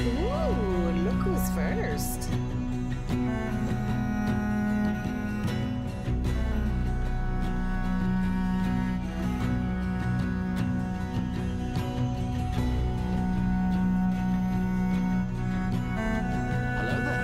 Ooh, look who's first. Hello there.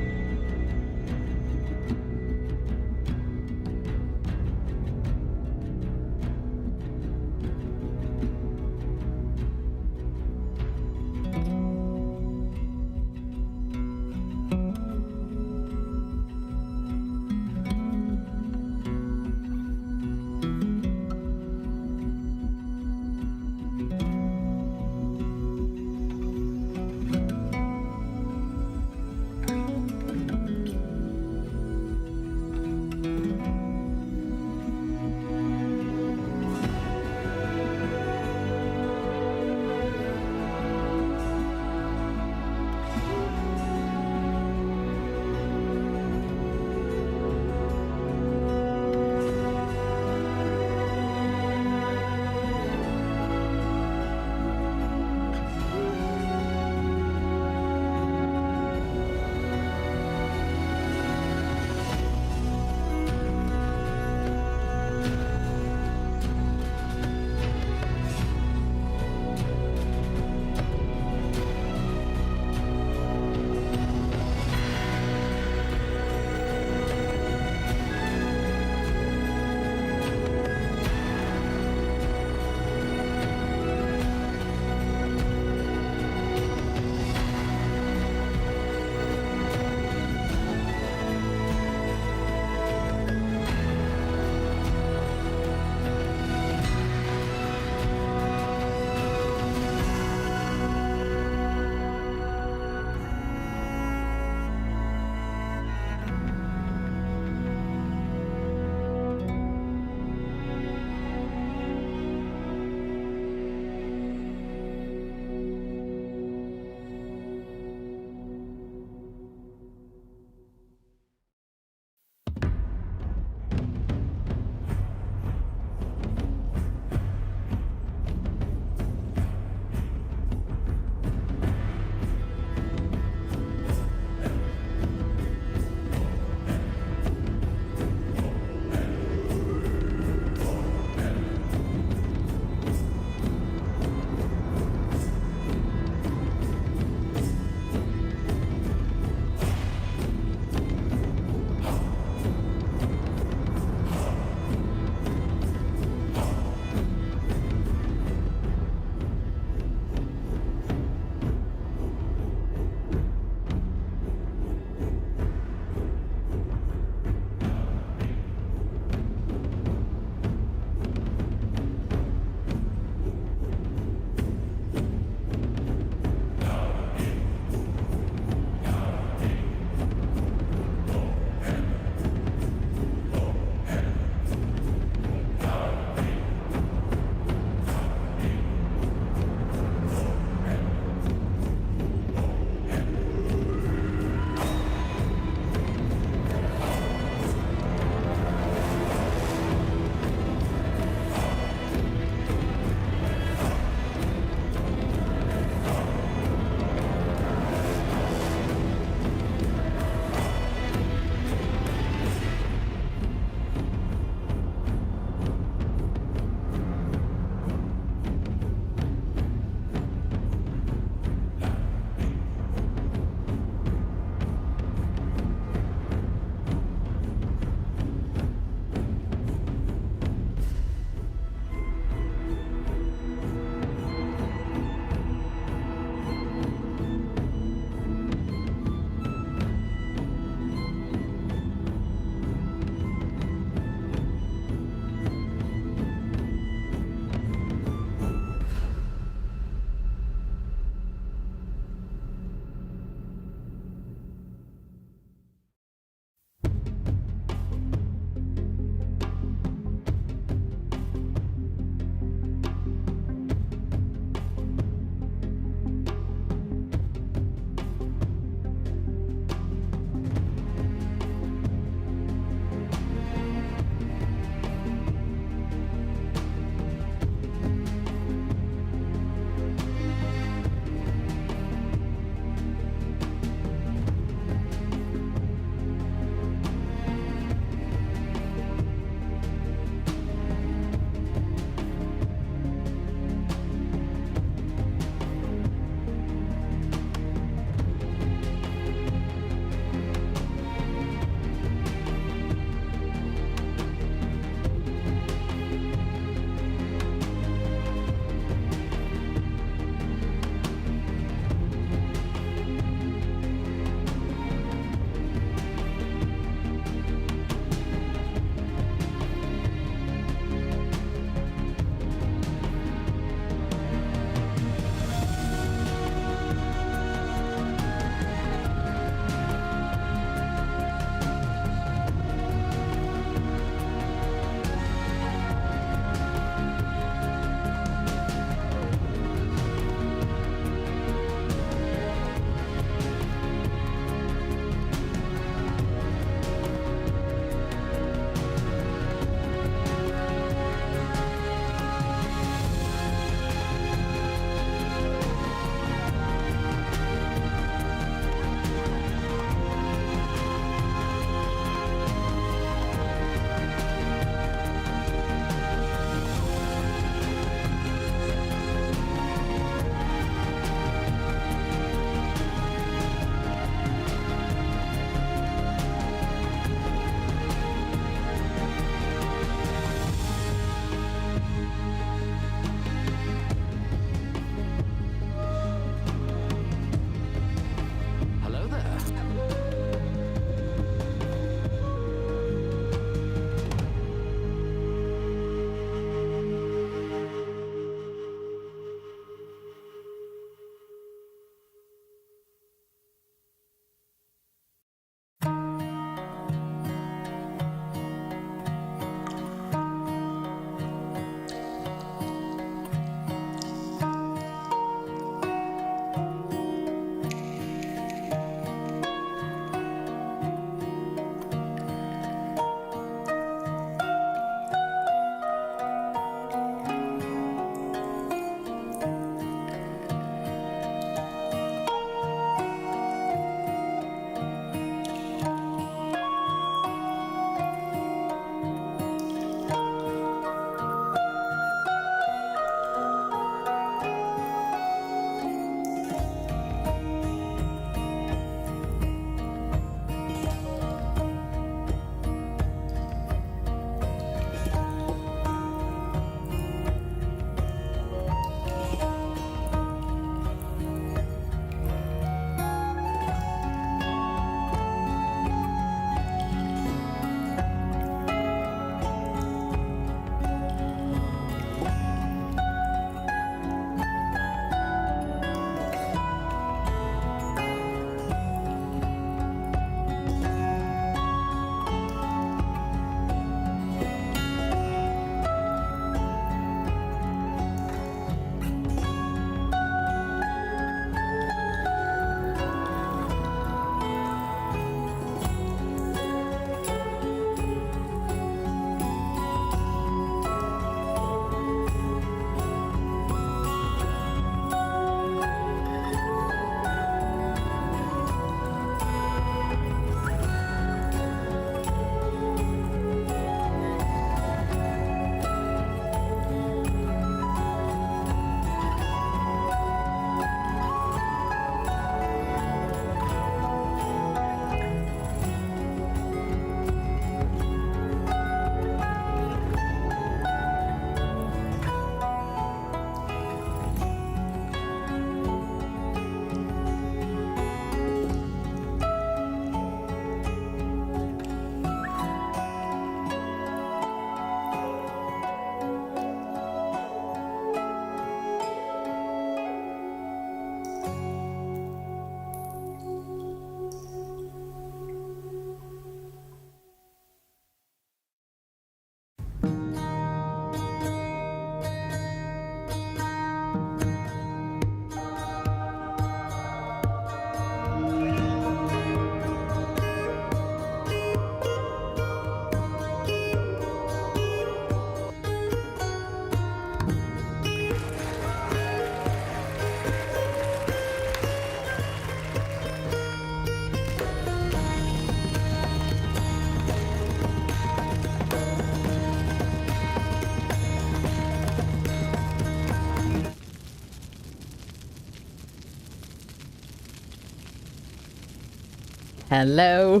Hello.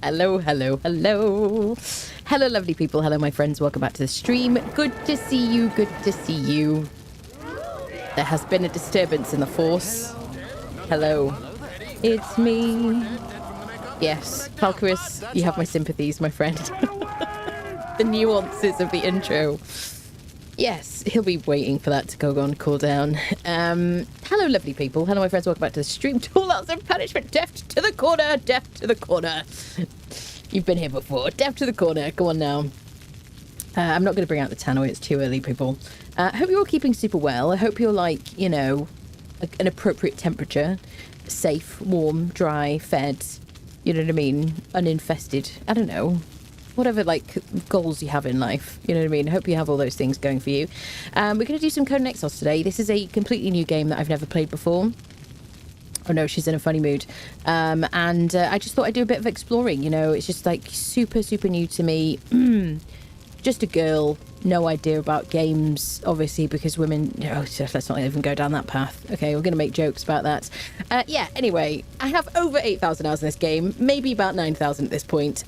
Hello, hello, hello. Hello, lovely people. Hello, my friends. Welcome back to the stream. Good to see you. Good to see you. There has been a disturbance in the force. Hello. It's me. Yes, Falcarus, you have my sympathies, my friend. The nuances of the intro. Yes, he'll be waiting for that to go on cool down. Hello, lovely people. Hello, my friends. Welcome back to the stream. Tool outs and punishment. Death to the corner. Death to the corner. You've been here before. Death to the corner. Go on now. I'm not going to bring out the tannoy. It's too early, people. I hope you're all keeping super well. I hope you're like, you know, an appropriate temperature. Safe, warm, dry, fed. You know what I mean? Uninfested. I don't know. Whatever, like, goals you have in life. You know what I mean? I hope you have all those things going for you. We're going to do some Conan Exiles today. This is a completely new game that I've never played before. Oh, no, she's in a funny mood. I just thought I'd do a bit of exploring, you know? It's just, like, super, super new to me. Just a girl. No idea about games, obviously, because women... Oh, let's not even go down that path. Okay, we're going to make jokes about that. Yeah, anyway, I have over 8,000 hours in this game. Maybe about 9,000 at this point.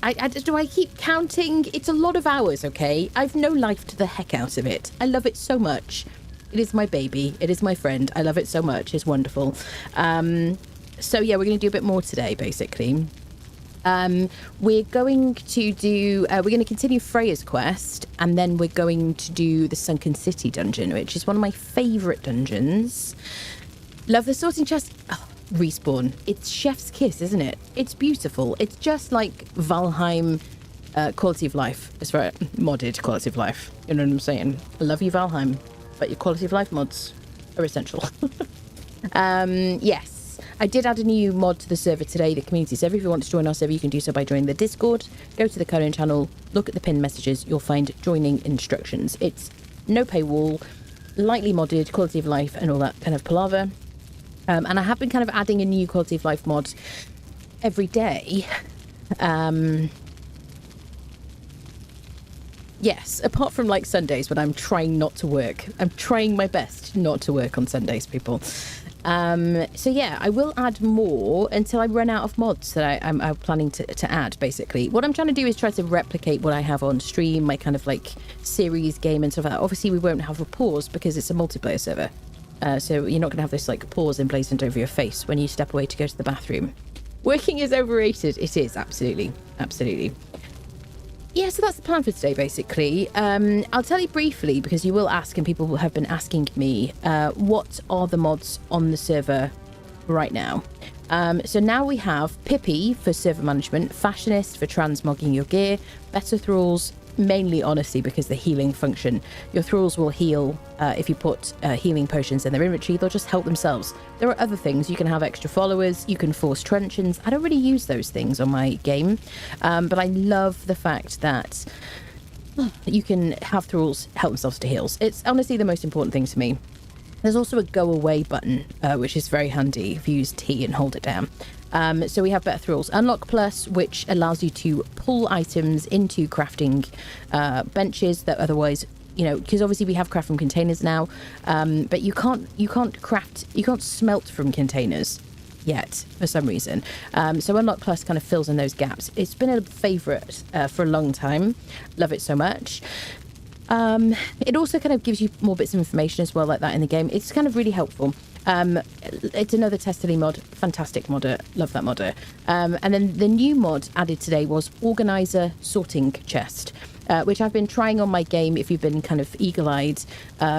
Do I keep counting? It's a lot of hours, okay? I've no life to the heck out of it. I love it so much. It is my baby. It is my friend. I love it so much. It's wonderful. So, yeah, we're going to do a bit more today, basically. We're going to do we're going to continue Freya's quest, and then we're going to do the Sunken City dungeon, which is one of my favorite dungeons. Love the sorting chest. Oh, respawn. It's chef's kiss, isn't it? It's beautiful. It's just like Valheim quality of life. It's very modded quality of life. You know what I'm saying? I love you, Valheim, but your quality of life mods are essential. Yes. I did add a new mod to the server today, the community server. If you want to join our server, you can do so by joining the Discord. Go to the Conan channel, look at the pinned messages. You'll find joining instructions. It's no paywall, lightly modded, quality of life, and all that kind of palaver. And I have been kind of adding a new quality of life mod every day. Yes, apart from like Sundays when I'm trying not to work. I'm trying my best not to work on Sundays, people. So yeah, I will add more until I run out of mods that I'm planning to add, basically. What I'm trying to do is try to replicate what I have on stream, my kind of like series game and stuff like that. Obviously, we won't have a pause because it's a multiplayer server. So you're not going to have this like pause emblazoned over your face when you step away to go to the bathroom. Working is overrated. It is, absolutely. Absolutely. Yeah, so that's the plan for today, basically. I'll tell you briefly, because you will ask, and people have been asking me, what are the mods on the server right now? So now we have Pippi for server management, Fashionist for transmogging your gear, Better Thralls, mainly, honestly, because the healing function. Your thralls will heal if you put healing potions in their inventory. They'll just help themselves. There are other things. You can have extra followers. You can force truncheons. I don't really use those things on my game, but I love the fact that you can have thralls help themselves to heals. It's honestly the most important thing to me. There's also a go away button, which is very handy if you use T and hold it down. So we have Better Thralls Unlock Plus, which allows you to pull items into crafting benches that otherwise, you know, because obviously we have craft from containers now, but you can't smelt from containers yet for some reason. So Unlock Plus kind of fills in those gaps. It's been a favorite for a long time. Love it so much. It also kind of gives you more bits of information as well like that in the game. It's kind of really helpful. It's another Testily mod. Fantastic modder. Love that modder. And then the new mod added today was Organizer Sorting Chest, which I've been trying on my game, if you've been kind of eagle-eyed,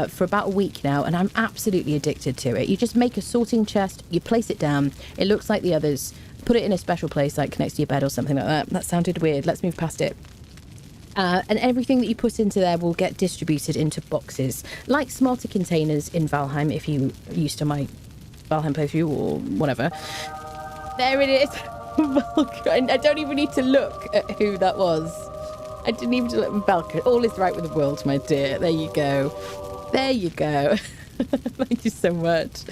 for about a week now, and I'm absolutely addicted to it. You just make a sorting chest, you place it down, it looks like the others, put it in a special place like next to your bed or something like that. That sounded weird. Let's move past it. And everything that you put into there will get distributed into boxes, like smarter containers in Valheim, if you are used to my Valheim playthrough or whatever. There it is. I don't even need to look at who that was. I didn't even look at Valkyrie. All is right with the world, my dear. There you go. There you go. Thank you so much.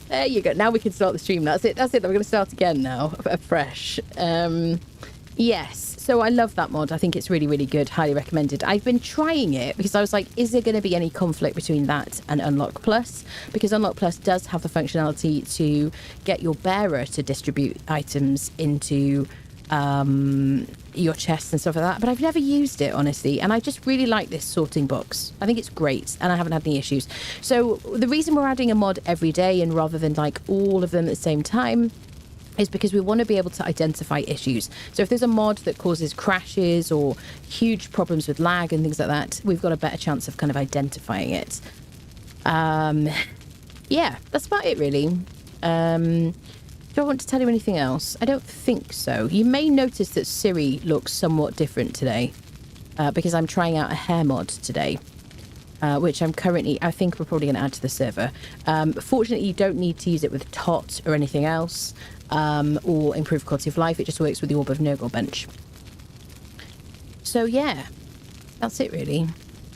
There you go. Now we can start the stream. That's it. We're going to start again now, afresh. Yes. so I love that mod. I think it's really, really good. Highly recommended. I've been trying it because I was like, is there going to be any conflict between that and Unlock Plus? Because Unlock Plus does have the functionality to get your bearer to distribute items into your chests and stuff like that. But I've never used it, honestly. And I just really like this sorting box. I think it's great. And I haven't had any issues. So the reason we're adding a mod every day and rather than like all of them at the same time is because we want to be able to identify issues. So if there's a mod that causes crashes or huge problems with lag and things like that, we've got a better chance of kind of identifying it. Yeah, that's about it, really. Do I want to tell you anything else? I don't think so. You may notice that Siri looks somewhat different today because I'm trying out a hair mod today. Which I think we're probably going to add to the server. Fortunately, you don't need to use it with Tot or anything else, or improve quality of life. It just works with the Orb of Nurgle bench. So yeah, that's it really.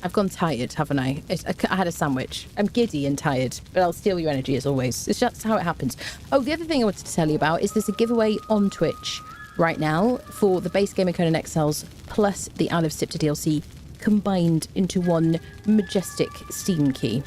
I've gone tired, haven't I? I had a sandwich. I'm giddy and tired, but I'll steal your energy as always. It's just how it happens. Oh, the other thing I wanted to tell you about is there's a giveaway on Twitch right now for the base game of Conan Exiles plus the Isle of Siptah DLC combined into one majestic Steam key.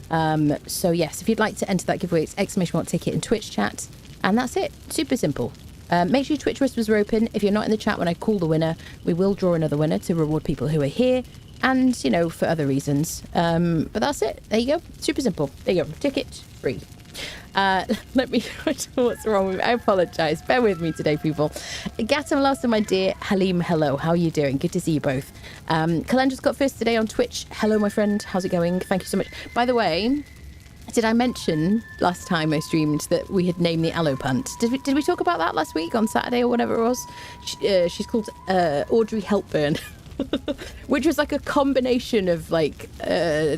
So yes, if you'd like to enter that giveaway, it's !ticket in Twitch chat, and that's it. Super simple. Make sure your Twitch whispers are open. If you're not in the chat when I call the winner, we will draw another winner to reward people who are here and, you know, for other reasons. But that's it. There you go. Super simple. There you go. Ticket free. Let me know what's wrong with me. I apologise. Bear with me today, people. Gatam last and my dear Halim, hello. How are you doing? Good to see you both. Calendra's got first today on Twitch. Hello, my friend. How's it going? Thank you so much. By the way, did I mention last time I streamed that we had named the aloe plant? Did we talk about that last week on Saturday or whatever it was? She's called Audrey Helpburn. Which was like a combination of like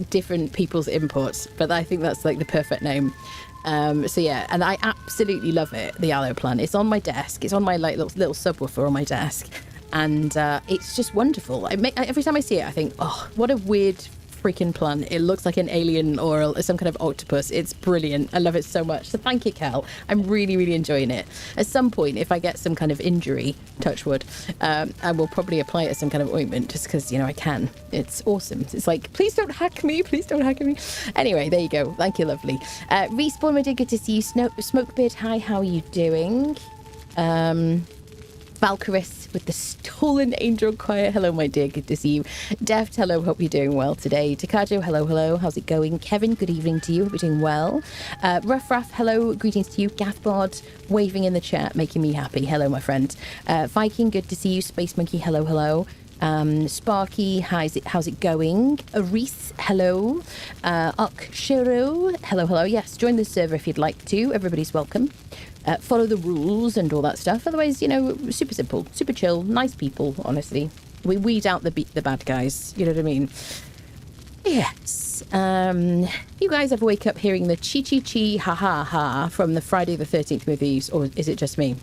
different people's inputs, but I think that's like the perfect name. So yeah, and I absolutely love it, the aloe plant. It's on my desk. It's on my like little subwoofer on my desk, and it's just wonderful. Every time I see it, I think, oh, what a weird freaking plant. It looks like an alien or some kind of octopus. It's brilliant. I love it so much. So thank you, Cal. I'm really, really enjoying it. At some point, if I get some kind of injury, touch wood, I will probably apply it as some kind of ointment just because, you know, I can. It's awesome. It's like, please don't hack me. Please don't hack me. Anyway, there you go. Thank you, lovely. Respawn, my dear, good to see you. Smokebeard, hi, how are you doing? Valkyris with the Stolen Angel Choir. Hello, my dear. Good to see you. Deft, hello. Hope you're doing well today. Takajo, hello, hello. How's it going? Kevin, good evening to you. Hope you're doing well. Ruff, hello. Greetings to you. Gathbard, waving in the chat, making me happy. Hello, my friend. Viking, good to see you. Space Monkey, hello, hello. Sparky, how's it going? Reese, hello. Shiro, hello, hello. Yes, join the server if you'd like to. Everybody's welcome. Follow the rules and all that stuff. Otherwise, you know, super simple, super chill, nice people, honestly. We weed out the bad guys, you know what I mean? Yes. You guys ever wake up hearing the chi ha ha ha from the Friday the 13th movies, or is it just me?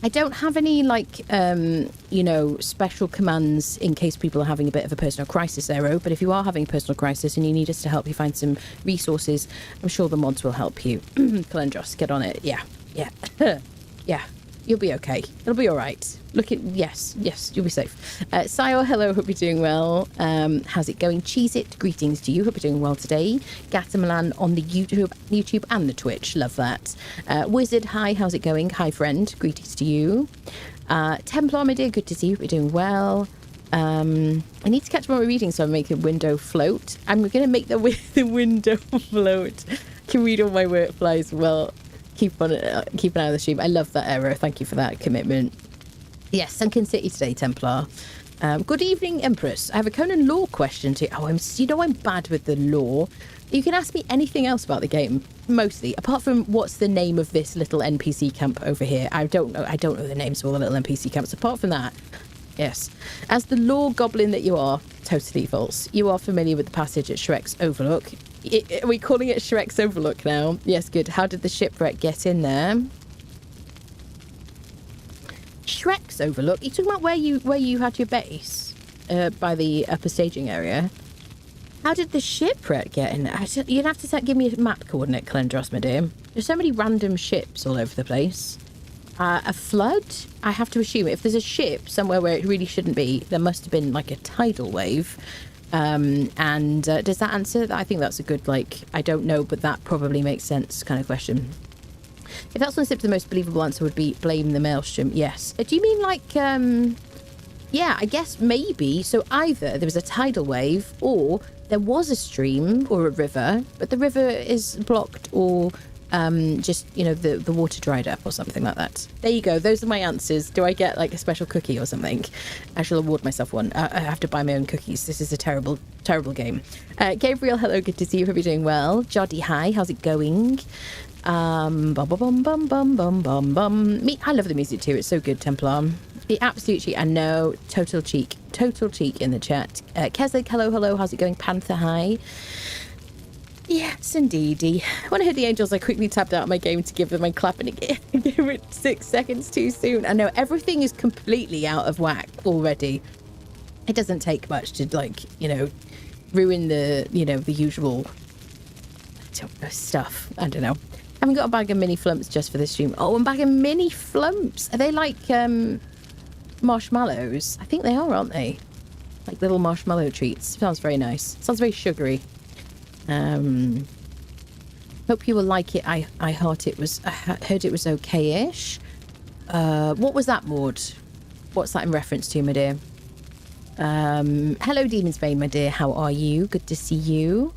I don't have any, like, you know, special commands in case people are having a bit of a personal crisis there, but if you are having a personal crisis and you need us to help you find some resources, I'm sure the mods will help you. Calendros, get on it. Yeah. Yeah. You'll be okay. It'll be all right. Yes, you'll be safe. Sayo, hello, hope you're doing well. How's it going? Cheese It, greetings to you. Hope you're doing well today. Gatamalan on the YouTube and the Twitch. Love that. Wizard, hi, how's it going? Hi, friend. Greetings to you. Templar, my dear, good to see you. Hope you're doing well. I need to catch my reading, so I make the window float. I'm going to make the window float. I can read all my work flies well. Keep an eye on the stream. I love that error. Thank you for that commitment. Yes, Sunken City today, Templar. Good evening, Empress. I have a Conan lore question to you. Oh, I'm bad with the lore. You can ask me anything else about the game, mostly, apart from what's the name of this little NPC camp over here. I don't know the names of all the little NPC camps. Apart from that, yes. As the lore goblin that you are, totally false. You are familiar with the passage at Shrek's Overlook. Are we calling it Shrek's Overlook now? Yes, good. How did the shipwreck get in there? Shrek's Overlook? Are you talking about where you had your base? By the upper staging area? How did the shipwreck get in there? You'd have to give me a map coordinate, Calendros, my dear. There's so many random ships all over the place. A flood? I have to assume if there's a ship somewhere where it really shouldn't be, there must have been like a tidal wave. Does that answer? I think that's a good, like, I don't know, but that probably makes sense kind of question. If that's one Siptah, the most believable answer would be blame the maelstrom. Yes. Do you mean like, yeah, I guess maybe. So either there was a tidal wave or there was a stream or a river, but the river is blocked or just, you know, the water dried up or something like that. There you go. Those are my answers. Do I get like a special cookie or something? I shall award myself one. I have to buy my own cookies. This is a terrible, terrible game. Gabriel, hello. Good to see you. Hope you're doing well. Joddy, hi. How's it going? Bum bum bum bum bum bum bum bum. I love the music too. It's so good, Templar. The absolute cheek. I know. Total cheek in the chat. Keslik, hello. How's it going? Panther, hi. Yes, indeedy. When I heard the angels, I quickly tapped out of my game to give them a clap and it gave it 6 seconds too soon. I know everything is completely out of whack already. It doesn't take much to, like, you know, ruin the, you know, the usual stuff. I don't know. I haven't got a bag of mini flumps just for this stream. Oh, a bag of mini flumps. Are they like marshmallows? I think they are, aren't they? Like little marshmallow treats. Sounds very nice. Sounds very sugary. Hope you will like it. I heard it was okay-ish. What was that, Maud? What's that in reference to, my dear? Hello, Demon's Bane, my dear. How are you? Good to see you.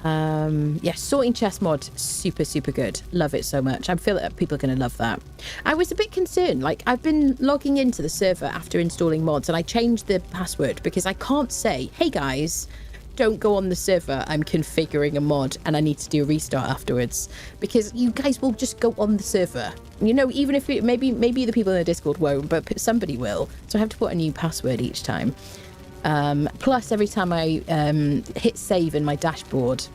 Yeah, sorting chest mod, super good. Love it so much. I feel that people are going to love that. I was a bit concerned, like I've been logging into the server after installing mods and I changed the password because I can't say, hey guys, don't go on the server, I'm configuring a mod and I need to do a restart afterwards, because you guys will just go on the server, you know, even if it, maybe the people in the Discord won't, but somebody will, so I have to put a new password each time. Plus every time I hit save in my dashboard,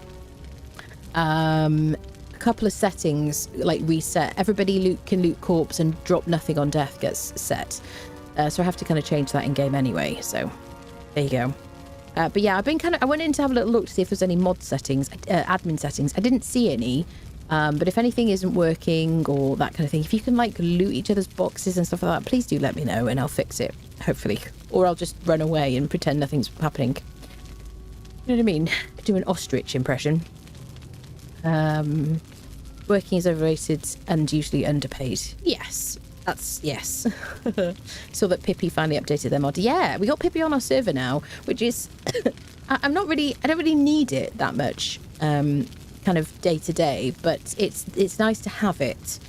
a couple of settings like reset. Everybody can loot corpse and drop nothing on death gets set, so I have to kind of change that in game anyway, so there you go. But yeah, I went in to have a little look to see if there's any mod settings, admin settings. I didn't see any, but if anything isn't working or that kind of thing, if you can like loot each other's boxes and stuff like that, please do let me know and I'll fix it, hopefully. Or I'll just run away and pretend nothing's happening. You know what I mean? Do an ostrich impression. Working is overrated and usually underpaid. Yes. Yes. Saw that Pippi finally updated their mod. Yeah, we got Pippi on our server now, which is I don't really need it that much kind of day to day, but it's nice to have it.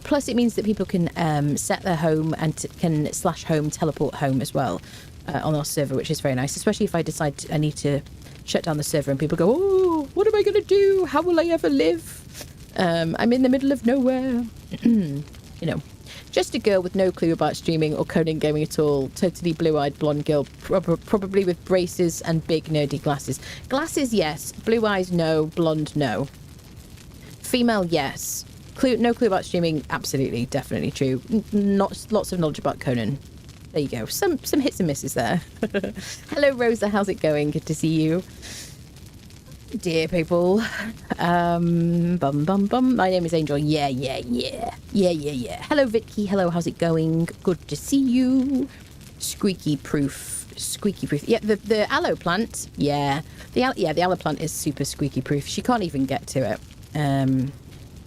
Plus it means that people can set their home and can /home teleport home as well on our server, which is very nice, especially if I decide I need to shut down the server and people go, oh, what am I going to do? How will I ever live? I'm in the middle of nowhere. You know. Just a girl with no clue about streaming or Conan gaming at all. Totally blue-eyed blonde girl, probably with braces and big nerdy glasses. Glasses, yes. Blue eyes, no. Blonde, no. Female, yes. No clue about streaming, absolutely, definitely true. Not lots of knowledge about Conan. There you go. Some hits and misses there. Hello, Rosa. How's it going? Good to see you. Dear people, bum bum bum. My name is Angel. Yeah. Hello, Vicky. Hello, how's it going? Good to see you. Squeaky proof. Yeah, the aloe plant. Yeah, the aloe plant is super squeaky proof. She can't even get to it.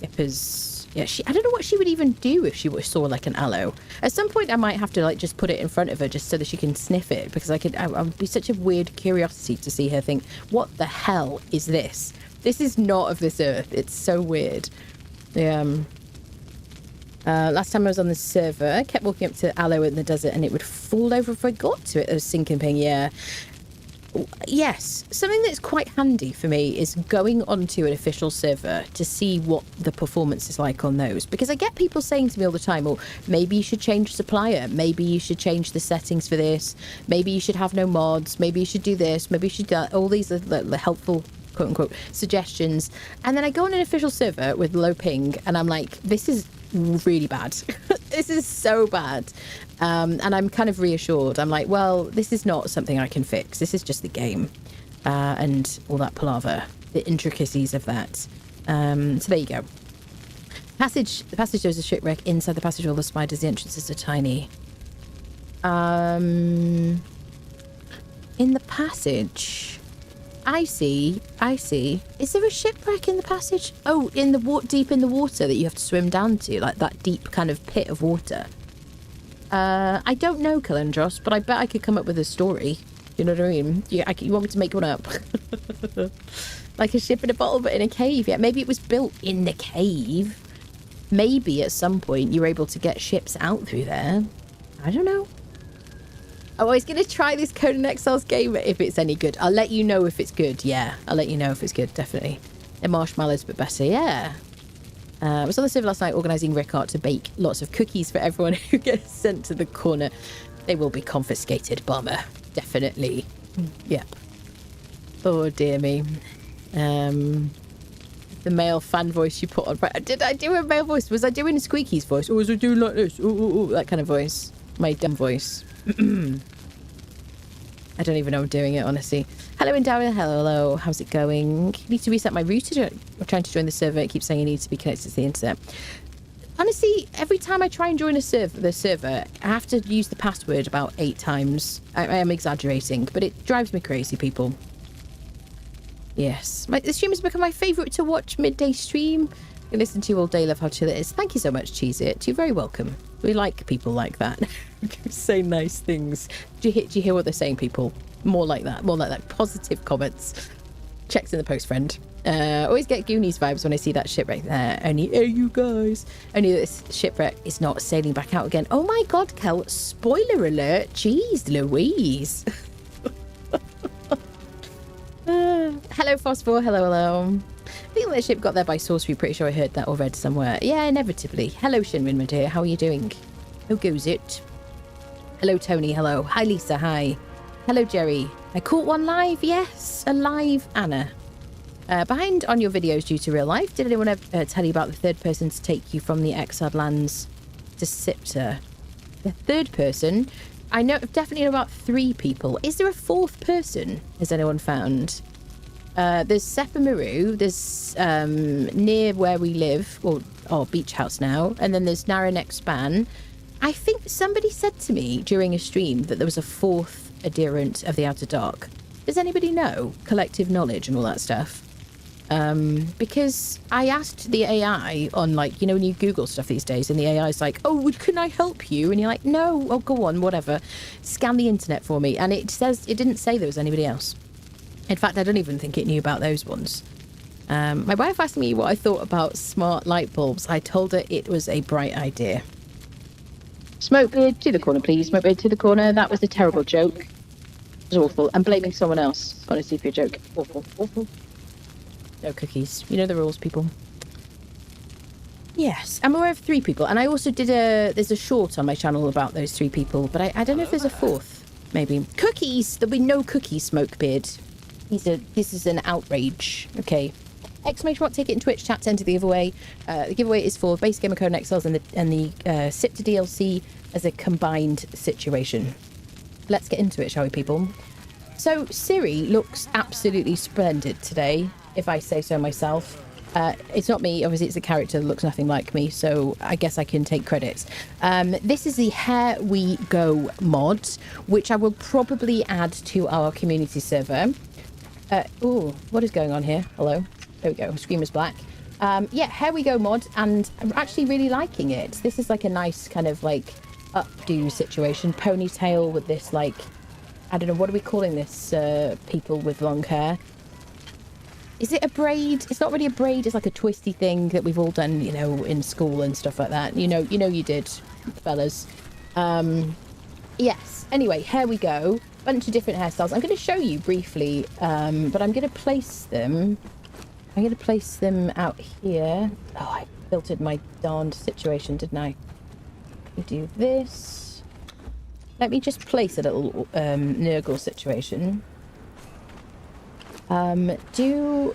Because yeah, I don't know what she would even do if she saw like an aloe. At some point, I might have to like just put it in front of her just so that she can sniff it, because I would be such a weird curiosity to see her think, what the hell is this? This is not of this earth. It's so weird. Last time I was on the server, I kept walking up to aloe in the desert and it would fall over if I got to it. It was sinking ping, yeah. Yes, something that's quite handy for me is going onto an official server to see what the performance is like on those, because I get people saying to me all the time, well, maybe you should change supplier, maybe you should change the settings for this, maybe you should have no mods, maybe you should do this, maybe you should do that. All these are the helpful quote-unquote suggestions, and then I go on an official server with low ping and I'm like, this is really bad. This is so bad. And I'm kind of reassured. I'm like, well, this is not something I can fix. This is just the game and all that palaver, the intricacies of that. So there you go. The passage shows a shipwreck. Inside the passage, all the spiders. The entrances are tiny. In the passage, I see. Is there a shipwreck in the passage? Oh, in the deep in the water that you have to swim down to, like that deep kind of pit of water. I don't know, Kalendros, but I bet I could come up with a story. You know what I mean? You want me to make one up? Like a ship in a bottle, but in a cave. Yeah, maybe it was built in the cave. Maybe at some point you were able to get ships out through there. I don't know. Oh, I was going to try this Conan Exiles game if it's any good. I'll let you know if it's good. Yeah, I'll let you know if it's good, definitely. The marshmallows, but better. Yeah. I was on the server last night organising Rickard to bake lots of cookies for everyone who gets sent to the corner. They will be confiscated, Bomber. Definitely. Yep. Oh, dear me. The male fan voice you put on. Did I do a male voice? Was I doing Squeaky's voice? Or was I doing like this? Ooh, that kind of voice. My dumb voice. I don't even know I'm doing it, honestly. Hello, Endower. Hello. How's it going? I need to reset my router. I'm trying to join the server. It keeps saying you need to be connected to the internet. Honestly, every time I try and join the server, I have to use the password about 8 times. I am exaggerating, but it drives me crazy, people. Yes. The stream has become my favourite to watch midday stream. I listen to you all day. Love how chill it is. Thank you so much, Cheese It. You're very welcome. We like people like that. Say nice things. Do you hear what they're saying, people? More like that. More like that. Positive comments. Checks in the post, friend. Always get Goonies vibes when I see that shipwreck there. Only, hey, you guys. Only this shipwreck is not sailing back out again. Oh my god, Kel. Spoiler alert. Jeez Louise. Hello, Phosphor. Hello. I think the ship got there by sorcery. Pretty sure I heard that or read somewhere. Yeah, inevitably. Hello, Shinrin, my dear. How are you doing? How goes it? Hello, Tony. Hello. Hi, Lisa. Hi. Hello, Jerry. I caught one live. Yes, a live Anna. Behind on your videos due to real life. Did anyone ever tell you about the third person to take you from the exiled lands to Siptah? The third person? I definitely know about 3 people. Is there a 4th person? Has anyone found? There's Sepamaru, there's near where we live, or beach house now, and then there's Naranek Span. I think somebody said to me during a stream that there was a 4th adherent of the Outer Dark. Does anybody know? Collective knowledge and all that stuff. Because I asked the AI on, like, you know, when you Google stuff these days and the AI is like, oh, can I help you? And you're like, no, oh, go on, whatever. Scan the internet for me. And it didn't say there was anybody else. In fact, I don't even think it knew about those ones. My wife asked me what I thought about smart light bulbs. I told her it was a bright idea. Smokebeard, to the corner, please. Smokebeard, to the corner. That was a terrible joke. It was awful. I'm blaming someone else, honestly, for your joke. Awful. No cookies. You know the rules, people. Yes, I'm aware of 3 people. And I also did there's a short on my channel about those 3 people. But I don't know if there's a 4th, maybe. Cookies! There'll be no cookies, Smokebeard. This is an outrage. Okay. Exclamation mark ticket in Twitch chat to enter the giveaway. The giveaway is for base game of Conan Exiles and the Siptah DLC as a combined situation. Let's get into it, shall we, people? So Siri looks absolutely splendid today, if I say so myself. It's not me, obviously it's a character that looks nothing like me, so I guess I can take credits. This is the Here We Go mod, which I will probably add to our community server. Oh, what is going on here? Hello. There we go. Screamer's black. Yeah, Here We Go mod, and I'm actually really liking it. This is like a nice kind of like updo situation. Ponytail with this like, I don't know, what are we calling this? People with long hair. Is it a braid? It's not really a braid. It's like a twisty thing that we've all done, you know, in school and stuff like that. You know you did, fellas. Yes. Anyway, here we go. Bunch of different hairstyles. I'm going to show you briefly, but I'm going to place them. I'm going to place them out here. Oh, I filtered my darned situation, didn't I? We do this. Let me just place a little Nurgle situation. I'm going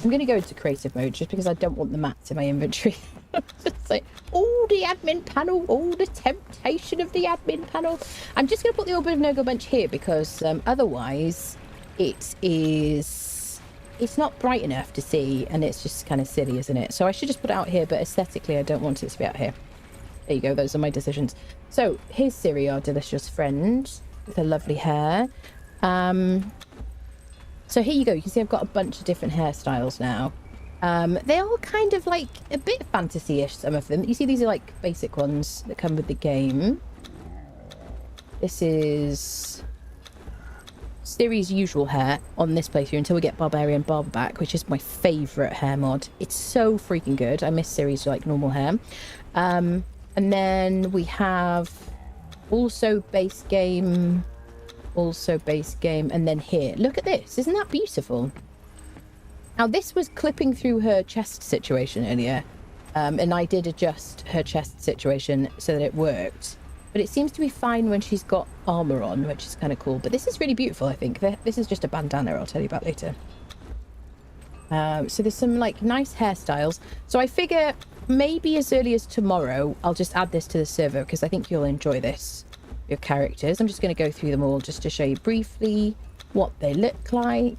to go into creative mode just because I don't want the mats in my inventory. Just like, oh, the admin panel, oh, the temptation of the admin panel. I'm just going to put the Orbit of Nurgle bench here because otherwise it is it's not bright enough to see, and it's just kind of silly, isn't it? So I should just put it out here, but aesthetically I don't want it to be out here. There you go, those are my decisions. So here's Siri, our delicious friend with her lovely hair. So here you go, you can see I've got a bunch of different hairstyles now. They're all kind of like a bit fantasy-ish, some of them. You see these are like basic ones that come with the game. This is Siri's usual hair on this playthrough until we get Barbarian Barber back, which is my favourite hair mod. It's so freaking good. I miss Siri's like normal hair. And then we have also base game, and then here. Look at this. Isn't that beautiful? Now, this was clipping through her chest situation earlier, and I did adjust her chest situation so that it worked. But it seems to be fine when she's got armour on, which is kind of cool. But this is really beautiful, I think. This is just a bandana I'll tell you about later. So there's some, like, nice hairstyles. So I figure maybe as early as tomorrow, I'll just add this to the server, because I think you'll enjoy this. Your characters. I'm just going to go through them all just to show you briefly what they look like.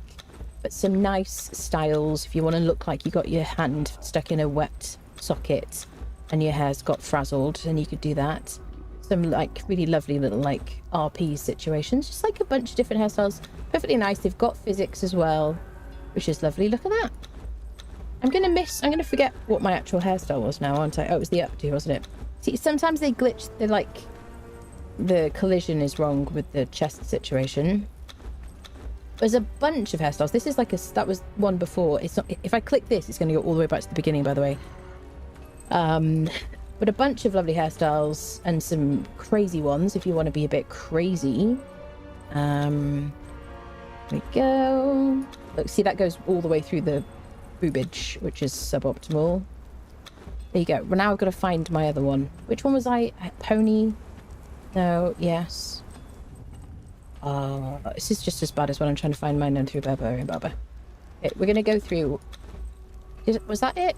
But some nice styles if you want to look like you got your hand stuck in a wet socket and your hair's got frazzled, and you could do that. Some like really lovely little like RP situations, just like a bunch of different hairstyles. Perfectly nice. They've got physics as well, which is lovely. Look at that. I'm gonna forget what my actual hairstyle was now, aren't I? Oh, it was the updo, wasn't it? See, sometimes they glitch. They're like, the collision is wrong with the chest situation. There's a bunch of hairstyles. This is like that was one before. It's not, if I click this, it's going to go all the way back to the beginning, by the way. But a bunch of lovely hairstyles and some crazy ones if you want to be a bit crazy. There we go. Look, see, that goes all the way through the boobage, which is suboptimal. There you go. Well, now I've got to find my other one. Which one was I? Pony? No, yes. This is just as bad as when I'm trying to find mine and through Barbarian Barber. Okay, we're going to go through... Was that it?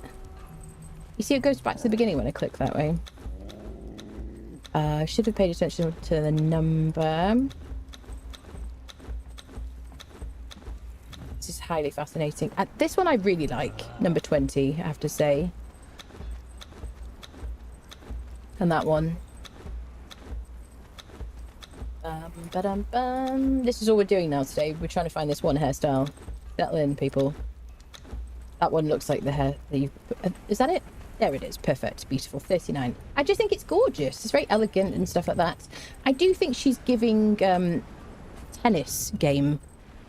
You see it goes back to the beginning when I click that way. I should have paid attention to the number. This is highly fascinating. This one I really like. Number 20, I have to say. And that one. This is all we're doing now today. We're trying to find this one hairstyle. Settle in, people. That one looks like the hair that you put. Is that it? There it is. Perfect. Beautiful. 39. I just think it's gorgeous. It's very elegant and stuff like that. I do think she's giving tennis game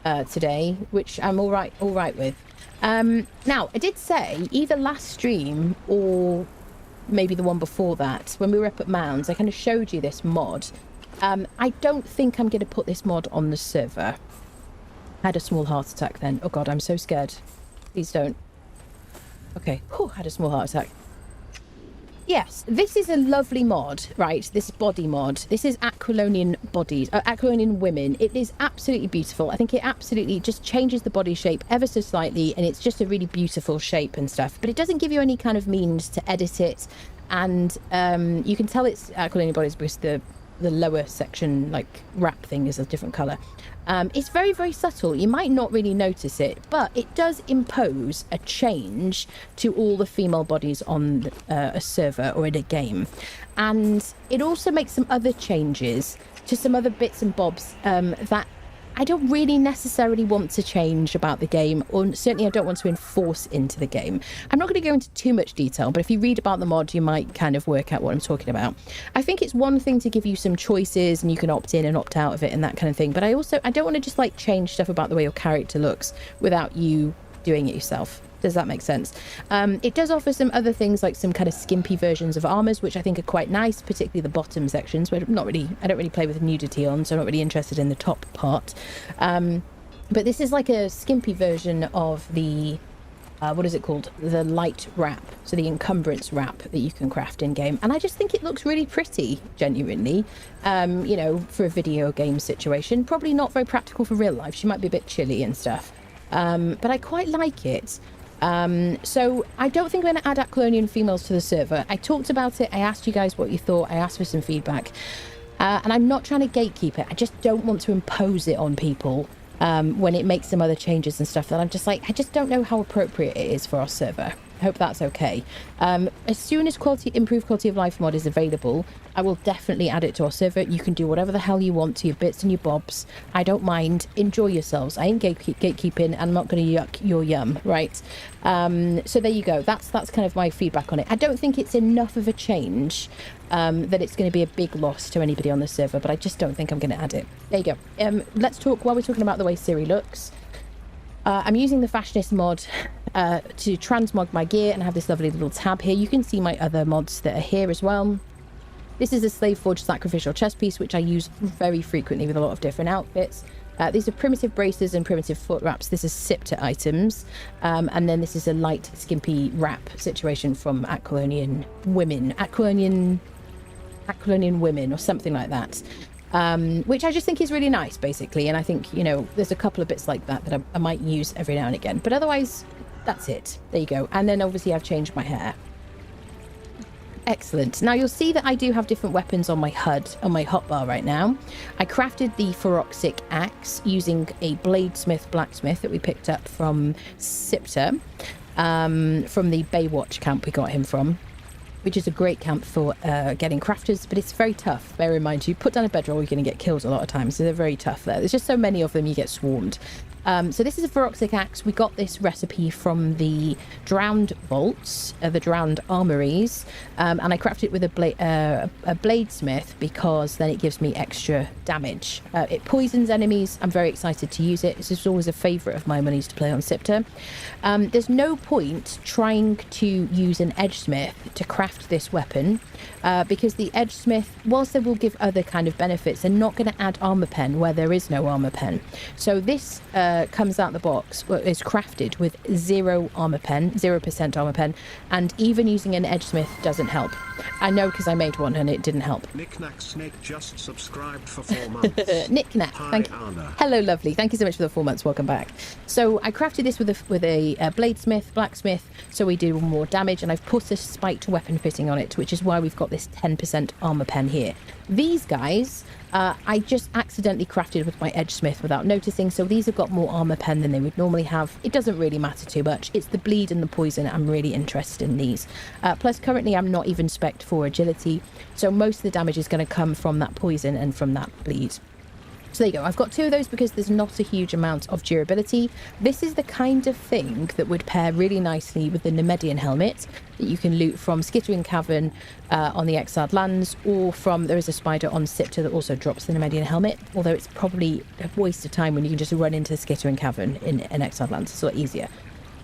today, which I'm all right with. Now, I did say either last stream or maybe the one before that, when we were up at Mounds, I kind of showed you this mod. I don't think I'm going to put this mod on the server. I had a small heart attack then. Oh god, I'm so scared. Please don't. Okay. Whew, had a small heart attack. Yes, this is a lovely mod, right? This body mod. This is Aquilonian bodies, Aquilonian women. It is absolutely beautiful. I think it absolutely just changes the body shape ever so slightly, and it's just a really beautiful shape and stuff. But it doesn't give you any kind of means to edit it, and you can tell it's Aquilonian bodies because the lower section, like wrap thing, is a different colour. It's very, very subtle. You might not really notice it, but it does impose a change to all the female bodies on a server or in a game. And it also makes some other changes to some other bits and bobs that I don't really necessarily want to change about the game, or certainly I don't want to enforce into the game. I'm not going to go into too much detail, but if you read about the mod, you might kind of work out what I'm talking about. I think it's one thing to give you some choices and you can opt in and opt out of it and that kind of thing, but I don't want to just like change stuff about the way your character looks without you doing it yourself. Does that make sense? It does offer some other things, like some kind of skimpy versions of armors, which I think are quite nice, particularly the bottom sections, where I don't really play with nudity on, so I'm not really interested in the top part. But this is like a skimpy version of the, what is it called? The light wrap, so the encumbrance wrap that you can craft in game. And I just think it looks really pretty, genuinely, you know, for a video game situation. Probably not very practical for real life. She might be a bit chilly and stuff. But I quite like it. So I don't think I'm going to add Aquilonian females to the server. I talked about it. I asked you guys what you thought. I asked for some feedback. And I'm not trying to gatekeep it. I just don't want to impose it on people when it makes some other changes and stuff that I'm just like, I just don't know how appropriate it is for our server. I hope that's okay. As soon as improved quality of life mod is available, I will definitely add it to our server. You can do whatever the hell you want to your bits and your bobs. I don't mind. Enjoy yourselves. I ain't gatekeeping, and I'm not going to yuck your yum, right? So there you go. That's kind of my feedback on it. I don't think it's enough of a change that it's going to be a big loss to anybody on the server, but I just don't think I'm going to add it. There you go. Let's talk, while we're talking about the way Ciri looks. I'm using the Fashionist mod to transmog my gear, and I have this lovely little tab here. You can see my other mods that are here as well. This is a Slave Forged Sacrificial chest piece, which I use very frequently with a lot of different outfits. These are primitive braces and primitive foot wraps. This is Siptah items. And then this is a light, skimpy wrap situation from Aquilonian women. Aquilonian women or something like that. Which I just think is really nice, basically. And I think, you know, there's a couple of bits like that that I might use every now and again. But otherwise, that's it. There you go. And then obviously I've changed my hair. Excellent. Now you'll see that I do have different weapons on my HUD, on my hotbar right now. I crafted the Feroxic axe using a bladesmith blacksmith that we picked up from Siptah, from the Baywatch camp we got him from, which is a great camp for getting crafters, but it's very tough. Bear in mind, you put down a bedroll, you're going to get killed a lot of times, so they're very tough there. There's just so many of them, you get swarmed. So this is a Feroxic axe. We got this recipe from the Drowned Vaults, the Drowned Armories, and I crafted it with a bladesmith because then it gives me extra damage. It poisons enemies. I'm very excited to use it. This is always a favourite of mine when I used to play on Siptah. There's no point trying to use an edgesmith to craft this weapon because the edgesmith, whilst they will give other kind of benefits, they're not going to add armour pen where there is no armour pen. So this comes out the box, is crafted with 0% armour pen, and even using an edgesmith doesn't help. I know because I made one and it didn't help. Knickknack Snake just subscribed for 4 months. Knickknack, thank you. Hello, lovely. Thank you so much for the 4 months. Welcome back. So I crafted this with a bladesmith, blacksmith, so we do more damage, and I've put a spiked weapon fitting on it, which is why we've got this 10% armour pen here. These guys, I just accidentally crafted with my edgesmith without noticing, so these have got more armour pen than they would normally have. It doesn't really matter too much. It's the bleed and the poison I'm really interested in these. Plus, currently I'm not even spec'd for agility, so most of the damage is going to come from that poison and from that bleed. So there you go. I've got 2 of those because there's not a huge amount of durability. This is the kind of thing that would pair really nicely with the Nemedian helmet that you can loot from Skittering Cavern on the Exiled Lands, or from, there is a spider on Siptah that also drops the Nemedian helmet, although it's probably a waste of time when you can just run into Skittering Cavern in Exiled Lands. It's a lot easier.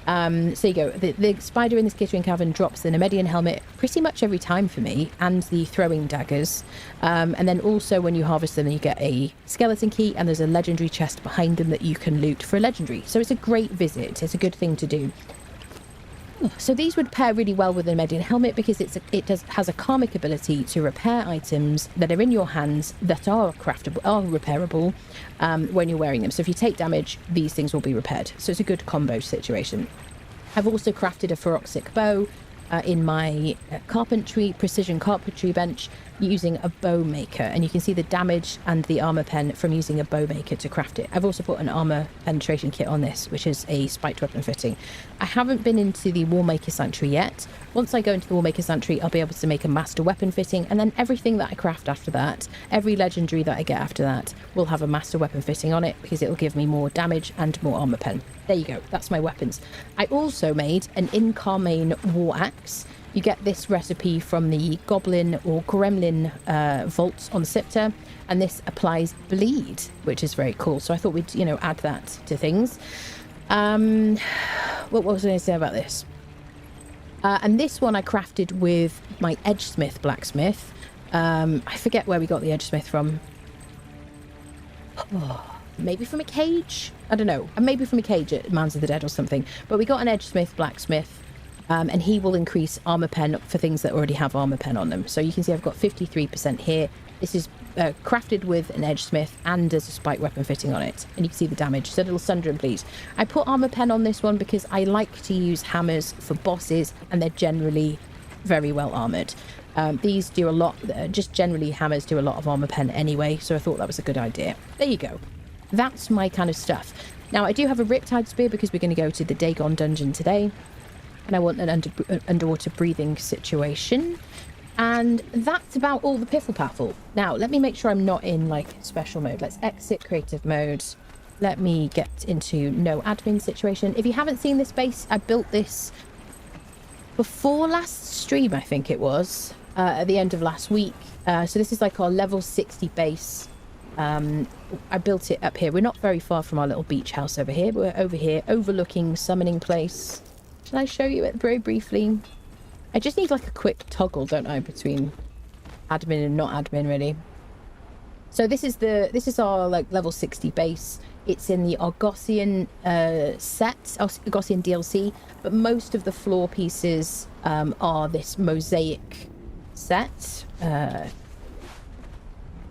So you go, the spider in the Skittering Cavern drops the Nemedian helmet pretty much every time for me, and the throwing daggers. And then also when you harvest them, you get a skeleton key, and there's a legendary chest behind them that you can loot for a legendary. So it's a great visit. It's a good thing to do. So these would pair really well with the Nemedian helmet because it has a karmic ability to repair items that are in your hands that are craftable, are repairable when you're wearing them. So if you take damage, these things will be repaired. So it's a good combo situation. I've also crafted a Feroxic bow in my precision carpentry bench using a bow maker, and you can see the damage and the armor pen from using a bow maker to craft it. I've also put an armor penetration kit on this, which is a spiked weapon fitting. I haven't been into the Warmaker Sanctuary yet. Once I go into the Warmaker Sanctuary, I'll be able to make a master weapon fitting, and then everything that I craft after that, every legendary that I get after that, will have a master weapon fitting on it because it'll give me more damage and more armor pen. There you go, that's my weapons. I also made an Incarmane war axe. You get this recipe from the Goblin or Gremlin vaults on Siptah, and this applies bleed, which is very cool. So I thought we'd, add that to things. What was I going to say about this? And this one I crafted with my Edgesmith blacksmith. I forget where we got the Edgesmith from. Maybe from a cage? I don't know. Maybe from a cage at Mounds of the Dead or something. But we got an Edgesmith blacksmith. And he will increase armor pen for things that already have armor pen on them. So you can see I've got 53% here. This is crafted with an edgesmith and there's a spike weapon fitting on it. And you can see the damage, so it'll sunder and bleed. I put armor pen on this one because I like to use hammers for bosses, and they're generally very well armored. These do a lot, just generally hammers do a lot of armor pen anyway, so I thought that was a good idea. There you go. that's my kind of stuff. Now, I do have a Riptide Spear because we're going to go to the Dagon dungeon today. And I want an underwater breathing situation. And that's about all the piffle paffle. Now, let me make sure I'm not in, like, special mode. Let's exit creative mode. Let me get into no admin situation. If you haven't seen this base, I built this before last stream, I think it was, at the end of last week. So this is like our level 60 base. I built it up here. We're not very far from our little beach house over here. We're over here overlooking Summoning Place. Shall I show you it very briefly? I just need like a quick toggle, don't I, between admin and not admin, really. So this is our like level 60 base. It's in the Argosian set, Argosian DLC, but most of the floor pieces are this mosaic set.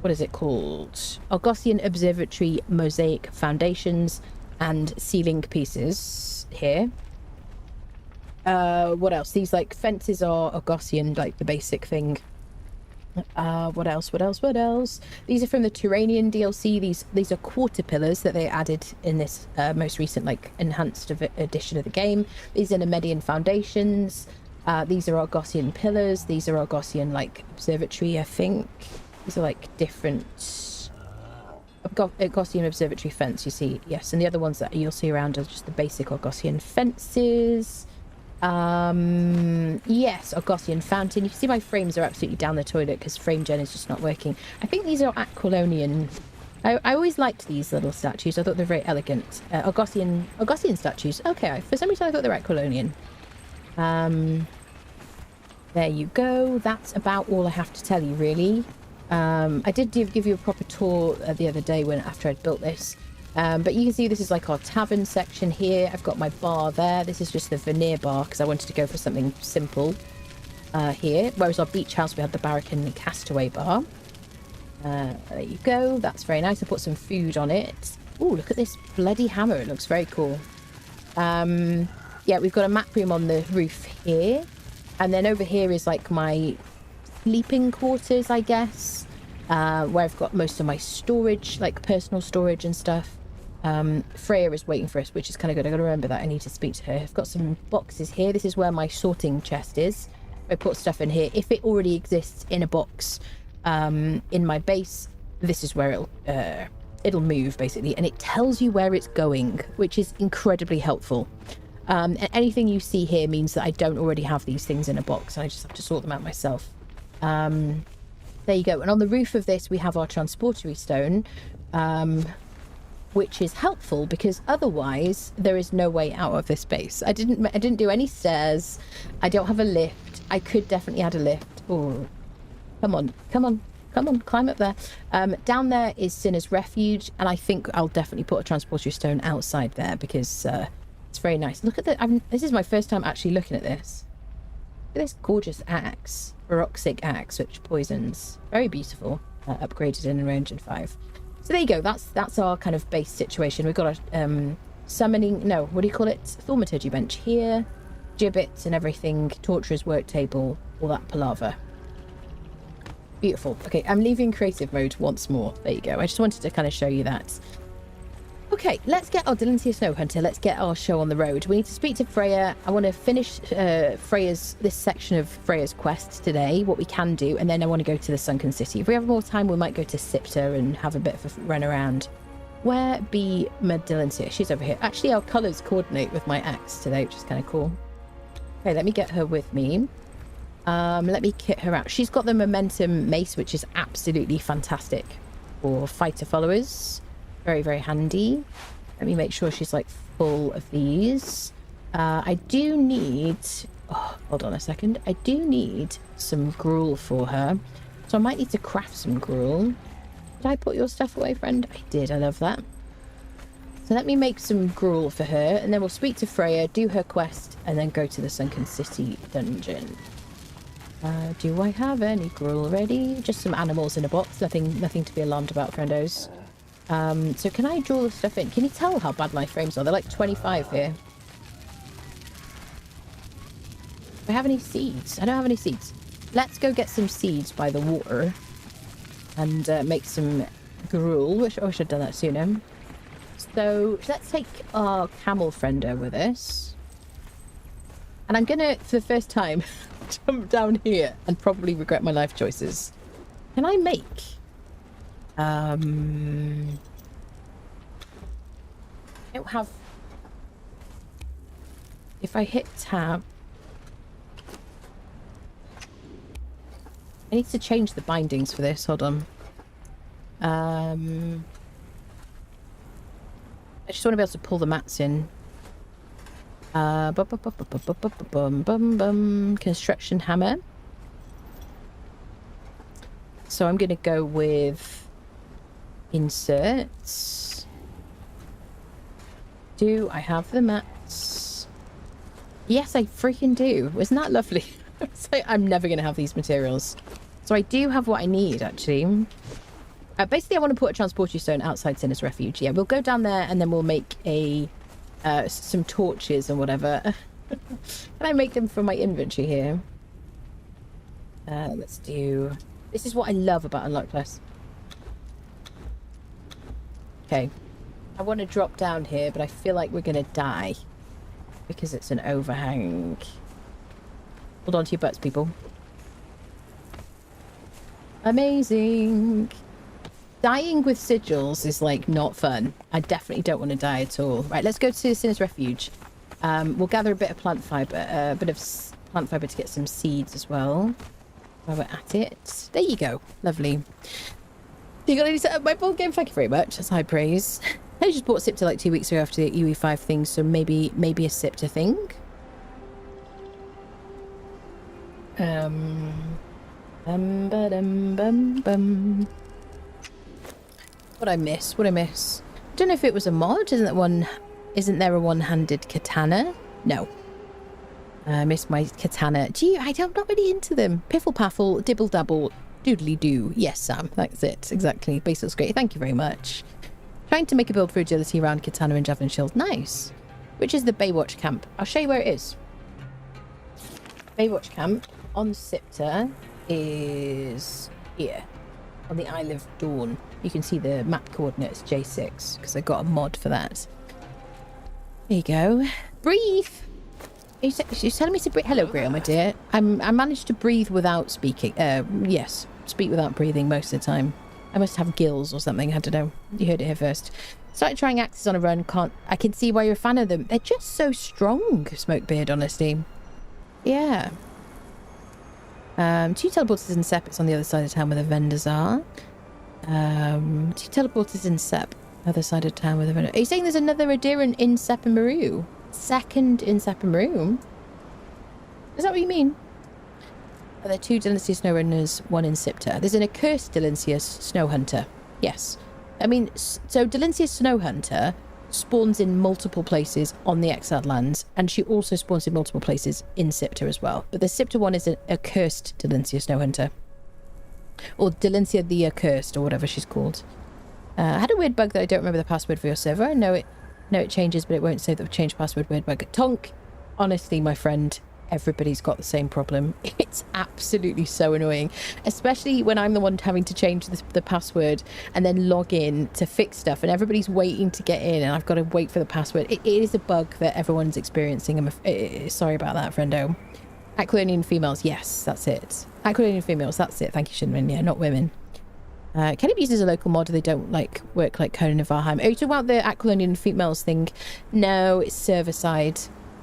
What is it called? Argosian Observatory Mosaic Foundations and ceiling pieces here. What else? These like fences are Argosian, like the basic thing. What else? These are from the Turanian DLC. These are quarter pillars that they added in this most recent like enhanced edition of the game. These are Nemedian foundations. These are Argosian pillars. These are Argosian like observatory, I think. These are like different Argosian observatory fence, you see. Yes, and the other ones that you'll see around are just the basic Argosian fences. Yes, Argosian fountain. You can see my frames are absolutely down the toilet because frame gen is just not working. I think these are Aquilonian. I always liked these little statues. I thought they're very elegant. Argosian statues. Okay, for some reason I thought they were Aquilonian. There you go. That's about all I have to tell you, really. I did give you a proper tour the other day after I'd built this. But you can see this is like our tavern section here. I've got my bar there. This is just the veneer bar because I wanted to go for something simple here. Whereas our beach house, we had the barrack and the castaway bar. There you go. That's very nice. I put some food on it. Oh, look at this bloody hammer. It looks very cool. Yeah, we've got a map room on the roof here. And then over here is like my sleeping quarters, I guess. Where I've got most of my storage, like personal storage and stuff. Freya is waiting for us, which is kind of good. I gotta remember that I need to speak to her. I've got some boxes here. This is where my sorting chest is. I put stuff in here. If it already exists in a box in my base, this is where it'll move basically, and it tells you where it's going, which is incredibly helpful. And anything you see here means that I don't already have these things in a box, and I just have to sort them out myself. There you go. And on the roof of this, we have our transportery stone, which is helpful because otherwise there is no way out of this base. I didn't do any stairs. I don't have a lift. I could definitely add a lift. Oh, come on, climb up there. Down there is Sinner's Refuge, and I think I'll definitely put a transportery stone outside there because it's very nice. Look at this is my first time actually looking at this. Look at this gorgeous axe. Baroxic axe, which poisons. Very beautiful. Upgraded in Range 5. So there you go. That's our kind of base situation. We've got a summoning... No, what do you call it? Thaumaturgy bench here. Gibbets and everything. Torturer's work table. All that palaver. Beautiful. Okay, I'm leaving creative mode once more. There you go. I just wanted to kind of show you that. Okay, let's get our Dilantia Snow Hunter. Let's get our show on the road. We need to speak to Freya. I want to finish this section of Freya's quest today, what we can do, and then I want to go to the Sunken City. If we have more time, we might go to Siptah and have a bit of a run around. Where be Dilantia? She's over here. Actually, our colours coordinate with my axe today, which is kind of cool. Okay, let me get her with me. Let me kit her out. She's got the Momentum Mace, which is absolutely fantastic for fighter followers. Very, very handy. Let me make sure she's like full of these. I do need... Oh, hold on a second. I do need some gruel for her. So I might need to craft some gruel. Did I put your stuff away, friend? I did. I love that. So let me make some gruel for her, and then we'll speak to Freya, do her quest, and then go to the Sunken City dungeon. Do I have any gruel ready? Just some animals in a box. Nothing to be alarmed about, friendos. So can I draw the stuff in? Can you tell how bad my frames are? They're like 25 here. Do I have any seeds? I don't have any seeds. Let's go get some seeds by the water and make some gruel. I should have done that sooner. So let's take our camel friendo with us. And I'm going to, for the first time, jump down here and probably regret my life choices. Can I make... I don't have... If I hit tab... I need to change the bindings for this. Hold on. I just want to be able to pull the mats in. Construction hammer. So I'm going to go with inserts. Do I have the mats? Yes, I freaking do. Isn't that lovely? It's like, I'm never going to have these materials. So I do have what I need, actually. Basically, I want to put a transporter stone outside Sinner's Refuge. Yeah, we'll go down there and then we'll make a some torches and whatever. Can I make them from my inventory here? Let's do... This is what I love about Unlock Plus. Okay. I want to drop down here, but I feel like we're going to die. Because it's an overhang. Hold on to your butts, people. Amazing. Dying with sigils is, like, not fun. I definitely don't want to die at all. Right, let's go to Sinner's Refuge. We'll gather a bit of plant fibre, plant fibre to get some seeds as well. While we're at it. There you go. Lovely. You got any set up my board game? Thank you very much. That's high praise. I just bought Siptah like 2 weeks ago after the UE5 thing, so maybe a Siptah thing. What I miss? I don't know if it was a mod. Isn't there a one-handed katana? No. I miss my katana. Gee, I'm not really into them. Piffle paffle, dibble dabble, doodly doo. Yes, Sam, that's it. Exactly. Base looks great. Thank you very much. Trying to make a build for agility around katana and javelin shield. Nice. Which is the Baywatch camp? I'll show you where it is. Baywatch camp on Siptah is here on the Isle of Dawn. You can see the map coordinates J6 because I got a mod for that. There you go. Breathe. She's telling me to breathe. Hello, Grail, my dear. I managed to breathe without speaking. Yes, speak without breathing most of the time. I must have gills or something. I don't know. You heard it here first. Started trying axes on a run. I can see why you're a fan of them. They're just so strong, Smokebeard, honestly. Yeah. 2 teleporters in Sep. It's on the other side of town where the vendors are. 2 teleporters in Sep. Other side of town where the vendors are. Are you saying there's another Adiran in Sep and Maru? Second in Sep and Maru? Is that what you mean? Are there 2 Delancia Snow Runners, 1 in Siptah? There's an accursed Delancia Snow Hunter. Yes. I mean, so Delancia Snow Hunter spawns in multiple places on the Exiled Lands, and she also spawns in multiple places in Siptah as well. But the Siptah one is an accursed Delancia Snow Hunter. Or Delancia the Accursed, or whatever she's called. I had a weird bug that I don't remember the password for your server. I know it changes, but it won't say the change password weird bug. Tonk, honestly, my friend, everybody's got the same problem. It's absolutely so annoying, especially when I'm the one having to change the password and then log in to fix stuff, and everybody's waiting to get in and I've got to wait for the password. It is a bug that everyone's experiencing. Sorry about that, friendo. Aquilonian females, yes, that's it. Aquilonian females, that's it. Thank you, Shinmin. Yeah, not women. Can it be used as a local mod? They don't like work like Conan of Valheim. Are you talking about the Aquilonian females thing? No, it's server side.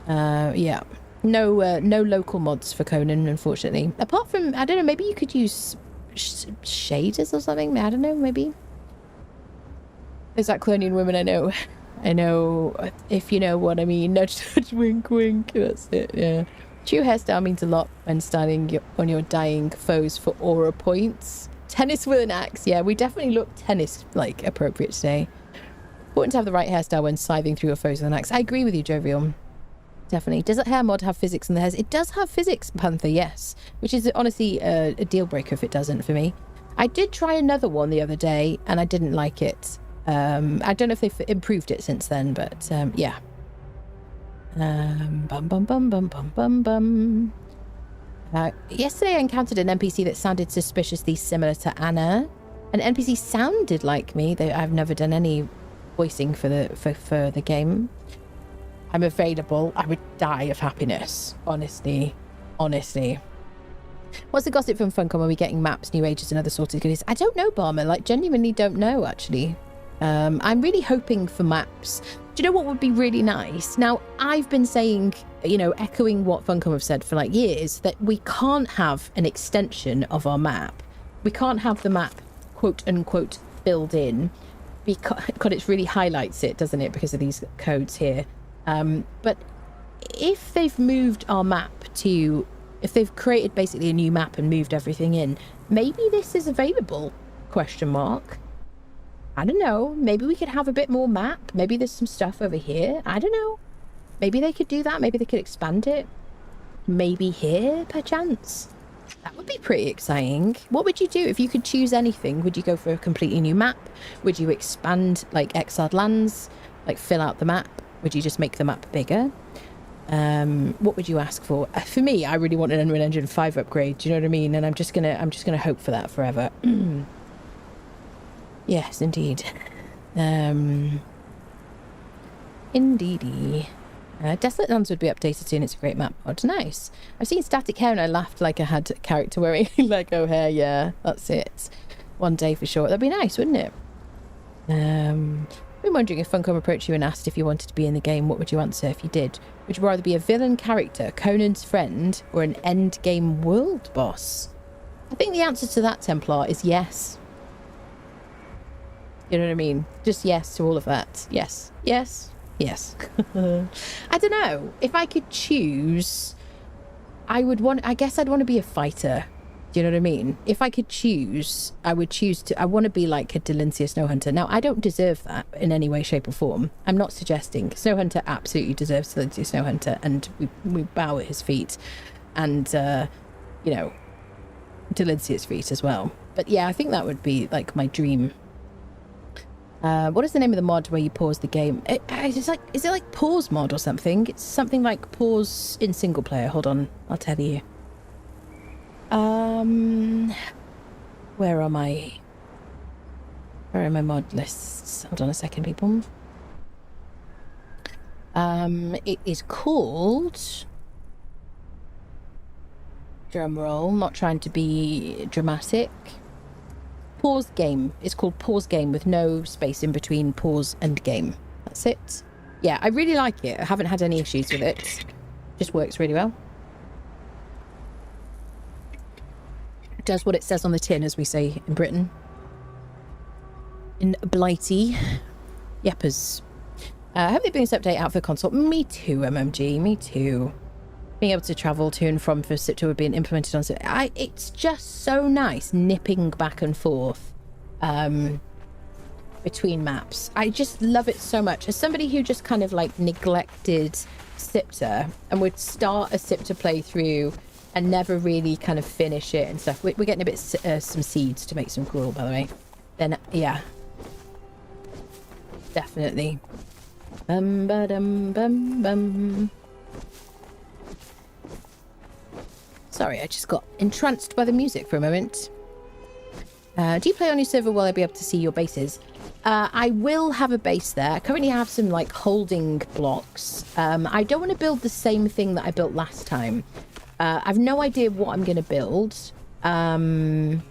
Yeah. No local mods for Conan, unfortunately. Apart from, I don't know, maybe you could use shaders or something. I don't know, maybe. There's Aquilonian women, I know. I know, if you know what I mean. Nudge, nudge, wink, wink. That's it, yeah. True hairstyle means a lot when standing on your dying foes for aura points. Tennis with an axe. Yeah, we definitely look tennis-like appropriate today. Important to have the right hairstyle when scything through your foes with an axe. I agree with you, Jovial. Definitely. Does that hair mod have physics in the hairs? It does have physics, Panther, yes. Which is honestly a deal breaker if it doesn't for me. I did try another one the other day and I didn't like it. I don't know if they've improved it since then, but yeah. Bum bum bum bum bum bum bum. Yesterday I encountered an NPC that sounded suspiciously similar to Anna. An NPC sounded like me, though I've never done any voicing for the game. I'm available. I would die of happiness, honestly. What's the gossip from Funcom? Are we getting maps, new ages, and other sorts of goodies? I don't know, Barmer. Like, genuinely don't know, actually. I'm really hoping for maps. Do you know what would be really nice? Now, I've been saying, you know, echoing what Funcom have said for like years, that we can't have an extension of our map. We can't have the map, quote unquote, filled in, because it really highlights it, doesn't it, because of these codes here. But if they've moved our map to, if they've created basically a new map and moved everything in, maybe this is available, question mark. I don't know. Maybe we could have a bit more map. Maybe there's some stuff over here. I don't know. Maybe they could do that. Maybe they could expand it. Maybe here, perchance. That would be pretty exciting. What would you do if you could choose anything? Would you go for a completely new map? Would you expand, like, exiled lands? Like, fill out the map? Would you just make the map bigger? What would you ask for? For me, I really want an Unreal Engine 5 upgrade. Do you know what I mean? And I'm just gonna hope for that forever. Yes, indeed. Indeedy. Desolate Lands would be updated soon. It's a great map mod. Nice. I've seen static hair and I laughed like I had character wearing Lego hair. Yeah, that's it. One day for sure. That'd be nice, wouldn't it? I've been wondering if Funcom approached you and asked if you wanted to be in the game. What would you answer if you did? Would you rather be a villain character, Conan's friend, or an end game world boss? I think the answer to that, Templar, is yes. You know what I mean? Just yes to all of that. Yes. Yes. Yes. I don't know. If I could choose, I guess I'd want to be a fighter. Do you know what I mean? If I could choose, I would choose to, I want to be like a Delincia Snowhunter. Now, I don't deserve that in any way, shape or form. I'm not suggesting. Snowhunter absolutely deserves Delincia Snowhunter, and we bow at his feet. And, you know, Delincia's feet as well. But yeah, I think that would be like my dream. What is the name of the mod where you pause the game? Is it like pause mod or something? It's something like pause in single player. Hold on, I'll tell you. Where are my mod lists? Hold on a second, people. It is called, drum roll, not trying to be dramatic, pause game. It's called pause game with no space in between pause and game. That's it. Yeah, I really like it. I haven't had any issues with it. Just works really well. It does what it says on the tin, as we say in Britain. In Blighty. Yepers. I hope they bring this update out for the console. Me too, MMG. Me too. Being able to travel to and from for Siptah would be implemented on Siptah. It's just so nice nipping back and forth between maps. I just love it so much. As somebody who just kind of like neglected Siptah and would start a Siptah playthrough and never really kind of finish it and stuff. We're getting a bit some seeds to make some gruel, by the way. Then yeah, definitely. Bum ba dum bum bum. Sorry, I just got entranced by the music for a moment. Do you play on your server? Will I be able to see your bases? I will have a base there. I currently have some like holding blocks. I don't want to build the same thing that I built last time. I've no idea what I'm going to build. But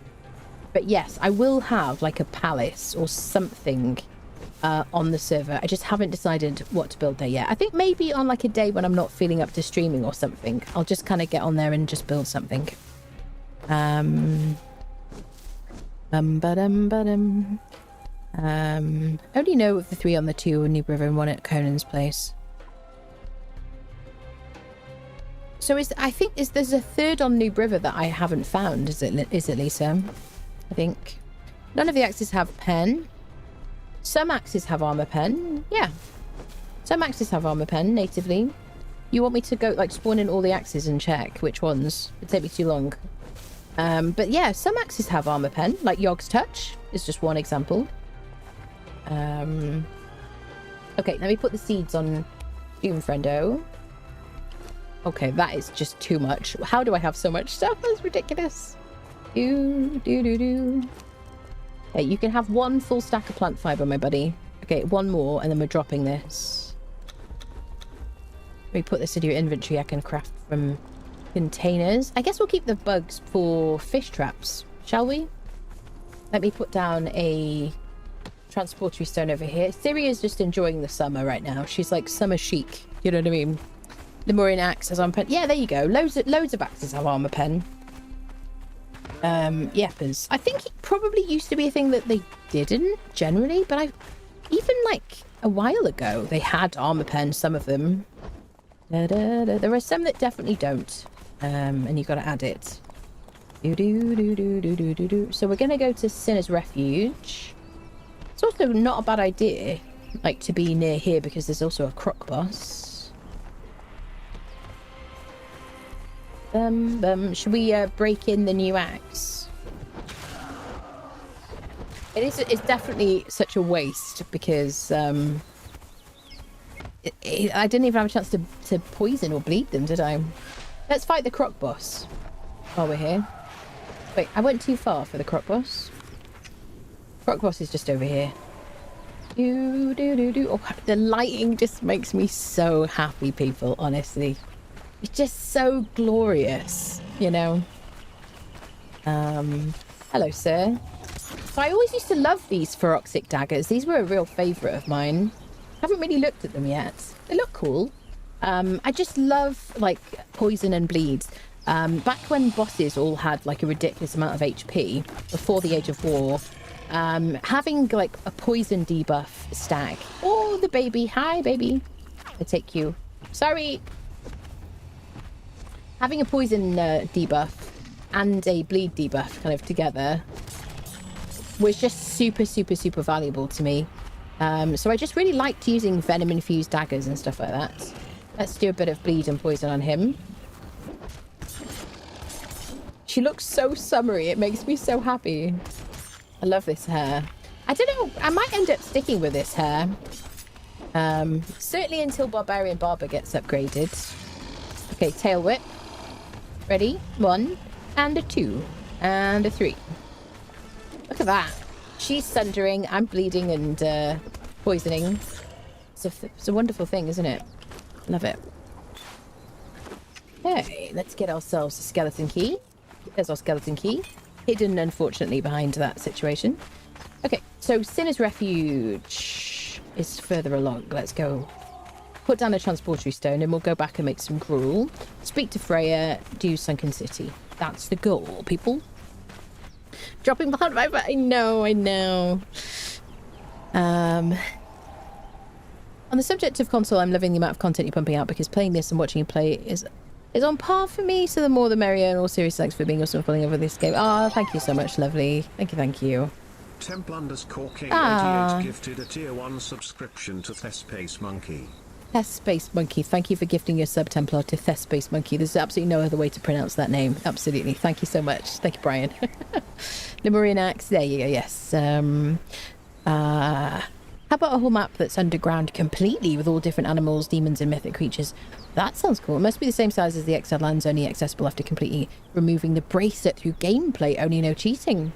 yes, I will have like a palace or something on the server. I just haven't decided what to build there yet. I think maybe on like a day when I'm not feeling up to streaming or something, I'll just kind of get on there and just build something. Only know of the 3 on the 2 on New River and 1 at Conan's place. So there's a 3rd on New River that I haven't found. Is it Lisa? I think none of the axes have pen. Some axes have armor pen. Yeah, some axes have armor pen natively. You want me to go like spawn in all the axes and check which ones? It'd take me too long. But yeah, some axes have armor pen, like Yogg's Touch is just one example. Okay, let me put the seeds on Doom Friendo. Okay, that is just too much. How do I have so much stuff? That's ridiculous. Yeah, you can have 1 full stack of plant fiber, my buddy. Okay, one more, and then we're dropping this. Let me put this into your inventory. I can craft from containers. I guess we'll keep the bugs for fish traps, shall we? Let me put down a transportory stone over here. Syria's just enjoying the summer right now. She's like summer chic. You know what I mean? Lemurian axe has armor pen. Yeah, there you go. Loads of axes have armor pen. Yappers. I think it probably used to be a thing that they didn't generally, but even like a while ago they had armor pen, some of them. There are some that definitely don't. And you've got to add it. So we're gonna go to Sinner's Refuge. It's also not a bad idea, like, to be near here because there's also a croc boss. Should we break in the new axe? It's definitely such a waste because I didn't even have a chance to poison or bleed them, did I? Let's fight the croc boss while we're here. Wait, I went too far for the croc boss. Croc boss is just over here. Oh, the lighting just makes me so happy, people, honestly. It's just so glorious, you know. Hello, sir. So I always used to love these feroxic daggers. These were a real favourite of mine. Haven't really looked at them yet. They look cool. I just love, like, poison and bleeds. Back when bosses all had like a ridiculous amount of HP before the Age of War, having like a poison debuff stag. Oh, the baby. Hi, baby. I take you. Sorry. Having a poison debuff and a bleed debuff kind of together was just super, super, super valuable to me. So I just really liked using venom infused daggers and stuff like that. Let's do a bit of bleed and poison on him. She looks so summery. It makes me so happy. I love this hair. I don't know. I might end up sticking with this hair. Certainly until Barbarian Barber gets upgraded. Okay, tail whip. Ready? 1 and a 2 and a 3. Look at that. She's sundering. I'm bleeding and poisoning. It's a wonderful thing, isn't it? Love it. Okay, let's get ourselves a skeleton key. There's our skeleton key. Hidden, unfortunately, behind that situation. Okay, so Sinner's Refuge is further along. Let's go. Put down a transportory stone and we'll go back and make some gruel. Speak to Freya. Do Sunken City. That's the goal, people. Dropping behind my back. I know. On the subject of console, I'm loving the amount of content you're pumping out because playing this and watching you play is on par for me, so the more the merrier. And all serious, thanks for being awesome falling over this game. Oh, thank you so much, lovely. Thank you. Temple_King88 gifted a tier 1 subscription to Thespace Monkey. Thespace Monkey, thank you for gifting your sub Templar to Thespace Monkey. There's absolutely no other way to pronounce that name. Absolutely. Thank you so much. Thank you, Brian. Lemurian axe, there you go, yes. How about a whole map that's underground completely with all different animals, demons and mythic creatures? That sounds cool. It must be the same size as the Exiled Lands, only accessible after completely removing the bracelet through gameplay, only no cheating.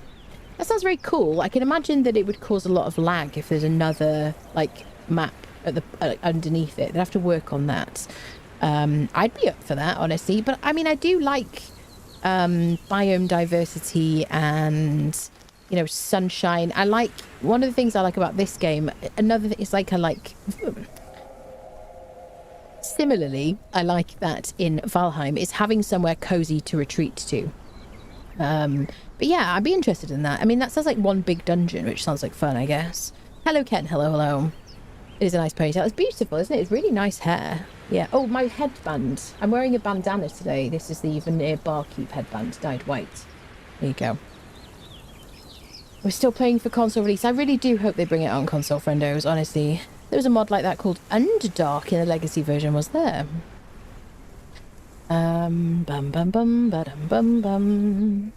That sounds very cool. I can imagine that it would cause a lot of lag if there's another, like, map at the underneath it. They'd have to work on that. I'd be up for that, honestly. But, I mean, I do like biome diversity and, you know, sunshine. I like... One of the things I like about this game, another thing is, like, I like... Similarly, I like that in Valheim is having somewhere cozy to retreat to. But yeah, I'd be interested in that. I mean, that sounds like one big dungeon, which sounds like fun, I guess. Hello, Ken. Hello. It is a nice ponytail. It's beautiful, isn't it? It's really nice hair. Yeah. Oh, my headband. I'm wearing a bandana today. This is the Veneer Barkeep headband, dyed white. There you go. We're still playing for console release. I really do hope they bring it out on console, friendos, honestly. There was a mod like that called Underdark in the Legacy version, was there? Bum bum bum badum bum bum.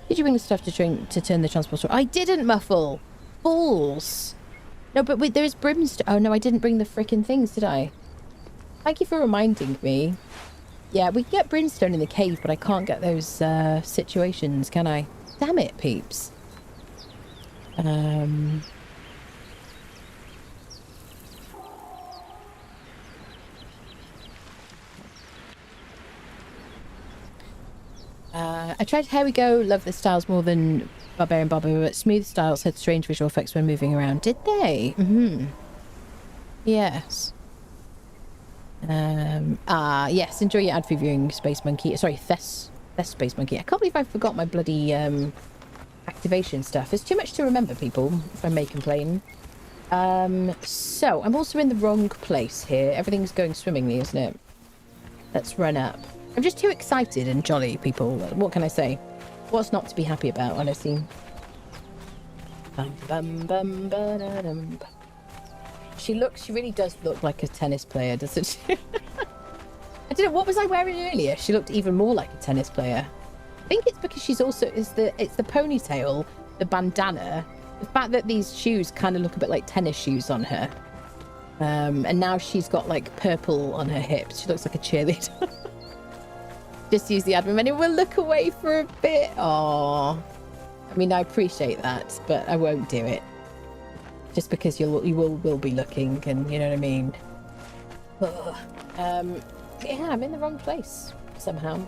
Did you bring the stuff to turn the transporter? I didn't, Muffle. Balls. No, but wait, there is brimstone. Oh no, I didn't bring the frickin' things, did I? Thank you for reminding me. Yeah, we can get brimstone in the cave, but I can't get those situations, can I? Damn it, peeps. I tried Here We Go, love the styles more than Barbarian Barber, but Smooth Styles had strange visual effects when moving around. Did they? Yes. Yes, enjoy your ad for viewing Space Monkey. Sorry, Thess Space Monkey. I can't believe I forgot my bloody activation stuff. It's too much to remember, people, if I may complain. So, I'm also in the wrong place here. Everything's going swimmingly, isn't it? Let's run up. I'm just too excited and jolly, people. What can I say? What's not to be happy about, honestly? She really does look like a tennis player, doesn't she? I don't know, what was I wearing earlier? She looked even more like a tennis player. I think it's because she's also, it's the ponytail, the bandana, the fact that these shoes kind of look a bit like tennis shoes on her. And now she's got like purple on her hips. She looks like a cheerleader. Just use the admin menu. We'll look away for a bit. Oh, I mean, I appreciate that, but I won't do it. Just because you will be looking, and you know what I mean. Yeah, I'm in the wrong place somehow.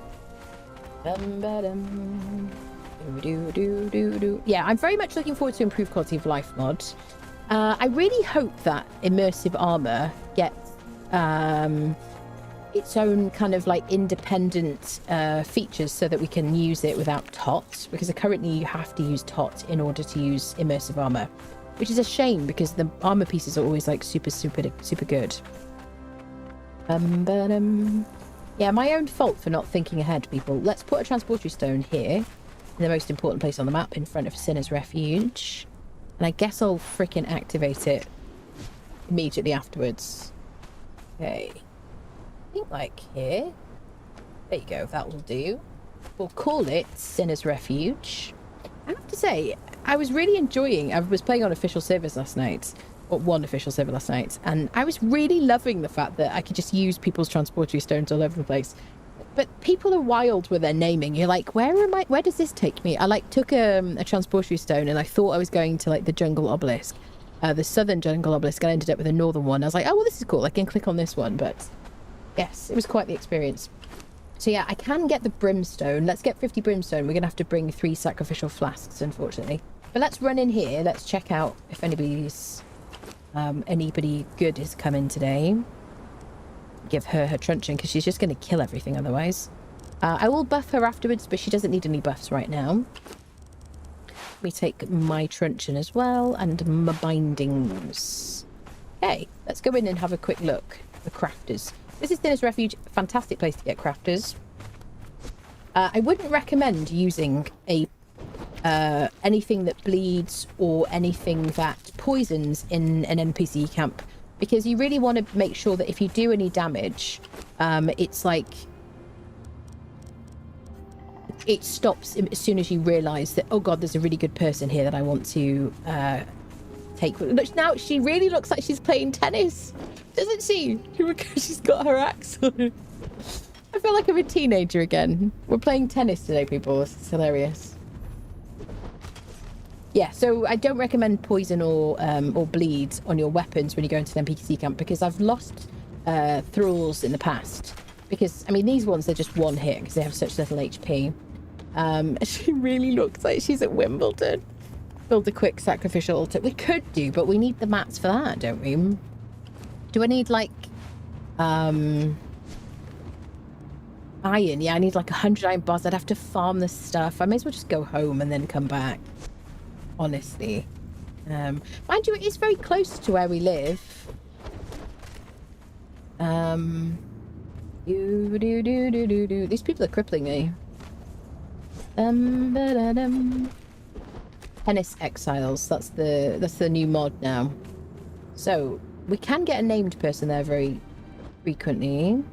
Yeah, I'm very much looking forward to improved quality of life mod. I really hope that immersive armor gets its own kind of like independent features so that we can use it without TOT, because currently you have to use TOT in order to use immersive armor, which is a shame because the armor pieces are always like super good. Yeah, my own fault for not thinking ahead, people. Let's put a transportatory stone here in the most important place on the map in front of Sinner's Refuge, and I guess I'll freaking activate it immediately afterwards. Okay, I think like here. There you go, that will do. We'll call it Sinner's Refuge. I have to say, I was really enjoying, I was playing on official servers last night, or one official server last night, and I was really loving the fact that I could just use people's transportatory stones all over the place. But people are wild with their naming. You're like, where does this take me? I like took a transportatory stone and I thought I was going to like the jungle obelisk, the southern jungle obelisk, and I ended up with a northern one. I was like, oh well, this is cool, I can click on this one. But yes, it was quite the experience. So yeah, I can get the brimstone. Let's get 50 brimstone. We're gonna have to bring 3 sacrificial flasks, unfortunately. But let's run in here. Let's check out if anybody good has come in today. Give her her truncheon because she's just going to kill everything otherwise. I will buff her afterwards, but she doesn't need any buffs right now. Let me take my truncheon as well and my bindings. Okay, let's go in and have a quick look at the crafters. This is Sinner's Refuge. Fantastic place to get crafters. I wouldn't recommend using anything that bleeds or anything that poisons in an NPC camp, because you really want to make sure that if you do any damage, it's like it stops as soon as you realize that, oh god, there's a really good person here that I want to take. Look, now she really looks like she's playing tennis, doesn't she? She's got her axe on. I feel like I'm a teenager again. We're playing tennis today, people. This is hilarious. Yeah, so I don't recommend poison or bleeds on your weapons when you go into an NPC camp, because I've lost thralls in the past. Because, I mean, these ones, they're just one hit because they have such little HP. She really looks like she's at Wimbledon. Build a quick sacrificial altar. We could do, but we need the mats for that, don't we? Do I need, like, iron? Yeah, I need, like, 100 iron bars. I'd have to farm this stuff. I may as well just go home and then come back. Honestly, mind you, it is very close to where we live. These people are crippling me. Tennis Exiles. That's the new mod now. So we can get a named person there very frequently.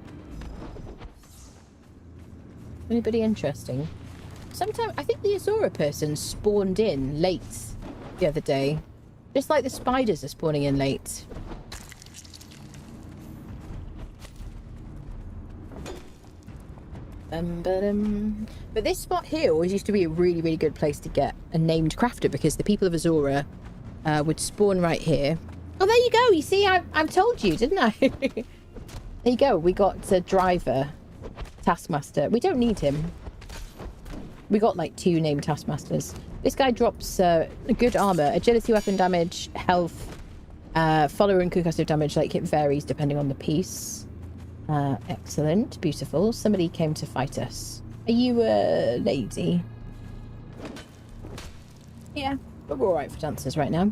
Anybody interesting? Sometimes I think the Azora person spawned in late the other day. Just like the spiders are spawning in late. But this spot here always used to be a really, really good place to get a named crafter because the people of Azora would spawn right here. Oh, there you go. You see, I've told you, didn't I? There you go. We got a driver, taskmaster. We don't need him. We got like 2 named taskmasters. This guy drops good armor, agility, weapon damage, health, follower and concussive damage. Like it varies depending on the piece. Excellent, beautiful. Somebody came to fight us. Are you a lady? Yeah, but we're all right for dancers right now.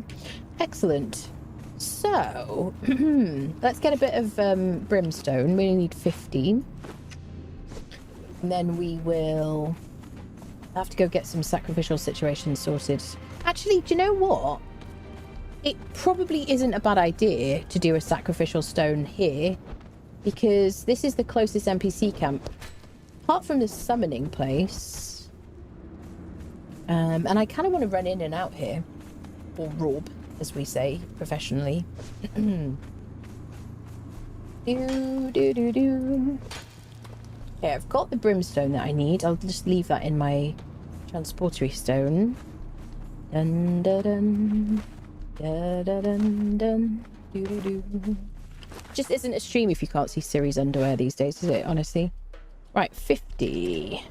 Excellent. So let's get a bit of brimstone. We only need 15, and then we will have to go get some sacrificial situations sorted. Actually, do you know what? It probably isn't a bad idea to do a sacrificial stone here, because this is the closest NPC camp, apart from the summoning place. And I kind of want to run in and out here, or rob, as we say professionally. Okay, I've got the brimstone that I need. I'll just leave that in my transportery stone. Dun dun dun. Dun dun dun dun. Doo doo doo. Just isn't a stream if you can't see Ciri's underwear these days, is it? Honestly. Right, 50.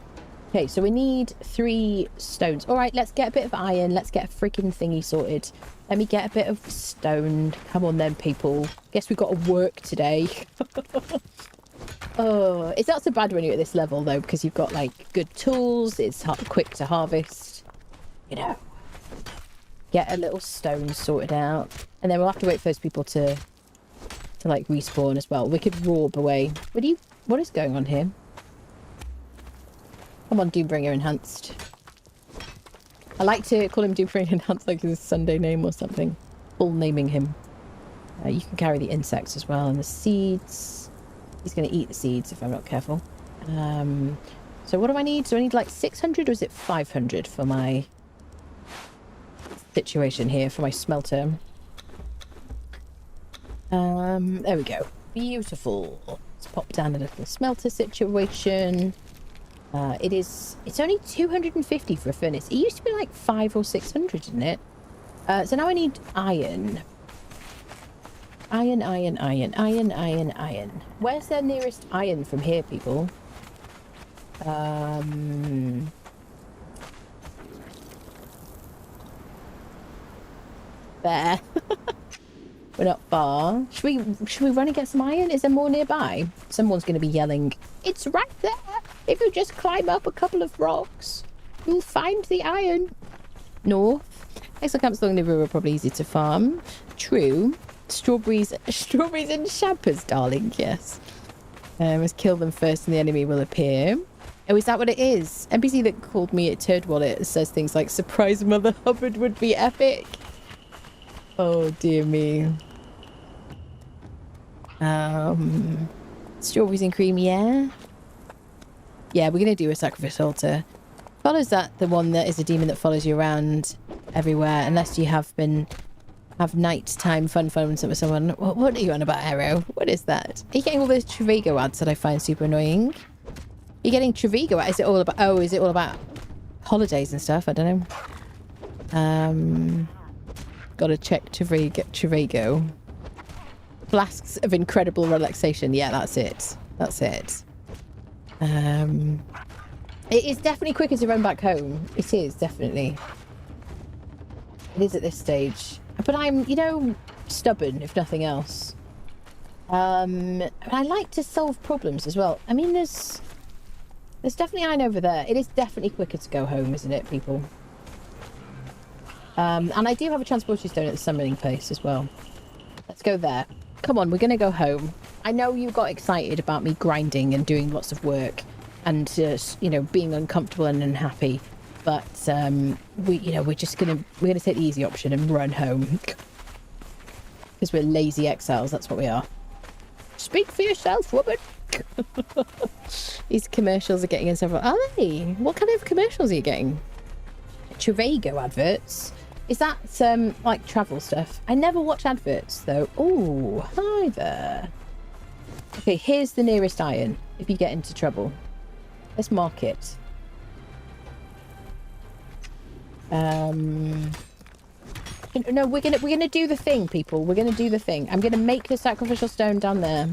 Okay, so we need 3 stones. All right, let's get a bit of iron. Let's get a freaking thingy sorted. Let me get a bit of stone. Come on then, people. Guess we've got to work today. Oh, it's not so bad when you're at this level, though, because you've got, like, good tools. It's quick to harvest. You know. Get a little stone sorted out. And then we'll have to wait for those people to like, respawn as well. We could rob away. What is going on here? Come on, Doombringer Enhanced. I like to call him Doombringer Enhanced like his Sunday name or something. Full naming him. You can carry the insects as well and the seeds. He's going to eat the seeds if I'm not careful. So what do I need? Do I need like 600 or is it 500 for my situation here, for my smelter? There we go. Beautiful. Let's pop down a little smelter situation. It's only 250 for a furnace. It used to be like 500 or 600, didn't it? So now I need iron. Iron. Where's the nearest iron from here, people? There. We're not far. Should we run and get some iron? Is there more nearby? Someone's going to be yelling, "It's right there! If you just climb up a couple of rocks, you'll find the iron." North. Exile camps along the river are probably easy to farm. True. Strawberries and champers, darling. Yes. Must kill them first and the enemy will appear. Oh, is that what it is? NPC that called me a turd wallet says things like, "Surprise Mother Hubbard would be epic." Oh, dear me. Strawberries and cream, yeah. Yeah, we're going to do a sacrifice altar. Follows that the one that is a demon that follows you around everywhere, unless you have nighttime fun with someone. What are you on about, Arrow? What is that? Are you getting all those Trevigo ads that I find super annoying? You're getting Trevigo ads? Is it all about holidays and stuff? I don't know. Gotta check Trevigo. Flasks of incredible relaxation. Yeah, that's it. It is definitely quicker to run back home. It is, definitely. It is at this stage. But I'm, stubborn, if nothing else. I like to solve problems as well. I mean, there's definitely iron over there. It is definitely quicker to go home, isn't it, people? And I do have a transporter stone at the summoning place as well. Let's go there. Come on, we're going to go home. I know you got excited about me grinding and doing lots of work and, being uncomfortable and unhappy. But, we're going to take the easy option and run home. Because we're lazy exiles, that's what we are. Speak for yourself, woman. These commercials are getting in several... Are they? What kind of commercials are you getting? Trevigo adverts? Is that, like, travel stuff? I never watch adverts, though. Oh, hi there. Okay, here's the nearest iron, if you get into trouble. Let's mark it. No, we're gonna do the thing, people. We're gonna do the thing. I'm gonna make the sacrificial stone down there.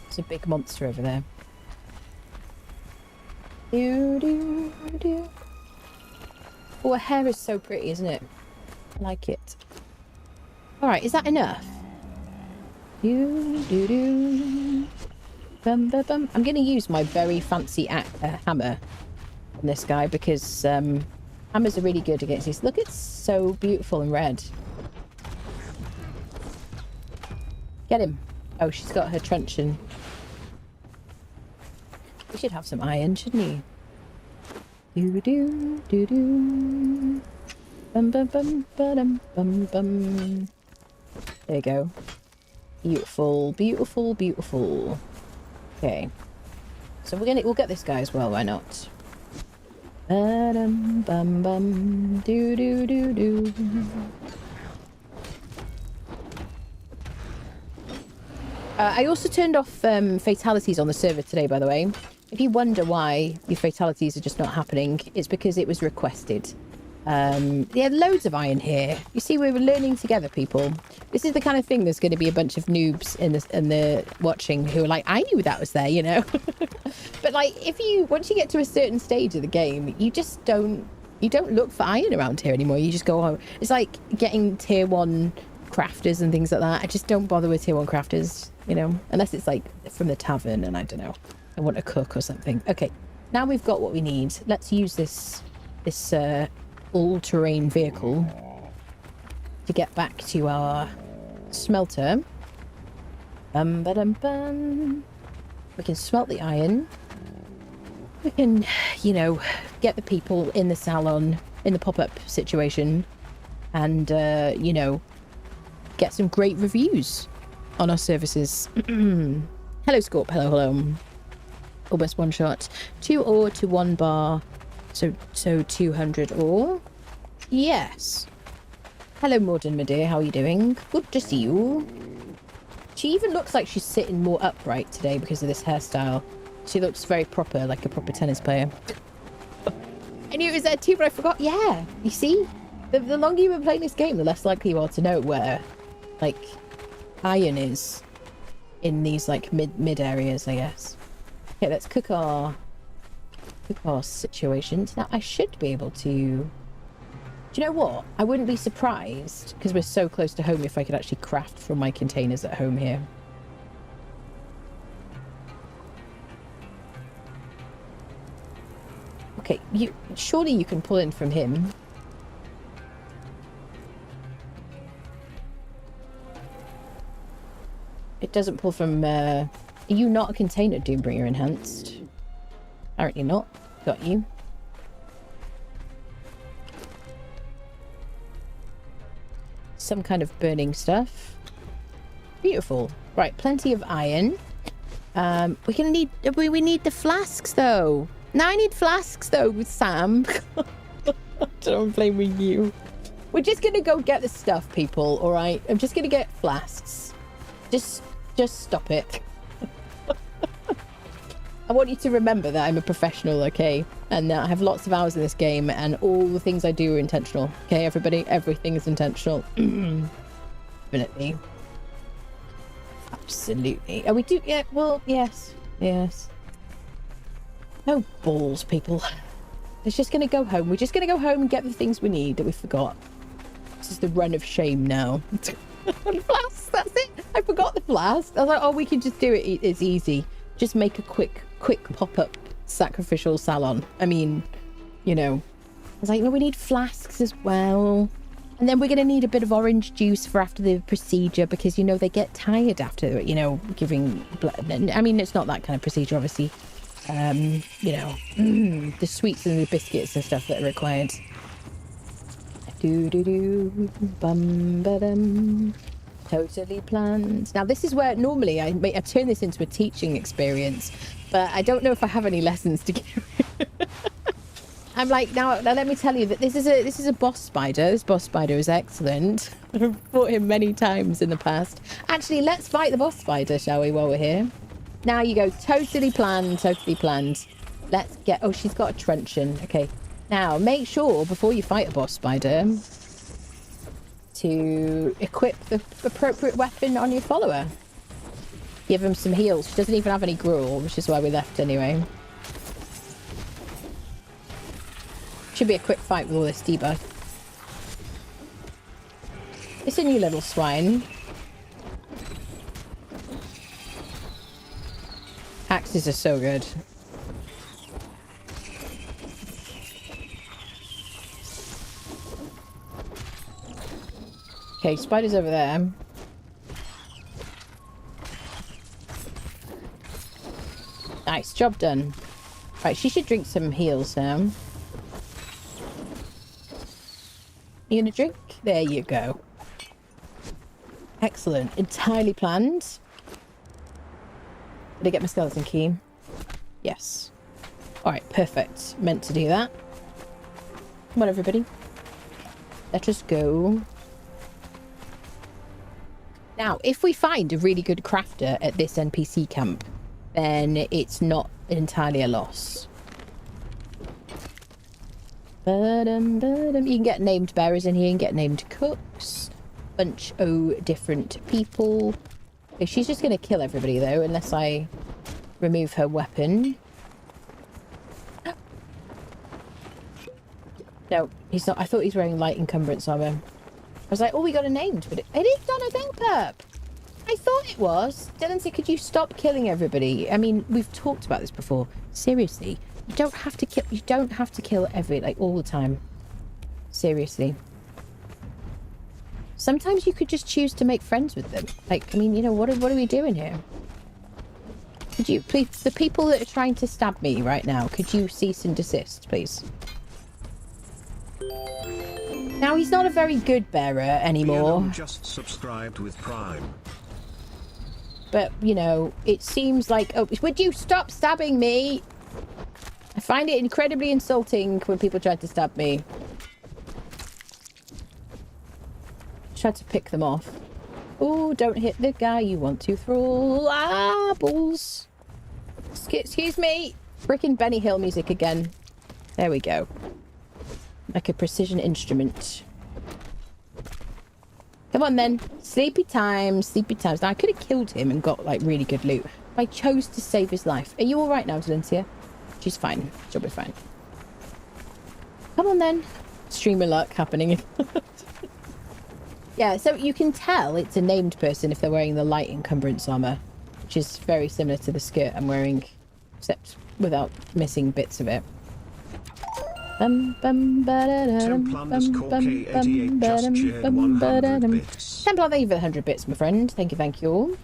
It's a big monster over there. Oh, her hair is so pretty, isn't it? I like it. All right, is that enough? Bum, bum, bum. I'm gonna use my very fancy hammer on this guy because hammers are really good against these. Look, it's so beautiful and red. Get him. Oh, she's got her truncheon. We should have some iron, shouldn't we? Bum bum bum bum bum bum. There you go. Beautiful, beautiful, beautiful. Okay. So we'll get this guy as well, why not? Bum bum bum do do do do. I also turned off fatalities on the server today, by the way. If you wonder why your fatalities are just not happening, it's because it was requested. Yeah, loads of iron here. You see, we were learning together, people. This is the kind of thing there's going to be a bunch of noobs in the watching who are like, I knew that was there, you know. But like, once you get to a certain stage of the game, you just don't look for iron around here anymore. You just go on. It's like getting tier 1 crafters and things like that. I just don't bother with tier 1 crafters, you know, unless it's like from the tavern and I don't know, I want to cook or something. Okay, now we've got what we need. Let's use this all-terrain vehicle to get back to our smelter. Ba-dum-bum. We can smelt the iron. We can, you know, get the people in the salon, in the pop-up situation, and, you know, get some great reviews on our services. Hello, Scorp. Hello, hello. Almost one shot. 2 ore to 1 bar. So 200 ore. Yes. Hello, Morden, my dear. How are you doing? Good to see you. She even looks like she's sitting more upright today because of this hairstyle. She looks very proper, like a proper tennis player. I knew it was there too, but I forgot. Yeah, you see? The longer you've been playing this game, the less likely you are to know where, like, iron is in these, like, mid areas, I guess. Okay, let's cook our situations. Now, I should be able to... Do you know what? I wouldn't be surprised, because we're so close to home, if I could actually craft from my containers at home here. Okay, surely you can pull in from him. It doesn't pull from... Are you not a container, Doombringer Enhanced? Apparently not. Got you. Some kind of burning stuff. Beautiful. Right, plenty of iron. We're gonna need... We need the flasks, though. Now I need flasks, though, with Sam. Don't blame you. We're just gonna go get the stuff, people, alright? I'm just gonna get flasks. Just stop it. I want you to remember that I'm a professional, okay? And that I have lots of hours in this game, and all the things I do are intentional. Okay, everybody? Everything is intentional. Definitely. Absolutely. Oh, we do... Yeah, well, yes. Yes. No balls, people. It's just going to go home. We're just going to go home and get the things we need that we forgot. This is the run of shame now. Flasks, that's it. I forgot the flask. I was like, oh, we can just do it. It's easy. Just make a quick pop-up sacrificial salon. I mean, you know. I was like, no, we need flasks as well. And then we're going to need a bit of orange juice for after the procedure because, you know, they get tired after, you know, giving blood. I mean, it's not that kind of procedure, obviously. You know, the sweets and the biscuits and stuff that are required. Bum ba dum. Totally planned. Now this is where normally I turn this into a teaching experience, but I don't know if I have any lessons to give. I'm like, now let me tell you that this is a boss spider. This boss spider is excellent. I've fought him many times in the past. Actually, let's fight the boss spider, shall we, while we're here? Now you go. Totally planned. Totally planned. Let's get... Oh, she's got a truncheon. Okay. Now, make sure, before you fight a boss spider, to equip the appropriate weapon on your follower. Give him some heals. She doesn't even have any gruel, which is why we left anyway. Should be a quick fight with all this debuff. Listen, you little swine. Axes are so good. Okay, spider's over there. Nice, job done. Right, she should drink some heals now. You gonna drink? There you go. Excellent. Entirely planned. Did I get my skeleton key? Yes. Alright, perfect. Meant to do that. Come on, everybody. Let us go. Now, if we find a really good crafter at this NPC camp, then it's not entirely a loss. You can get named bearers in here, you can get named cooks. Bunch of different people. Okay, she's just going to kill everybody, though, unless I remove her weapon. No, he's not. I thought he's wearing light encumbrance armor. I was like, oh, we got a named, but it is done a thing perp. I thought it was. Dylan said, could you stop killing everybody? I mean, we've talked about this before. Seriously, you don't have to kill. You don't have to kill all the time. Seriously. Sometimes you could just choose to make friends with them. Like, I mean, you know, what are we doing here? Could you please, the people that are trying to stab me right now, could you cease and desist, please? Now, he's not a very good bearer anymore. Just subscribed with Prime. But, you know, it seems like... Oh, would you stop stabbing me? I find it incredibly insulting when people try to stab me. Try to pick them off. Oh, don't hit the guy you want to throw. Ah, balls. Excuse me. Frickin' Benny Hill music again. There we go. Like a precision instrument. Come on then. Sleepy times. Sleepy times. Now, I could have killed him and got, like, really good loot. But I chose to save his life. Are you alright now, Valencia? She's fine. She'll be fine. Come on then. Streamer luck happening. Yeah, so you can tell it's a named person if they're wearing the light encumbrance armor, which is very similar to the skirt I'm wearing, except without missing bits of it. Templar underscore K88 just shared 100 bits. Templar, thank you for the 100 bits, my friend. Thank you, thank you all.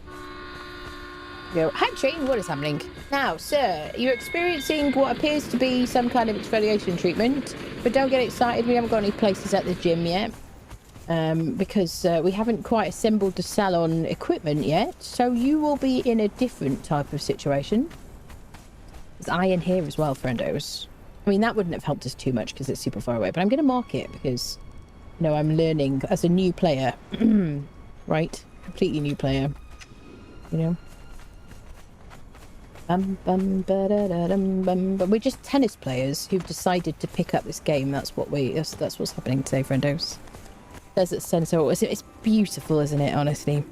Go. Hi, Train. What is happening? Now, sir, you're experiencing what appears to be some kind of exfoliation treatment, but don't get excited. We haven't got any places at the gym yet. Because we haven't quite assembled the salon equipment yet, so you will be in a different type of situation. There's iron here as well, friendos. I mean, that wouldn't have helped us too much because it's super far away, but I'm going to mark it because, you know, I'm learning as a new player. Right? Completely new player. You know? We're just tennis players who've decided to pick up this game. That's what's happening today, friendos. Desert Center. It's beautiful, isn't it, honestly?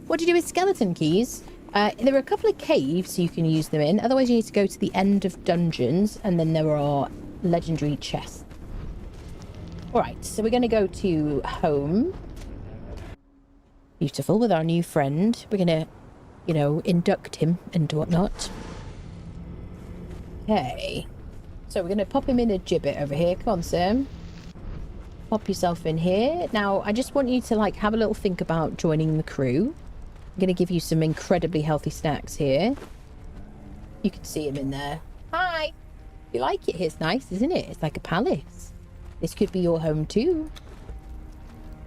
What do you do with skeleton keys? There are a couple of caves you can use them in. Otherwise, you need to go to the end of dungeons, and then there are legendary chests. Alright, so we're going to go to home. Beautiful, with our new friend. We're going to, you know, induct him and whatnot. Okay. So we're going to pop him in a gibbet over here. Come on, Sam. Pop yourself in here. Now, I just want you to, like, have a little think about joining the crew. I'm going to give you some incredibly healthy snacks here. You can see him in there. Hi! You like it here? It's nice, isn't it? It's like a palace. This could be your home too.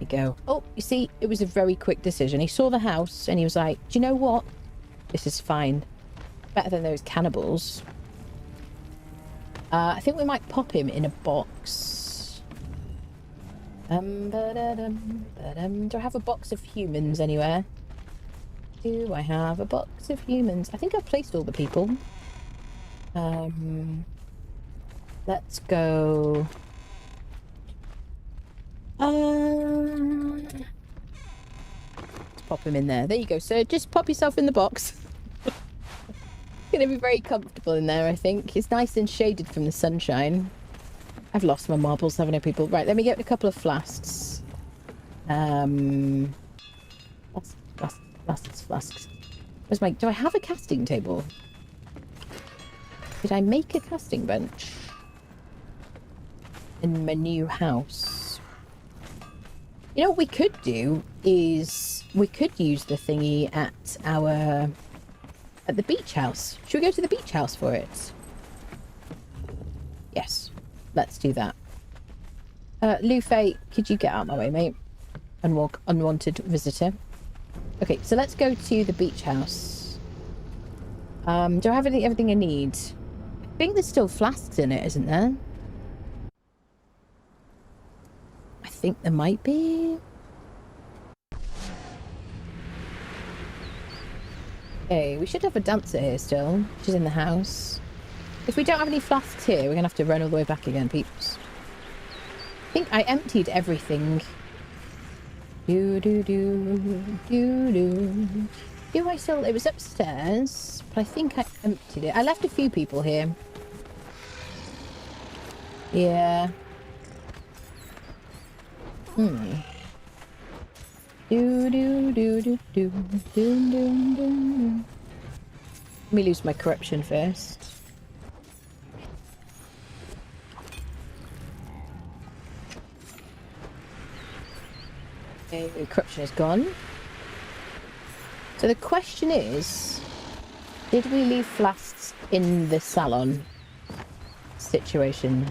There you go. Oh, you see, it was a very quick decision. He saw the house and he was like, do you know what? This is fine. Better than those cannibals. I think we might pop him in a box. Do I have a box of humans anywhere? Do I have a box of humans? I think I've placed all the people. Let's go. Let's pop him in there. There you go, sir. Just pop yourself in the box. Gonna be very comfortable in there, I think. It's nice and shaded from the sunshine. I've lost my marbles, haven't I, people? Right, let me get a couple of flasks. Flasks. Where's my... Do I have a casting table? Did I make a casting bench? In my new house. You know what we could do is... We could use the thingy at our... At the beach house. Should we go to the beach house for it? Yes. Let's do that. Ue5, could you get out of my way, mate? Unwanted visitor. Okay, so let's go to the beach house. Do I have everything I need? I think there's still flasks in it, isn't there? I think there might be. Okay, we should have a dancer here still. She's in the house. If we don't have any flasks here, we're going to have to run all the way back again, peeps. I think I emptied everything. Do. Do I still... It was upstairs, but I think I emptied it. I left a few people here. Yeah. Let me lose my corruption first. Okay, corruption is gone. So the question is, did we leave flasks in the salon situation?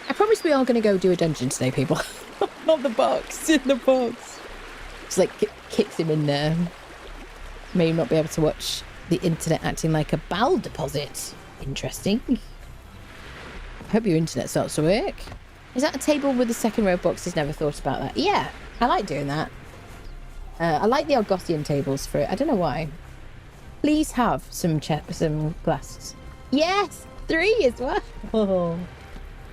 I promise we are going to go do a dungeon today, people. Not the box, in the box. It's like kicks him in there. May not be able to watch the internet acting like a bowel deposit. Interesting. I hope your internet starts to work. Is that a table with the second row of boxes? Never thought about that. Yeah, I like doing that. I like the Algothian tables for it. I don't know why. Please have some glasses. Yes, 3 as well. Oh.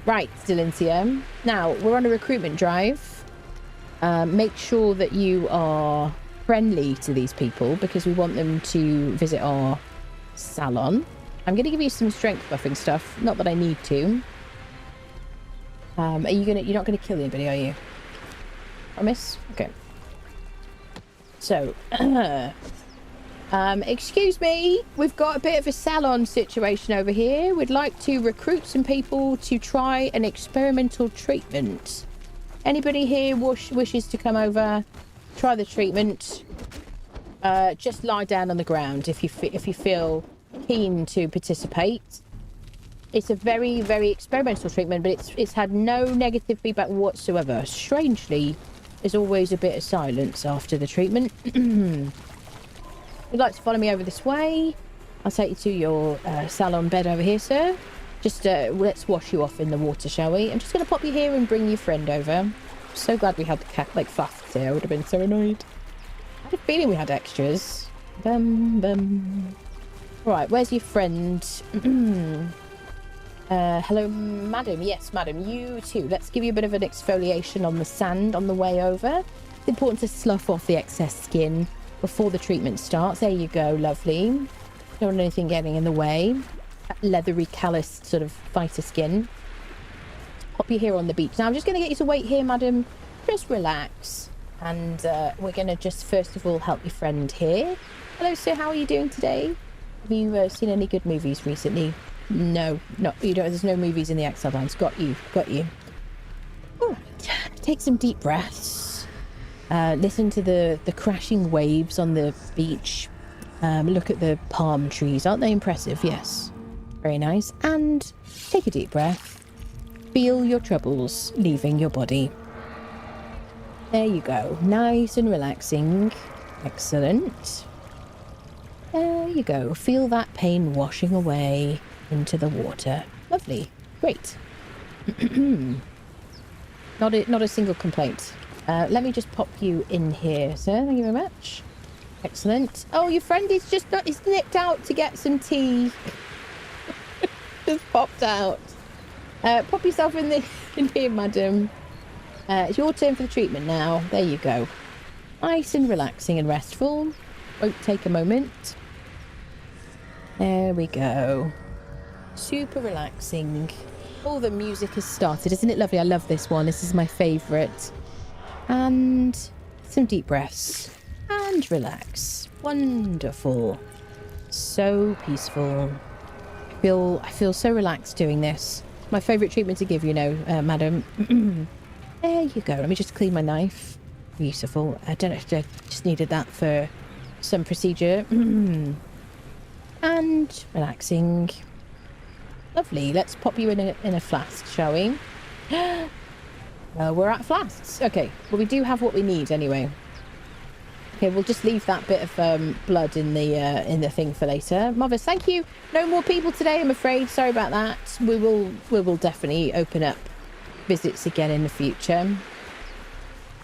Right, Stilentia. Now, we're on a recruitment drive. Make sure that you are friendly to these people because we want them to visit our salon. I'm going to give you some strength buffing stuff. Not that I need to. You're not gonna kill anybody, are you? Promise? Okay. So, excuse me, we've got a bit of a salon situation over here. We'd like to recruit some people to try an experimental treatment. Anybody here wishes to come over, try the treatment? Just lie down on the ground if you feel keen to participate. It's a very, very experimental treatment, but it's had no negative feedback whatsoever. Strangely, there's always a bit of silence after the treatment. If you'd like to follow me over this way, I'll take you to your salon bed over here, sir. Just let's wash you off in the water, shall we? I'm just going to pop you here and bring your friend over. I'm so glad we had the cat like flasks here. I would have been so annoyed. I had a feeling we had extras. Bum. Right, where's your friend? Hello, madam. Yes, madam, you too. Let's give you a bit of an exfoliation on the sand on the way over. It's important to slough off the excess skin before the treatment starts. There you go, lovely. Don't want anything getting in the way. That leathery, calloused sort of fighter skin. Pop you here on the beach. Now, I'm just going to get you to wait here, madam. Just relax. And we're going to just, first of all, help your friend here. Hello, sir. How are you doing today? Have you seen any good movies recently? No, you don't. There's no movies in the Exile Lands. Got you. All right. Take some deep breaths. Listen to the crashing waves on the beach. Look at the palm trees. Aren't they impressive? Yes. Very nice. And take a deep breath. Feel your troubles leaving your body. There you go. Nice and relaxing. Excellent. There you go. Feel that pain washing away into the water. Lovely. Great. Not a single complaint. Let me just pop you in here, sir. Thank you very much. Excellent. Oh, your friend is just not, he's nipped out to get some tea. Just popped out. Pop yourself in here, madam. It's your turn for the treatment now. There you go. Nice and relaxing and restful. Won't take a moment. There we go. Super relaxing. Oh, the music has started. Isn't it lovely? I love this one. This is my favourite. And some deep breaths. And relax. Wonderful. So peaceful. I feel so relaxed doing this. My favourite treatment to give, you know, madam. There you go. Let me just clean my knife. Beautiful. I don't know. I just needed that for some procedure. And relaxing. Lovely. Let's pop you in a flask, shall we? We're at flasks. Okay. Well, we do have what we need anyway. Okay, we'll just leave that bit of blood in the thing for later. Marvellous, thank you. No more people today, I'm afraid. Sorry about that. We will definitely open up visits again in the future.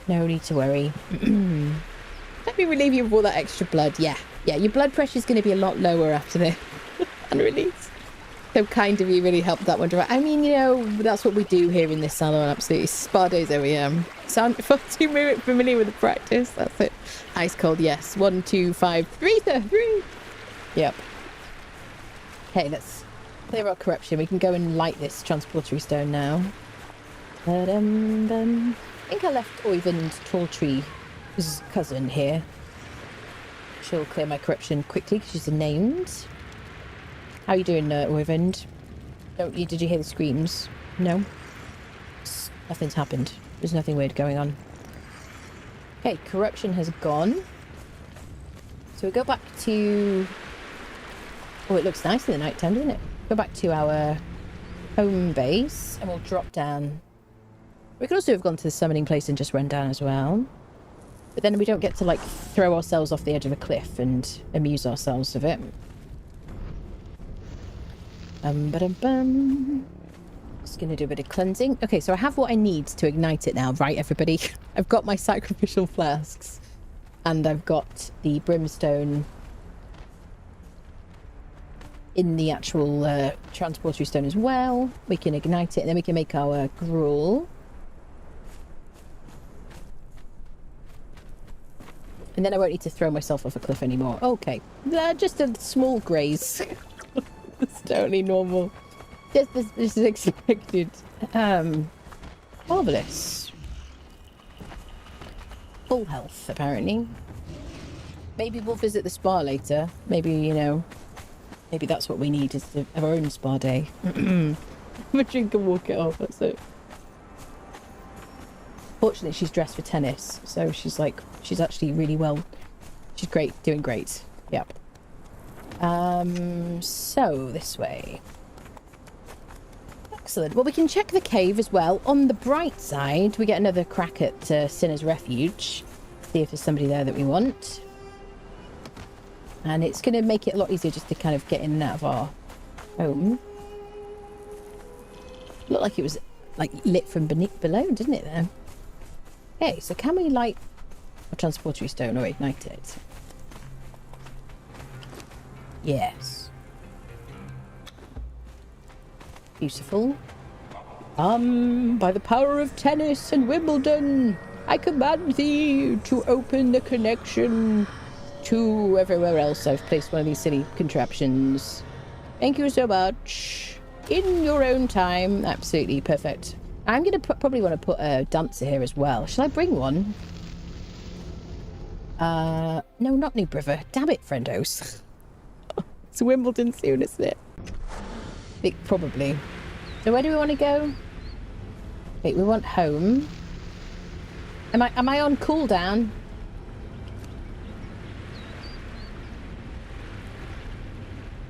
No need to worry. Let me relieve you of all that extra blood. Yeah, your blood pressure is going to be a lot lower after the unrelease. So kind of you, really helped that one. I mean, you know, that's what we do here in this salon. Absolutely. Spa days OEM. Sound far too familiar with the practice. That's it. Ice cold, yes. 1, 2, 5, 3, 3. Yep. Okay, let's clear our corruption. We can go and light this transportory stone now. I think I left Oyvind's tall tree, his cousin, here. She'll clear my corruption quickly because she's named. How you doing, Oyvind? Did you hear the screams? No? Nothing's happened. There's nothing weird going on. Okay, corruption has gone. So we go back to... Oh, it looks nice in the night time, doesn't it? Go back to our home base and we'll drop down. We could also have gone to the summoning place and just run down as well. But then we don't get to, like, throw ourselves off the edge of a cliff and amuse ourselves with it. Just gonna do a bit of cleansing. Okay, so I have what I need to ignite it now, right, everybody? I've got my sacrificial flasks and I've got the brimstone in the actual transportory stone as well. We can ignite it and then we can make our gruel. And then I won't need to throw myself off a cliff anymore. Okay, just a small graze. It's totally normal. This is expected. Marvellous. Full health, apparently. Maybe we'll visit the spa later. Maybe, you know, maybe that's what we need, is to have our own spa day. Have a drink and walk it off, that's it. Fortunately, she's dressed for tennis, so she's actually really well. She's great, doing great. Yep. So this way. Excellent. Well, we can check the cave as well. On the bright side, we get another crack at Sinner's Refuge. See if there's somebody there that we want. And it's going to make it a lot easier just to kind of get in and out of our home. Looked like it was like lit from below, didn't it there? Okay, so can we light a transportory stone or ignite it? Yes. Beautiful. By the power of tennis and Wimbledon, I command thee to open the connection to everywhere else I've placed one of these silly contraptions. Thank you so much. In your own time. Absolutely perfect. I'm going to probably want to put a dancer here as well. Shall I bring one? No, not New River. Damn it, friendos. It's Wimbledon soon, isn't it? I think probably. So where do we want to go? Wait, we want home. Am I on cooldown?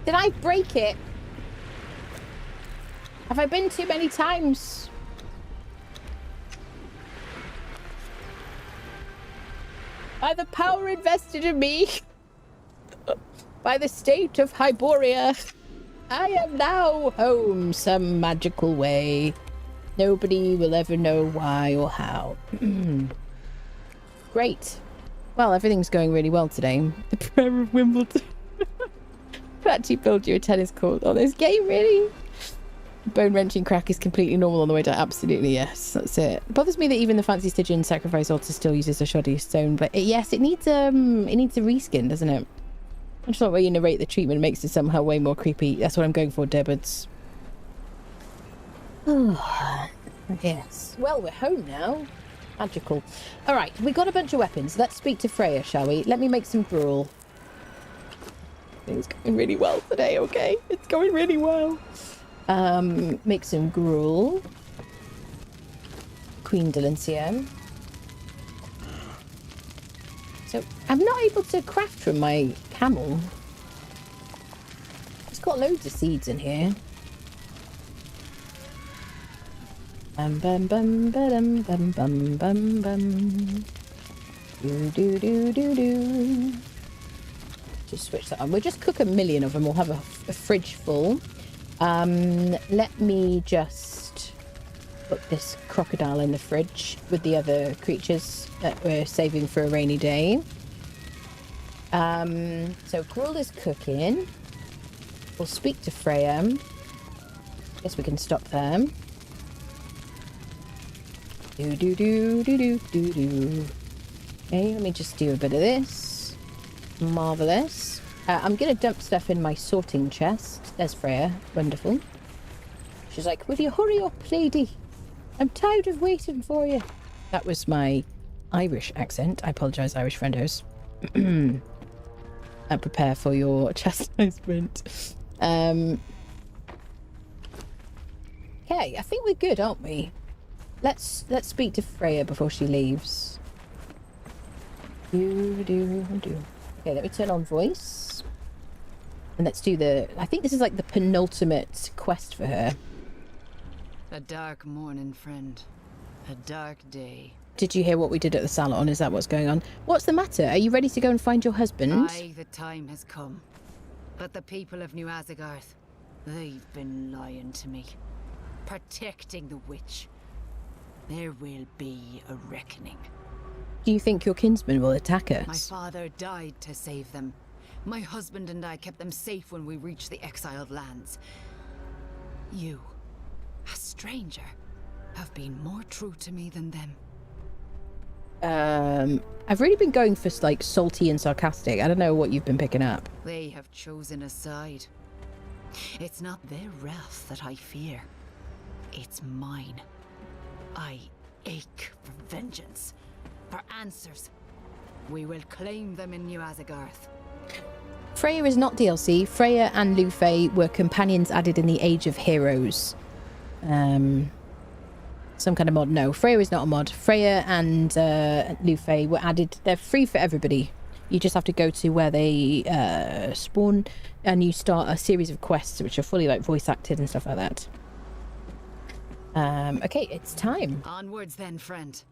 Did I break it? Have I been too many times? By the power invested in me by the state of Hyboria, I am now home some magical way. Nobody will ever know why or how. Great. Well, everything's going really well today. The prayer of Wimbledon. Actually build you a tennis court on this game, really? Bone-wrenching crack is completely normal on the way down. Absolutely, yes. That's it. It bothers me that even the fancy Stygian sacrifice altar still uses a shoddy stone. But yes, it needs a reskin, doesn't it? I just thought the way you narrate the treatment makes it somehow way more creepy. That's what I'm going for, Debbards. Oh, yes. Well, we're home now. Magical. All right, we got a bunch of weapons. Let's speak to Freya, shall we? Let me make some gruel. It's going really well today, okay? It's going really well. Make some gruel. Queen Delancia. So, I'm not able to craft from my camel. It's got loads of seeds in here. Bum bum bum bum bum bum bum bum. Do do do do do. Just switch that on. We'll just cook 1,000,000 of them. We'll have a fridge full. Let me just put this crocodile in the fridge with the other creatures that we're saving for a rainy day. So gruel is cooking. We'll speak to Freya. Guess we can stop there. Do do do do do do do. Okay, let me just do a bit of this. Marvelous. I'm gonna dump stuff in my sorting chest. There's Freya. Wonderful. She's like, will you hurry up, lady? I'm tired of waiting for you. That was my Irish accent. I apologise, Irish friendos. And prepare for your chastisement. Okay, I think we're good, aren't we? Let's speak to Freya before she leaves. Okay, let me turn on voice. And let's do I think this is like the penultimate quest for her. A dark morning, friend. A dark day. Did you hear what we did at the salon? Is that what's going on? What's the matter? Are you ready to go and find your husband? Aye, the time has come. But the people of New Asagarth, they've been lying to me. Protecting the witch. There will be a reckoning. Do you think your kinsman will attack us? My father died to save them. My husband and I kept them safe when we reached the exiled lands. You, a stranger, have been more true to me than them. I've really been going for like salty and sarcastic. I don't know what you've been picking up. They have chosen a side. It's not their wrath that I fear. It's mine. I ache for vengeance. For answers. We will claim them in New Asagarth. Freya is not DLC. Freya and Ue5 were companions added in the Age of Heroes. Some kind of mod. No, Freya is not a mod. Freya and Ue5 were added. They're free for everybody. You just have to go to where they spawn and you start a series of quests which are fully like voice acted and stuff like that. Okay, it's time. Onwards then, friend.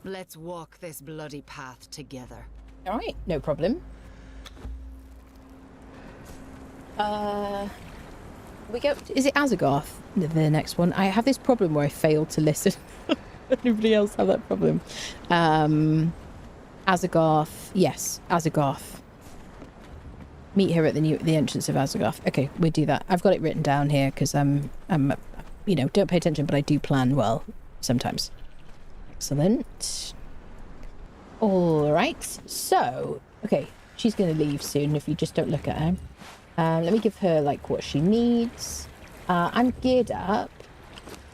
Let's walk this bloody path together. All right, no problem. We go. Is it Asagarth? The next one. I have this problem where I fail to listen. Anybody else have that problem? Asagarth. Yes, Asagarth. Meet her at the entrance of Asagarth. Okay, we do that. I've got it written down here because I'm you know, don't pay attention, but I do plan well sometimes. Excellent. All right. So, okay, she's going to leave soon if you just don't look at her. Let me give her like what she needs. I'm geared up.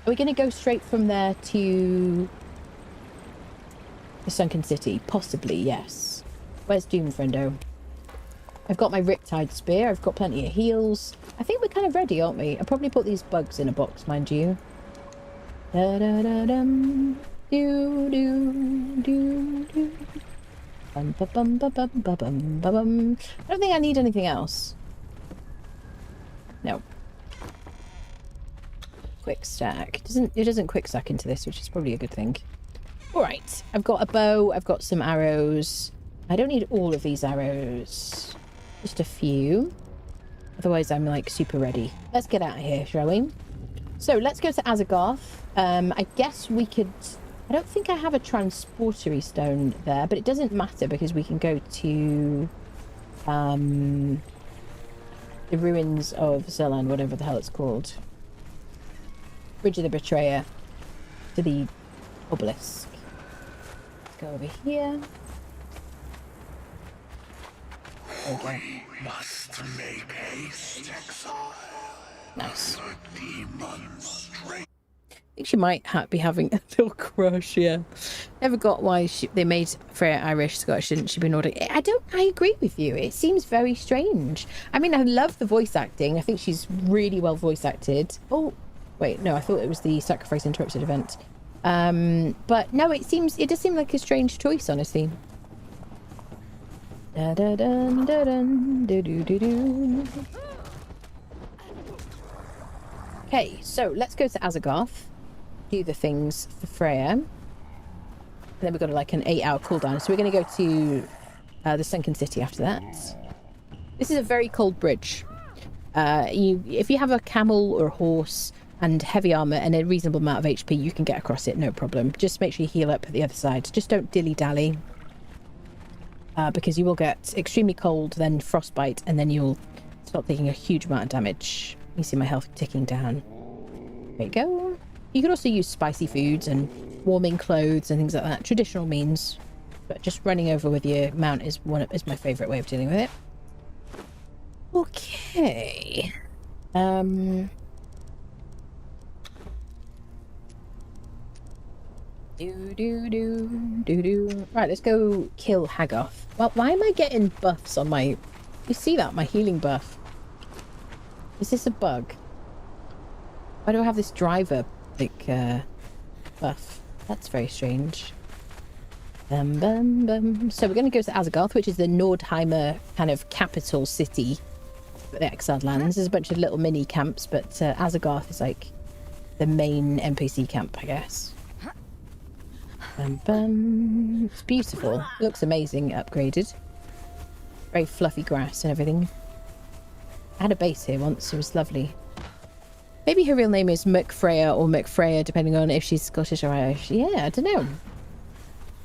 Are we going to go straight from there to the Sunken City? Possibly, yes. Where's Doom, friendo? I've got my Riptide Spear. I've got plenty of heals. I think we're kind of ready, aren't we? I'll probably put these bugs in a box, mind you. Da-da-da-dum. Do-do-do-do. Bum-ba-bum-ba-bum-ba-bum-ba-bum. I don't think I need anything else. No. Quick stack. It doesn't quick stack into this, which is probably a good thing. Alright. I've got a bow. I've got some arrows. I don't need all of these arrows. Just a few. Otherwise, I'm like super ready. Let's get out of here, shall we? So let's go to Asagarth. I guess we could... I don't think I have a transportery stone there, but it doesn't matter because we can go to the ruins of Zelan, whatever the hell it's called. Bridge of the Betrayer, to the obelisk. Let's go over here. There we go. We must make haste, exile. Nice. The demon's strength. I think she might be having a little crush, yeah. Never got why they made Freya Irish, Scottish, shouldn't she be Nordic? I agree with you. It seems very strange. I mean, I love the voice acting. I think she's really well voice acted. Oh, wait, no, I thought it was the Sacrifice Interrupted event. But no, it does seem like a strange choice, honestly. Da da dun da dun do do do do. Okay, so let's go to Azagarth. Do the things for Freya. And then we've got like an 8-hour cooldown. So we're going to go to the Sunken City after that. This is a very cold bridge. If you have a camel or a horse and heavy armor and a reasonable amount of HP, you can get across it, no problem. Just make sure you heal up at the other side. Just don't dilly-dally. Because you will get extremely cold, then frostbite, and then you'll start taking a huge amount of damage. You see my health ticking down. There you go. You can also use spicy foods and warming clothes and things like that. Traditional means. But just running over with your mount is my favourite way of dealing with it. Okay. Right, let's go kill Haggoth. Well, why am I getting buffs on my... You see that? My healing buff. Is this a bug? Why do I have this driver, like, buff? That's very strange. So we're going to go to Azagarth, which is the Nordheimer kind of capital city for the Exiled Lands. There's a bunch of little mini camps, but Azagarth is like the main NPC camp, I guess. It's beautiful. It looks amazing, upgraded. Very fluffy grass and everything. I had a base here once. It was lovely. Maybe her real name is McFreya or McFreya, depending on if she's Scottish or Irish. Yeah, I don't know.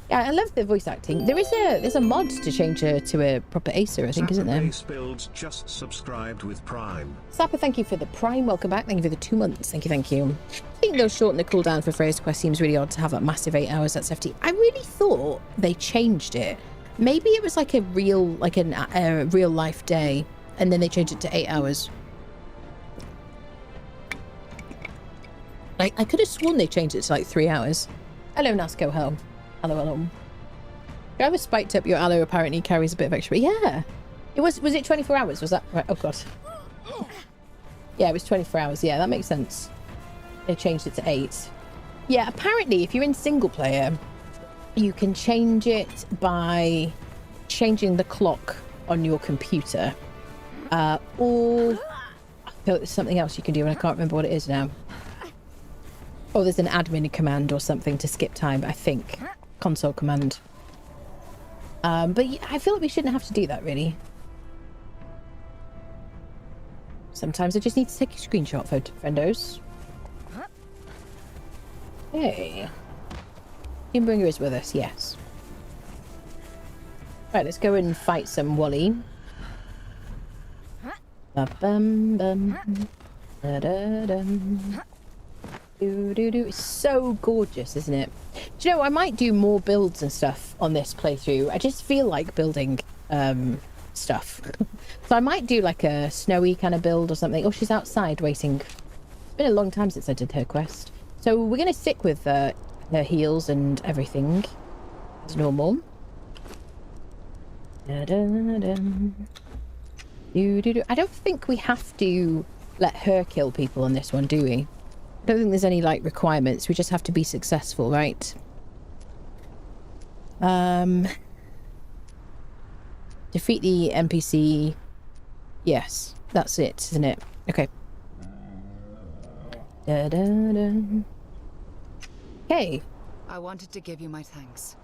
Yeah, I love the voice acting. There's a mod to change her to a proper Acer, I think, isn't there? Builds just subscribed with Prime. Sapper, thank you for the Prime. Welcome back. Thank you for the 2 months. Thank you, thank you. I think they'll shorten the cooldown for Freya's quest. Seems really odd to have that massive 8 hours. That's hefty. I really thought they changed it. Maybe it was like a real life day, and then they changed it to 8 hours. Like, I could have sworn they changed it to like 3 hours. Hello, Nasco. Hello. Hello. Whoever spiked up your aloe apparently carries a bit of extra. Yeah. Was it 24 hours? Was that right? Oh, God. Yeah, it was 24 hours. Yeah, that makes sense. They changed it to 8. Yeah, apparently, if you're in single player, you can change it by changing the clock on your computer. Or I thought there's something else you can do, and I can't remember what it is now. Oh, there's an admin command or something to skip time, I think. Console command. But yeah, I feel like we shouldn't have to do that, really. Sometimes I just need to take a screenshot, friendos. Hey. Teambringer is with us, yes. Right, let's go and fight some Wally. Ba-bum-bum. Da-da-dum. It's so gorgeous, isn't it? Do you know, I might do more builds and stuff on this playthrough. I just feel like building stuff. So I might do like a snowy kind of build or something. Oh, she's outside waiting. It's been a long time since I did her quest. So we're going to stick with her heals and everything as normal. I don't think we have to let her kill people on this one, do we? I don't think there's any like requirements. We just have to be successful, right? Defeat the NPC. Yes, that's it, isn't it? Okay. Okay. I wanted to give you my thanks.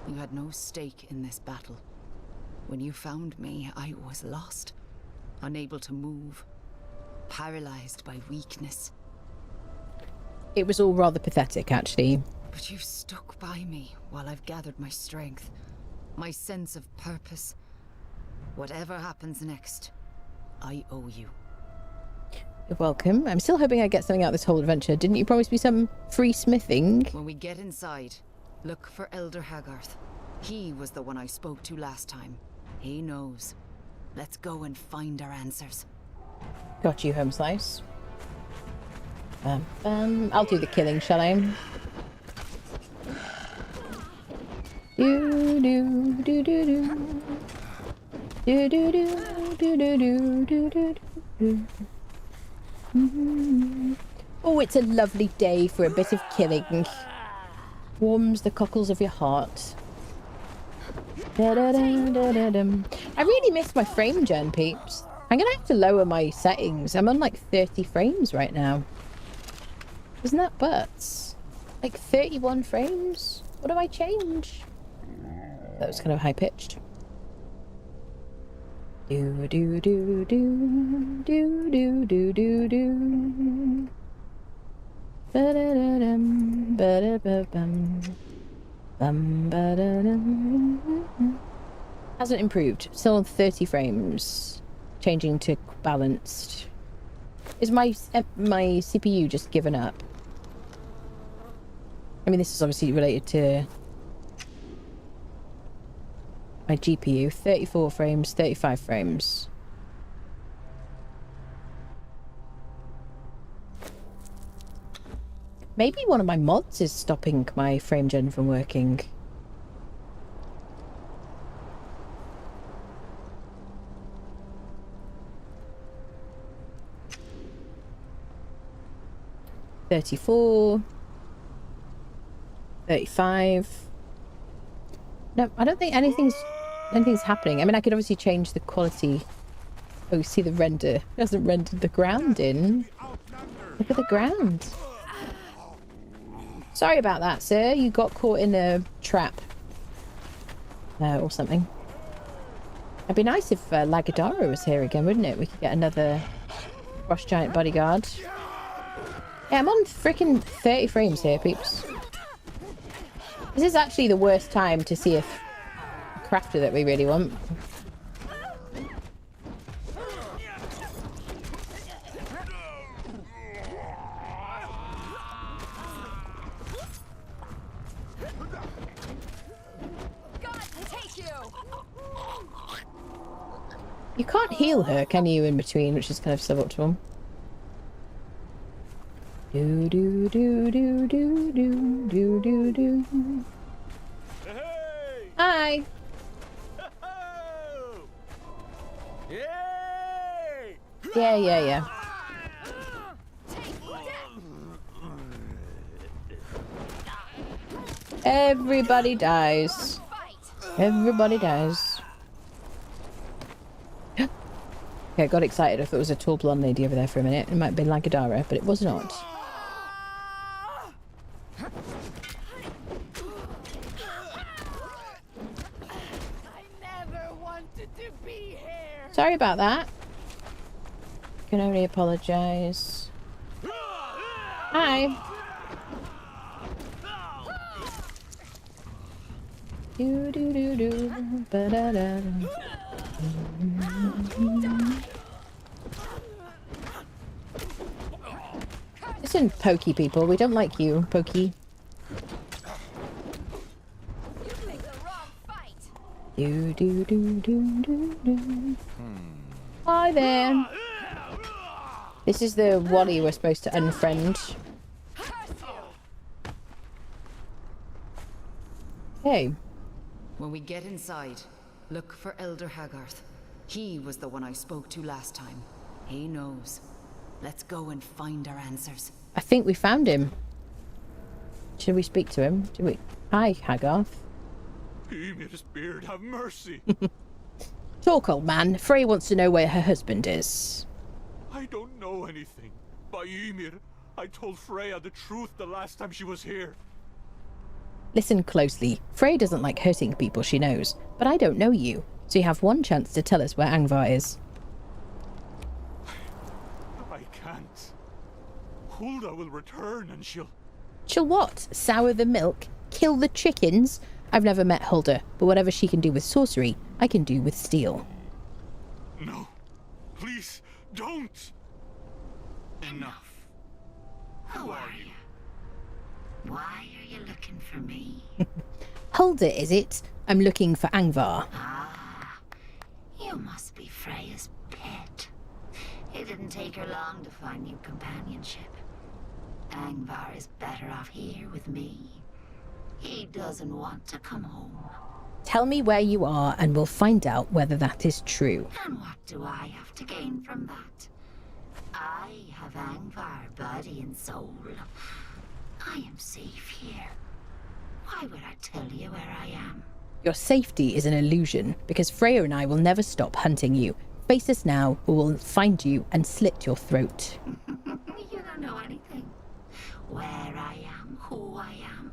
You had no stake in this battle. When you found me, I was lost, unable to move, paralyzed by weakness. It was all rather pathetic, actually. But you've stuck by me while I've gathered my strength, my sense of purpose. Whatever happens next, I owe you. You're welcome. I'm still hoping I get something out of this whole adventure. Didn't you promise me some free smithing? When we get inside, look for Elder Hagarth. He was the one I spoke to last time. He knows. Let's go and find our answers. Got you, home slice. I'll do the killing, shall I? Do do do do do. Do do do do do do do do. Oh, it's a lovely day for a bit of killing. Warms the cockles of your heart. Da, da, da, da, da, dum. I really miss my frame gen, peeps. I'm gonna have to lower my settings. I'm on like 30 frames right now. Isn't that butts? Like 31 frames? What do I change? That was kind of high pitched. Do do do do do do do do do. Ba da da dum ba da ba bum bum ba da dum. Hasn't improved. Still on 30 frames. Changing to balanced. Is my CPU just given up? I mean, this is obviously related to my GPU. 34 frames, 35 frames. Maybe one of my mods is stopping my frame gen from working. $34, $35. No, I don't think anything's happening. I mean, I could obviously change the quality. Oh, you see the render. It hasn't rendered the ground in. Look at the ground. Sorry about that, sir. You got caught in a trap. Or something. It'd be nice if Lagadara was here again, wouldn't it? We could get another Frost Giant bodyguard. Yeah, I'm on freaking 30 frames here, peeps. This is actually the worst time to see a crafter that we really want. You can't heal her, can you, in between, which is kind of suboptimal. Do do do do do do do do do. Hey! Hi. Yay! Yeah. Everybody dies. Everybody dies. Okay, I got excited. I thought it was a tall blonde lady over there for a minute. It might have been Lagadara, but it was not. Sorry about that. Can only apologize. Hi. Do do do do ba da da. Listen, pokey people, we don't like you, pokey. Do do do do do do. Hi there. This is the Wally we're supposed to unfriend. Hey. When we get inside, look for Elder Hagarth. He was the one I spoke to last time. He knows. Let's go and find our answers. I think we found him. Should we speak to him? Do we? Hi, Hagarth. Ymir's beard, have mercy. Talk, old man. Freya wants to know where her husband is. I don't know anything. By Ymir, I told Freya the truth the last time she was here. Listen closely. Freya doesn't like hurting people she knows, but I don't know you, so you have one chance to tell us where Angvar is. I can't. Hulda will return and she'll She'll what? Sour the milk? Kill the chickens? I've never met Hulda, but whatever she can do with sorcery, I can do with steel. No. Please, don't! Enough. Who are you? Why are you looking for me? Hulda, is it? I'm looking for Angvar. Ah, you must be Freya's pet. It didn't take her long to find new companionship. Angvar is better off here with me. He doesn't want to come home. Tell me where you are and we'll find out whether that is true. And what do I have to gain from that? I have Angvar, body and soul. I am safe here. Why would I tell you where I am? Your safety is an illusion, because Freya and I will never stop hunting you. Face us now, or we'll find you and slit your throat. You don't know anything. Where I am, who I am,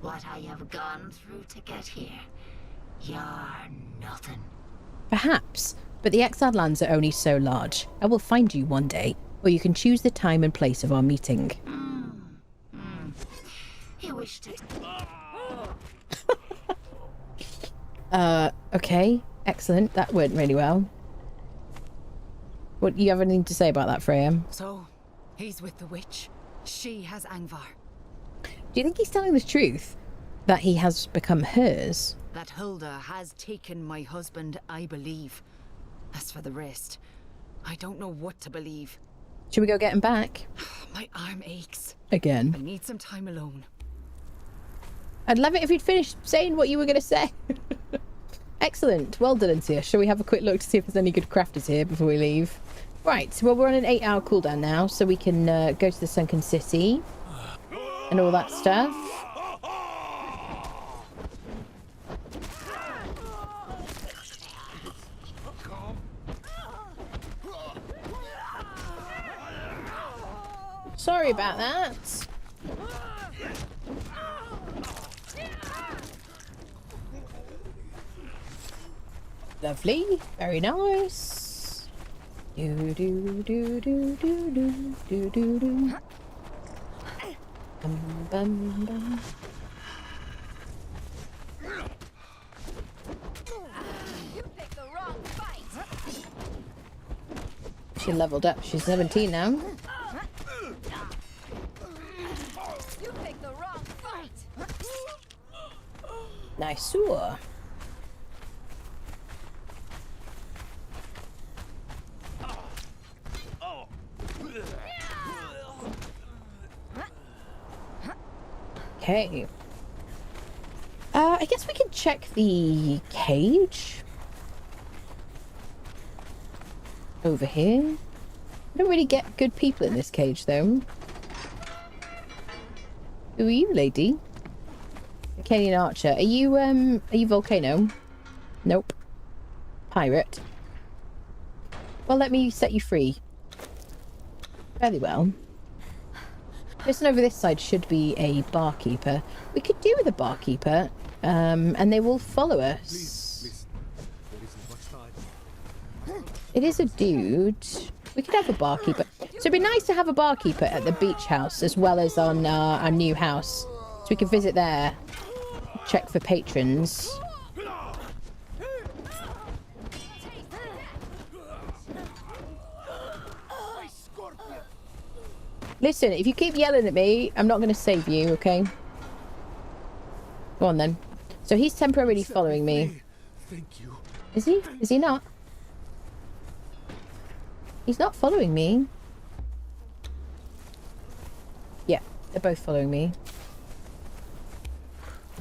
what I have gone through to get here. You're nothing. Perhaps, but the exiled lands are only so large. I will find you one day, or you can choose the time and place of our meeting. You wish to... Okay. Excellent. That went really well. What, you have anything to say about that, Freya? So, he's with the witch. She has Angvar. Do you think he's telling the truth? That he has become hers? That Hulda has taken my husband, I believe. As for the rest, I don't know what to believe. Should we go get him back? My arm aches. Again. I need some time alone. I'd love it if you'd finished saying what you were going to say. Excellent. Well done, Ncia. Shall we have a quick look to see if there's any good crafters here before we leave? Right. Well, we're on an 8-hour cooldown now, so we can go to the Sunken City and all that stuff. Sorry about that. Lovely. Very nice. Do do do do do do do do do. Bum bum bum. She leveled up. She's 17 now. You picked the wrong fight. Nice. Okay. I guess we can check the cage. Over here. I don't really get good people in this cage, though. Who are you, lady? Canadian Archer. Are you Volcano? Nope. Pirate. Well, let me set you free. Fairly well. Person over this side should be a barkeeper. We could do with a barkeeper, and they will follow us. Please. There isn't much time. It is a dude. We could have a barkeeper. So it'd be nice to have a barkeeper at the beach house as well as on our new house. So we can visit there. Check for patrons. Listen, if you keep yelling at me, I'm not going to save you, okay? Go on then. So he's temporarily following me. Thank you. Is he? Is he not? He's not following me. Yeah, they're both following me.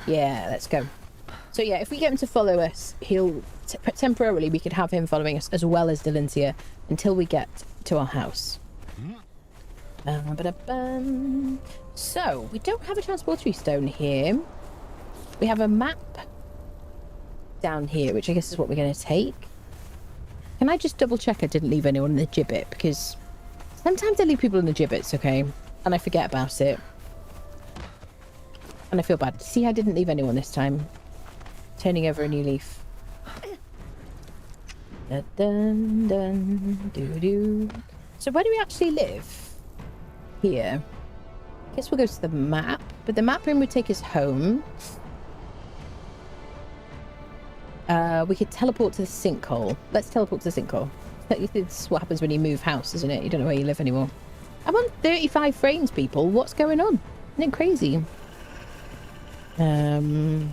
Yeah, let's go. So yeah, if we get him to follow us, he'll... temporarily, we could have him following us as well as Delencia until we get to our house. So, we don't have a transportatory stone here. We have a map down here, which I guess is what we're going to take. Can I just double check I didn't leave anyone in the gibbet? Because sometimes I leave people in the gibbets, okay? And I forget about it. And I feel bad. See, I didn't leave anyone this time. Turning over a new leaf. Dun, dun, dun, doo, doo. So where do we actually live? Here. Guess we'll go to the map, but the map room would take us home. We could teleport to the sinkhole. Let's teleport to the sinkhole. This is what happens when you move house, isn't it? You don't know where you live anymore. I'm on 35 frames, people. What's going on? Isn't it crazy? Never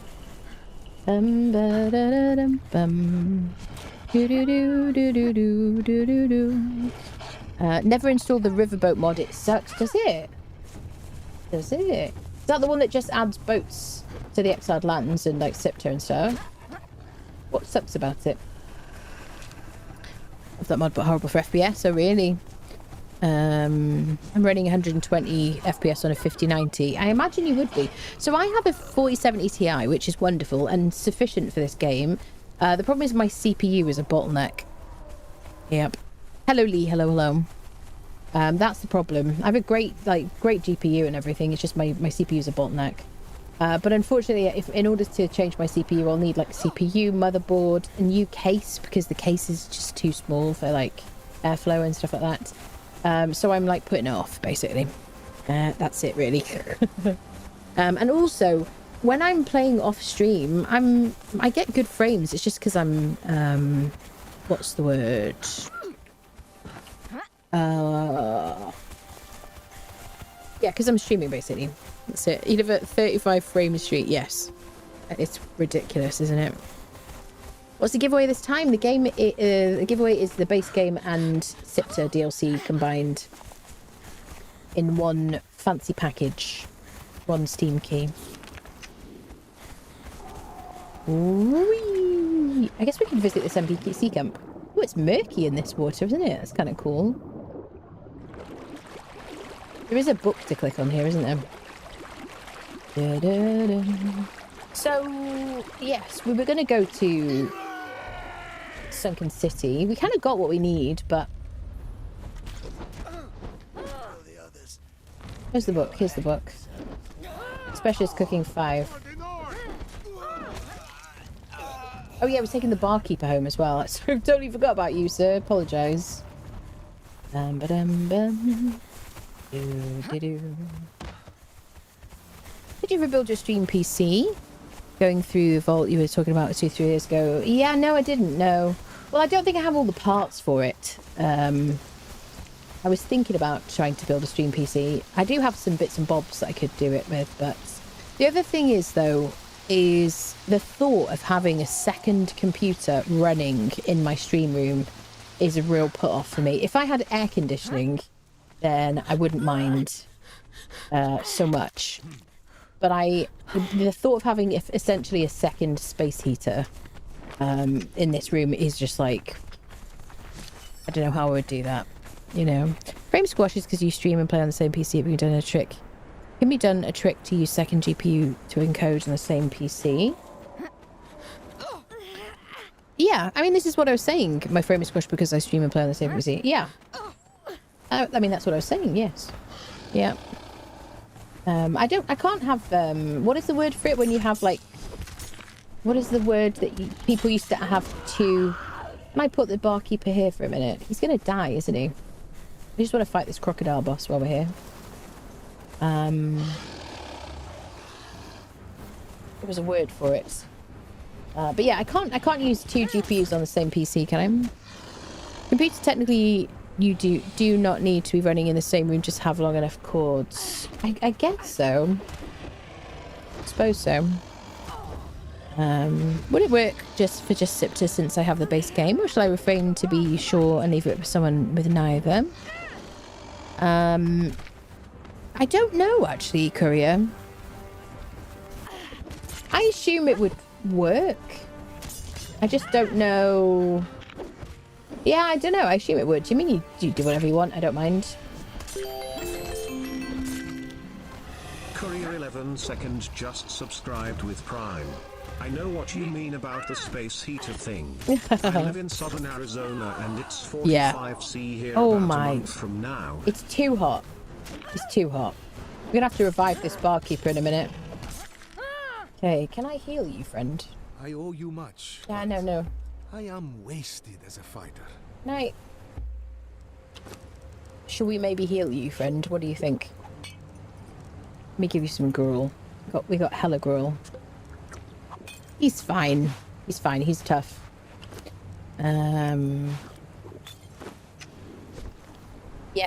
installed the riverboat mod. It sucks. Does it? Does it? Is that the one that just adds boats to the exiled lands and like Siptah and stuff? What sucks about it? Love that mod, but horrible for FPS. Oh really? I'm running 120 FPS on a 5090. I imagine you would be. So I have a 4070 Ti, which is wonderful and sufficient for this game. The problem is my CPU is a bottleneck. Yep. Hello Lee, hello. That's the problem. I have a great GPU and everything. It's just my CPU is a bottleneck. But unfortunately, in order to change my CPU, I'll need like CPU, motherboard, a new case because the case is just too small for like airflow and stuff like that. So I'm like putting it off basically. That's it really. And also when I'm playing off stream, I get good frames. It's just because I'm what's the word? Yeah, because I'm streaming basically. That's it. You live at 35 frames street. Yes, it's ridiculous, isn't it? What's the giveaway this time? The giveaway is the base game and Siptah DLC combined in one fancy package, one Steam key. Whee! I guess we can visit this NPC camp. Oh, it's murky in this water, isn't it? That's kind of cool. There is a book to click on here, isn't there? Da, da, da. So, yes, we were going to go to Sunken City. We kind of got what we need, but... Where's the book? Here's the book. Specialist Cooking 5. Oh yeah, we're taking the barkeeper home as well. I totally forgot about you, sir. Apologise. Did you rebuild your stream PC? Going through the vault you were talking about 2-3 years ago. Yeah, no, I didn't know. Well, I don't think I have all the parts for it. I was thinking about trying to build a stream PC. I do have some bits and bobs that I could do it with, but the other thing is, though, is the thought of having a second computer running in my stream room is a real put-off for me. If I had air conditioning, then I wouldn't mind so much. But the thought of having essentially a second space heater in this room is just like, I don't know how I would do that, you know. Frame squash is because you stream and play on the same PC. Have you done a trick? Can be done a trick to use second GPU to encode on the same PC? Yeah, I mean, this is what I was saying. My frame is squashed because I stream and play on the same PC. Yeah. I mean, that's what I was saying, yes. Yeah. I can't have, what is the word for it when you have, like, what is the word that people used to have to... Can I put the barkeeper here for a minute? He's going to die, isn't he? I just want to fight this crocodile boss while we're here. There was a word for it. But yeah, I can't use two GPUs on the same PC, can I? Computers technically... You do not need to be running in the same room, just have long enough cords. I guess so. I suppose so. Would it work just for Siptah since I have the base game, or shall I refrain to be sure and leave it with someone with neither? I don't know, actually, Courier. I assume it would work. I just don't know... Yeah, I don't know. I assume it would. Do you mean you do whatever you want? I don't mind. Courier 11 seconds just subscribed with Prime. I know what you mean about the space heater thing. I live in southern Arizona and it's 45°C here about a month from now. It's too hot. It's too hot. We're going to have to revive this barkeeper in a minute. Okay, can I heal you, friend? I owe you much. Yeah, no. I am wasted as a fighter. No. Should we maybe heal you, friend? What do you think? Let me give you some gruel. We got hella gruel. He's fine. He's fine. He's tough. Yeah,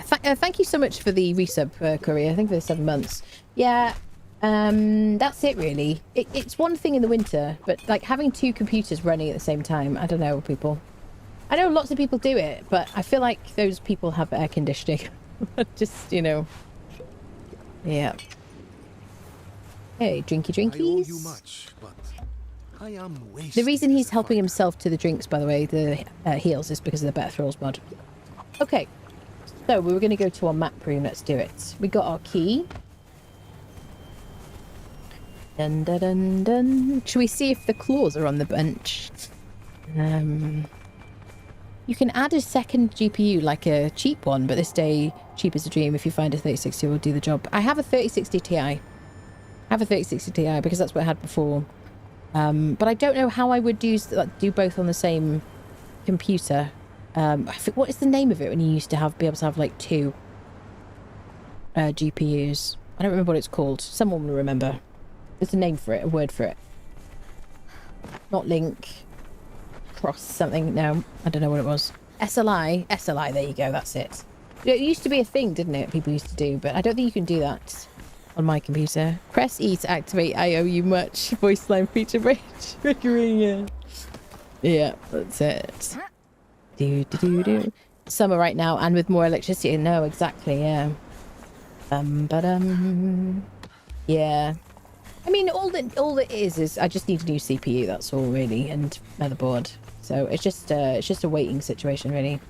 thank you so much for the resub, Courier. I think for the 7 months. Yeah, that's it really. It's one thing in the winter, but like having 2 computers running at the same time, I don't know, people. I know lots of people do it, but I feel like those people have air conditioning. Just, you know. Yeah. Hey, drinky drinkies. I owe you much, but I am wasted. The reason he's helping himself to the drinks, by the way, the heals, is because of the Better Thrills mod. Okay. So, we were going to go to our map room. Let's do it. We got our key. Dun, dun, dun, dun. Should we see if the claws are on the bench? You can add a second GPU, like a cheap one, but this day, cheap is a dream. If you find a 3060, it will do the job. I have a 3060 Ti. I have a 3060 Ti because that's what I had before. But I don't know how I would do both on the same computer. What is the name of it when you used to be able to have like 2 GPUs? I don't remember what it's called. Someone will remember. There's a name for it, a word for it. Not link. Cross something. No, I don't know what it was. SLI. SLI, there you go, that's it. It used to be a thing, didn't it? People used to do, but I don't think you can do that on my computer. Press E to activate I owe you much. Voice line feature triggering. Yeah, that's it. Do. Summer right now and with more electricity. No, exactly, yeah. Yeah. I mean, all it is I just need a new CPU, that's all really, and motherboard. So it's just a waiting situation really.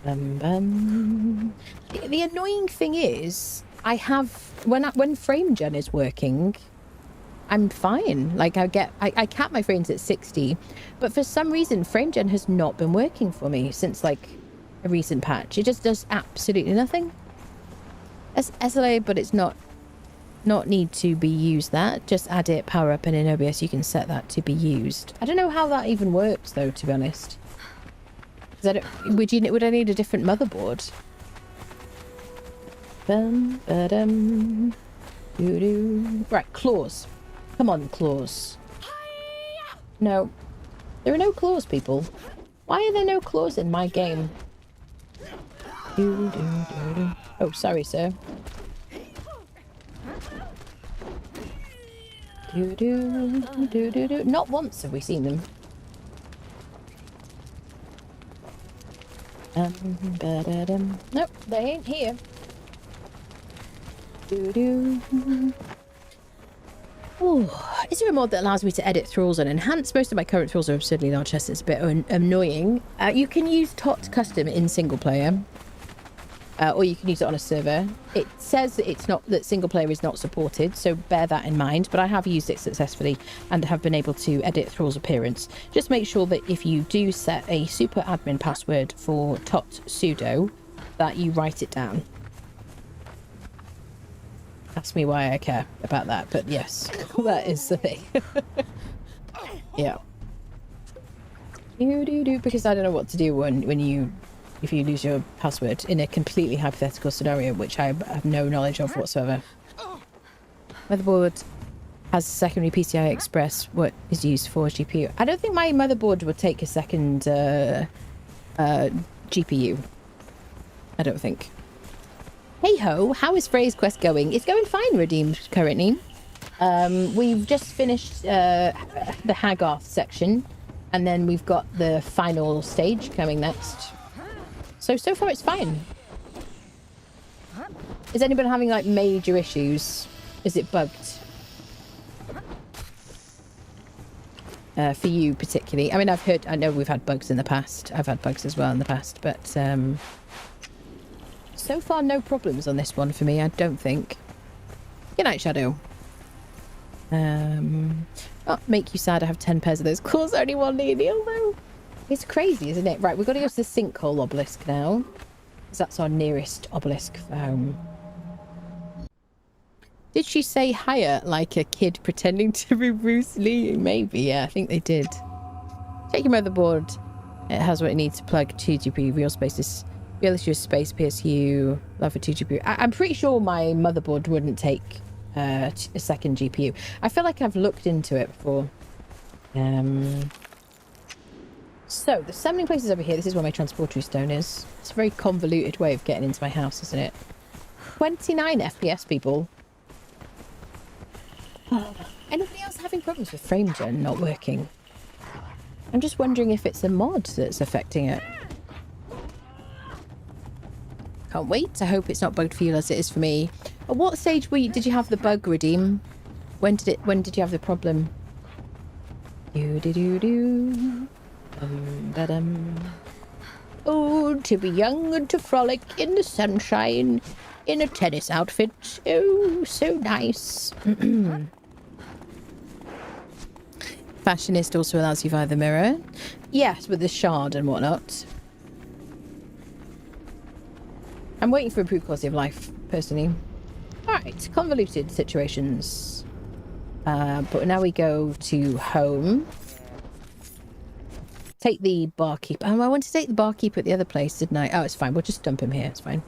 The annoying thing is I have when FrameGen is working, I'm fine. Like I cap my frames at 60, but for some reason FrameGen has not been working for me since like a recent patch. It just does absolutely nothing. SLA, but it's not need to be used. That just add it, power up, and in OBS you can set that to be used. I don't know how that even works though, to be honest. Would I need a different motherboard? Right, claws. Come on, claws. No. There are no claws, people. Why are there no claws in my game? Oh, sorry, sir. Not once have we seen them. Nope, they ain't here. Oh, is there a mod that allows me to edit thralls and enhance? Most of my current thralls are absurdly large chests. It's a bit annoying. You can use TOT custom in single player. Or you can use it on a server. It says that single player is not supported, so bear that in mind, but I have used it successfully and have been able to edit Thrall's appearance. Just make sure that if you do set a super admin password for tot sudo, that you write it down. Ask me why I care about that, but yes, that is the thing. Yeah. Because I don't know what to do if you lose your password in a completely hypothetical scenario, which I have no knowledge of whatsoever. Motherboard has secondary PCI Express, what is used for GPU. I don't think my motherboard would take a second GPU. I don't think. Hey ho, how is Freya's quest going? It's going fine, Redeemed, currently. We've just finished the Hagarth section, and then we've got the final stage coming next. So far it's fine. Is anybody having like major issues? Is it bugged? For you particularly? I mean, I know we've had bugs in the past. I've had bugs as well in the past, but so far no problems on this one for me, I don't think. Good night, Shadow. Oh, make you sad I have 10 pairs of those claws, only one needle though. It's crazy, isn't it? Right, we've got to go to the sinkhole obelisk now. Because that's our nearest obelisk for home. Did she say higher like a kid pretending to be Bruce Lee? Maybe, yeah, I think they did. Check your motherboard. It has what it needs to plug 2 GPU. Real spaces. Real issue space PSU. Love for 2 GPU. I'm pretty sure my motherboard wouldn't take a second GPU. I feel like I've looked into it before. So there's so many places over here. This is where my transporter stone is. It's a very convoluted way of getting into my house, isn't it? 29 FPS, people. Anybody else having problems with frame gen not working? I'm just wondering if it's a mod that's affecting it. Can't wait. I hope it's not bugged for you as it is for me. At what stage did you have the bug, Redeem? When did you have the problem? Oh, to be young and to frolic in the sunshine in a tennis outfit. Oh, so nice. Fashionist also allows you via the mirror. Yes, with the shard and whatnot. I'm waiting for improved quality of life, personally. Alright, convoluted situations. But now we go to home. Take the barkeep. Oh, I want to take the barkeep at the other place, didn't I? Oh, it's fine. We'll just dump him here. It's fine.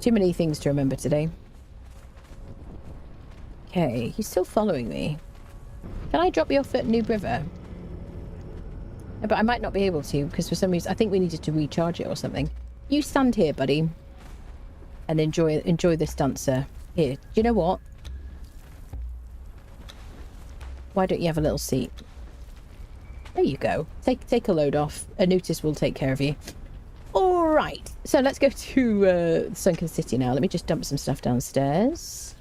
Too many things to remember today. Okay, he's still following me. Can I drop you off at New River? But I might not be able to, because for some reason I think we needed to recharge it or something. You stand here, buddy, and enjoy this dancer. Here, do you know what? Why don't you have a little seat? There you go. Take a load off. Anutis will take care of you. All right. So let's go to Sunken City now. Let me just dump some stuff downstairs.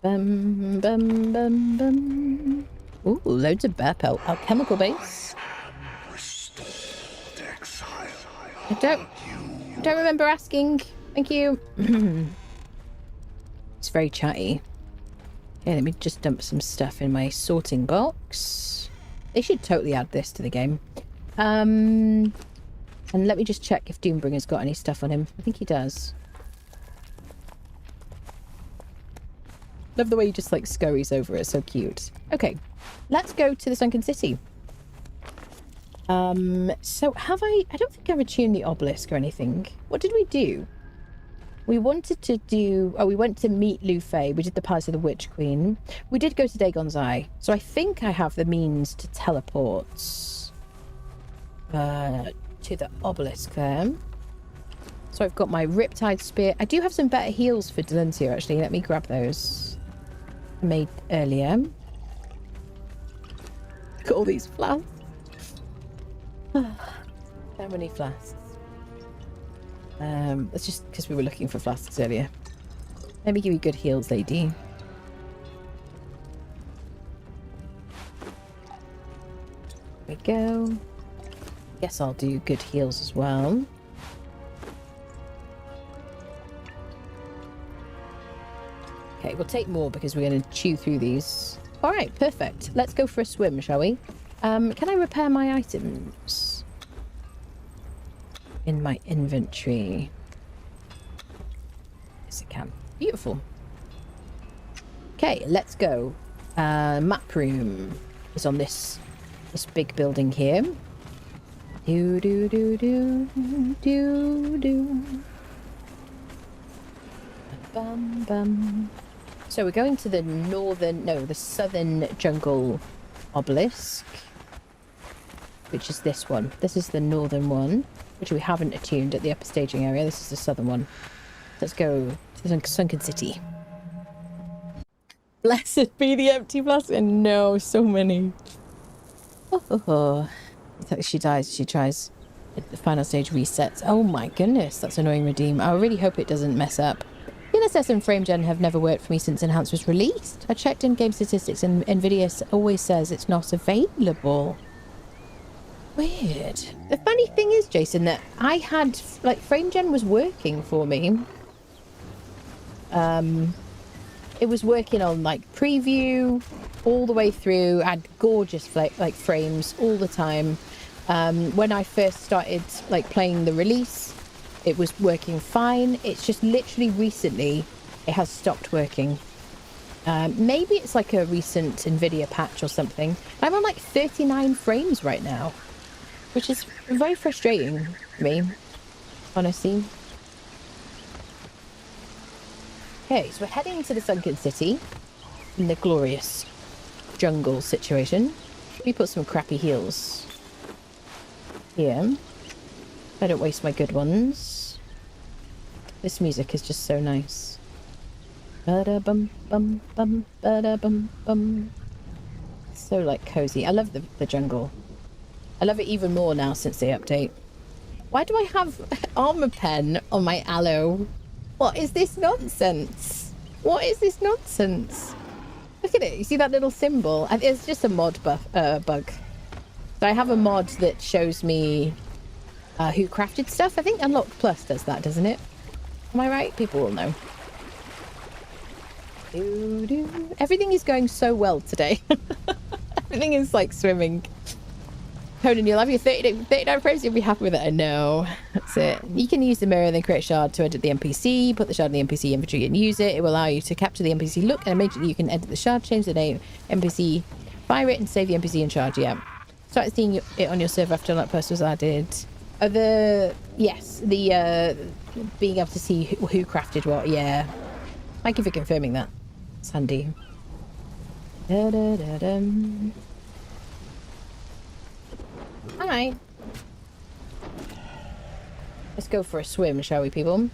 Bum bum bum bum. Ooh, loads of bear pelt. Alchemical base. I don't remember asking. Thank you. It's very chatty. Okay, let me just dump some stuff in my sorting box. They should totally add this to the game. And let me just check if Doombringer's got any stuff on him. I think he does. Love the way he just like scurries over it. So cute. Okay, let's go to the Sunken City. So have I don't think I've attuned the obelisk or anything. What did we do? We wanted to do... Oh, we went to meet Ue5. We did the Palace of the Witch Queen. We did go to Dagon's Eye. So I think I have the means to teleport to the obelisk there. So I've got my Riptide Spear. I do have some better heals for Delencia, actually. Let me grab those. I made earlier. Look at all these flasks. How many flasks? That's just because we were looking for flasks earlier. Let me give you good heals, lady. There we go. Guess I'll do good heals as well. Okay, we'll take more because we're going to chew through these. All right, perfect. Let's go for a swim, shall we? Can I repair my items? In my inventory. Yes, I can. Beautiful. Okay, let's go. Map room is on this big building here. Do do do do do do. Bum bum. So we're going to the southern jungle obelisk, which is this one. This is the northern one, which we haven't attuned at the upper staging area. This is the southern one. Let's go to the Sunken City. Blessed be the empty flask. And no, so many. Oh. She dies. She tries. The final stage resets. Oh my goodness, that's annoying, Redeem. I really hope it doesn't mess up. DLSS and FrameGen have never worked for me since Enhanced was released. I checked in-game statistics and Nvidia always says it's not available. Weird. The funny thing is, Jason, that I had, like, FrameGen was working for me. It was working on, like, preview all the way through. I had gorgeous, frames all the time. When I first started, like, playing the release, it was working fine. It's just literally recently it has stopped working. Maybe it's like a recent Nvidia patch or something. I'm on, like, 39 frames right now, which is very frustrating for me, honestly. Okay, so we're heading to the Sunken City in the glorious jungle situation. Let me put some crappy heals here. I don't waste my good ones. This music is just so nice. Ba-da-bum, bum, bum, ba-da-bum, bum. So, like, cozy. I love the jungle. I love it even more now since the update. Why do I have armor pen on my aloe? What is this nonsense? What is this nonsense? Look at it. You see that little symbol? It's just a mod bug. So I have a mod that shows me who crafted stuff. I think Unlocked Plus does that, doesn't it? Am I right? People will know. Everything is going so well today. Everything is like swimming. Conan, you'll have your 39 frames, you'll be happy with it. I know. That's it. You can use the mirror and then create a shard to edit the NPC, put the shard in the NPC inventory and use it. It will allow you to capture the NPC look, and immediately you can edit the shard, change the name, NPC, fire it, and save the NPC in charge. Yeah. Started seeing it on your server after that post was added. Yes, the being able to see who crafted what. Yeah. Thank you for confirming that. It's handy. Da-da-da-dum. Hi. Let's go for a swim, shall we, people?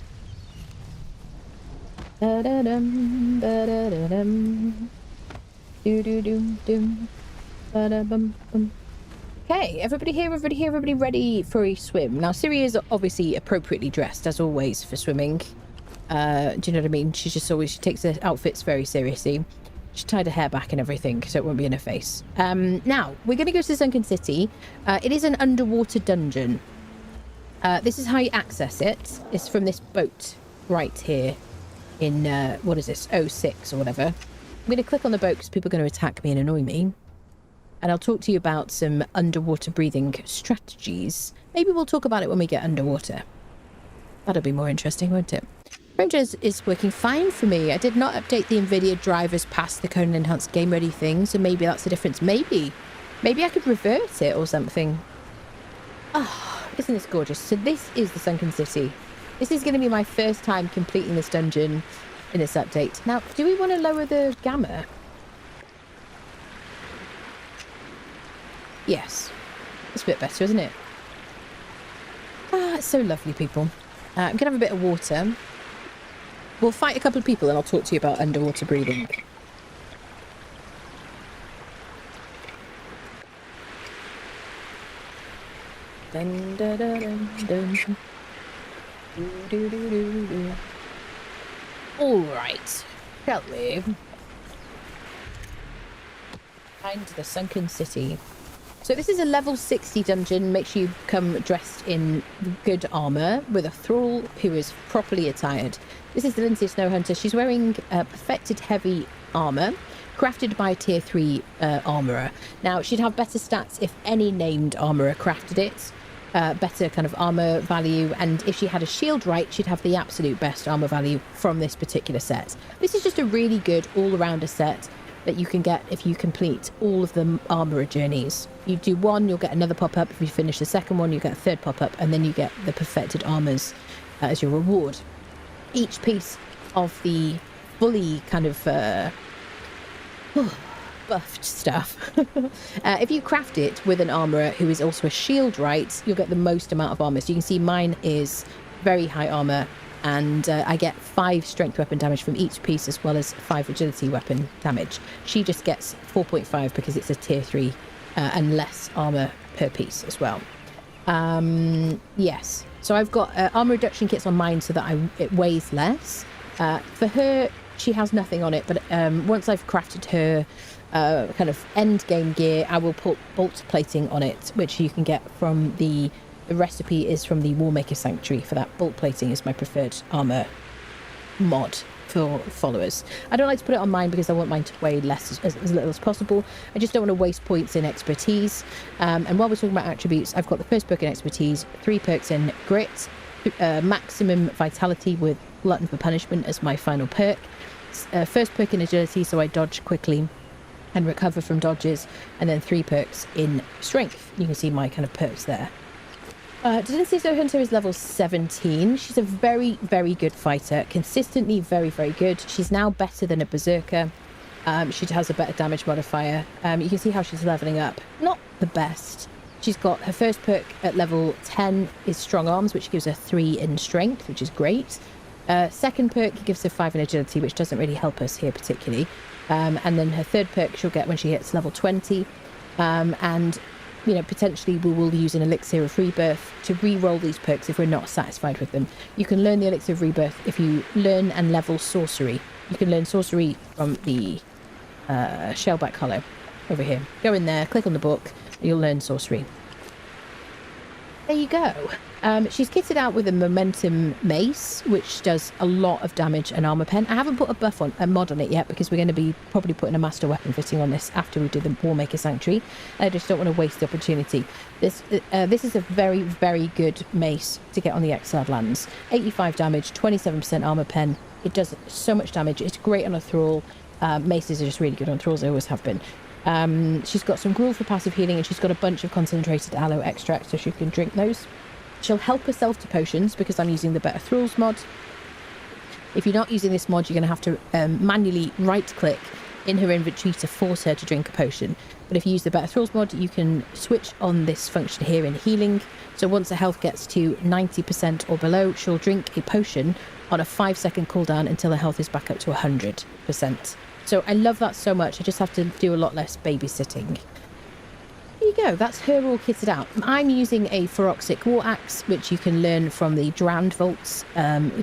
Da-da-dum, da-da-da-dum. Do-do-do-dum. Ba-da-bum-bum. Okay, everybody here, everybody ready for a swim. Now, Siri is obviously appropriately dressed, as always, for swimming. Do you know what I mean? She takes her outfits very seriously. She tied her hair back and everything, so it won't be in her face. Now, we're going to go to the Sunken City. It is an underwater dungeon. This is how you access it. It's from this boat right here in, what is this, 06 or whatever. I'm going to click on the boat because people are going to attack me and annoy me. And I'll talk to you about some underwater breathing strategies. Maybe we'll talk about it when we get underwater. That'll be more interesting, won't it? Rangers is working fine for me. I did not update the NVIDIA drivers past the Conan Enhanced Game Ready thing, so maybe that's the difference. Maybe I could revert it or something. Oh, isn't this gorgeous? So this is the Sunken City. This is going to be my first time completing this dungeon in this update. Now, do we want to lower the gamma? Yes. It's a bit better, isn't it? Ah, it's so lovely, people. I'm going to have a bit of water. We'll fight a couple of people and I'll talk to you about underwater breathing. Dun, dun, dun, dun, dun. Do, do, do, do, do. All right, shall we? Find the Sunken City. So this is a level 60 dungeon. Make sure you come dressed in good armour with a thrall who is properly attired. This is the Lindsay Snowhunter. She's wearing perfected heavy armour, crafted by a tier 3 armourer. Now, she'd have better stats if any named armourer crafted it. Better kind of armour value, and if she had a shield right, she'd have the absolute best armour value from this particular set. This is just a really good all-rounder set that you can get if you complete all of the armourer journeys. You do one, you'll get another pop-up. If you finish the second one, you get a third pop-up, and then you get the perfected armours as your reward. Each piece of the fully kind of buffed stuff. If you craft it with an armourer who is also a shield right, you'll get the most amount of armour. So you can see mine is very high armour, and I get 5 strength weapon damage from each piece, as well as 5 agility weapon damage. She just gets 4.5 because it's a tier 3 and less armour per piece as well. Yes, so I've got armour reduction kits on mine so that it weighs less. For her, she has nothing on it, but once I've crafted her kind of end game gear, I will put bolt plating on it, which you can get from the recipe is from the Warmaker Sanctuary. For that, bolt plating is my preferred armor mod for followers. I don't like to put it on mine because I want mine to weigh less, as little as possible. I just don't want to waste points in expertise. And while we're talking about attributes, I've got the first perk in expertise, 3 perks in grit, maximum vitality with glutton for punishment as my final perk, first perk in agility, so I dodge quickly and recover from dodges, and then 3 perks in strength. You can see my kind of perks there. Denizio Hunter is level 17. She's a very, very good fighter. Consistently very, very good. She's now better than a Berserker. She has a better damage modifier. You can see how she's leveling up. Not the best. She's got her first perk at level 10 is Strong Arms, which gives her 3 in Strength, which is great. Second perk gives her 5 in Agility, which doesn't really help us here particularly. And then her third perk she'll get when she hits level 20. And you know, potentially we will use an Elixir of Rebirth to re-roll these perks if we're not satisfied with them. You can learn the Elixir of Rebirth if you learn and level Sorcery. You can learn Sorcery from the Shellback Hollow over here. Go in there, click on the book, and you'll learn Sorcery. There you go. She's kitted out with a Momentum Mace, which does a lot of damage and armor pen. I haven't put a mod on it yet because we're going to be probably putting a master weapon fitting on this after we do the Warmaker Sanctuary. I just don't want to waste the opportunity. This is a very, very good mace to get on the Exiled Lands. 85 damage, 27% armor pen. It does so much damage. It's great on a thrall. Maces are just really good on thralls. They always have been. She's got some gruel for passive healing, and she's got a bunch of concentrated aloe extract, so she can drink those. She'll help herself to potions because I'm using the Better Thralls mod. If you're not using this mod, you're going to have to manually right-click in her inventory to force her to drink a potion. But if you use the Better Thralls mod, you can switch on this function here in healing. So once her health gets to 90% or below, she'll drink a potion on a 5-second cooldown until her health is back up to 100%. So I love that so much. I just have to do a lot less babysitting. There you go. That's her all kitted out. I'm using a Feroxic War Axe, which you can learn from the Drowned Vaults,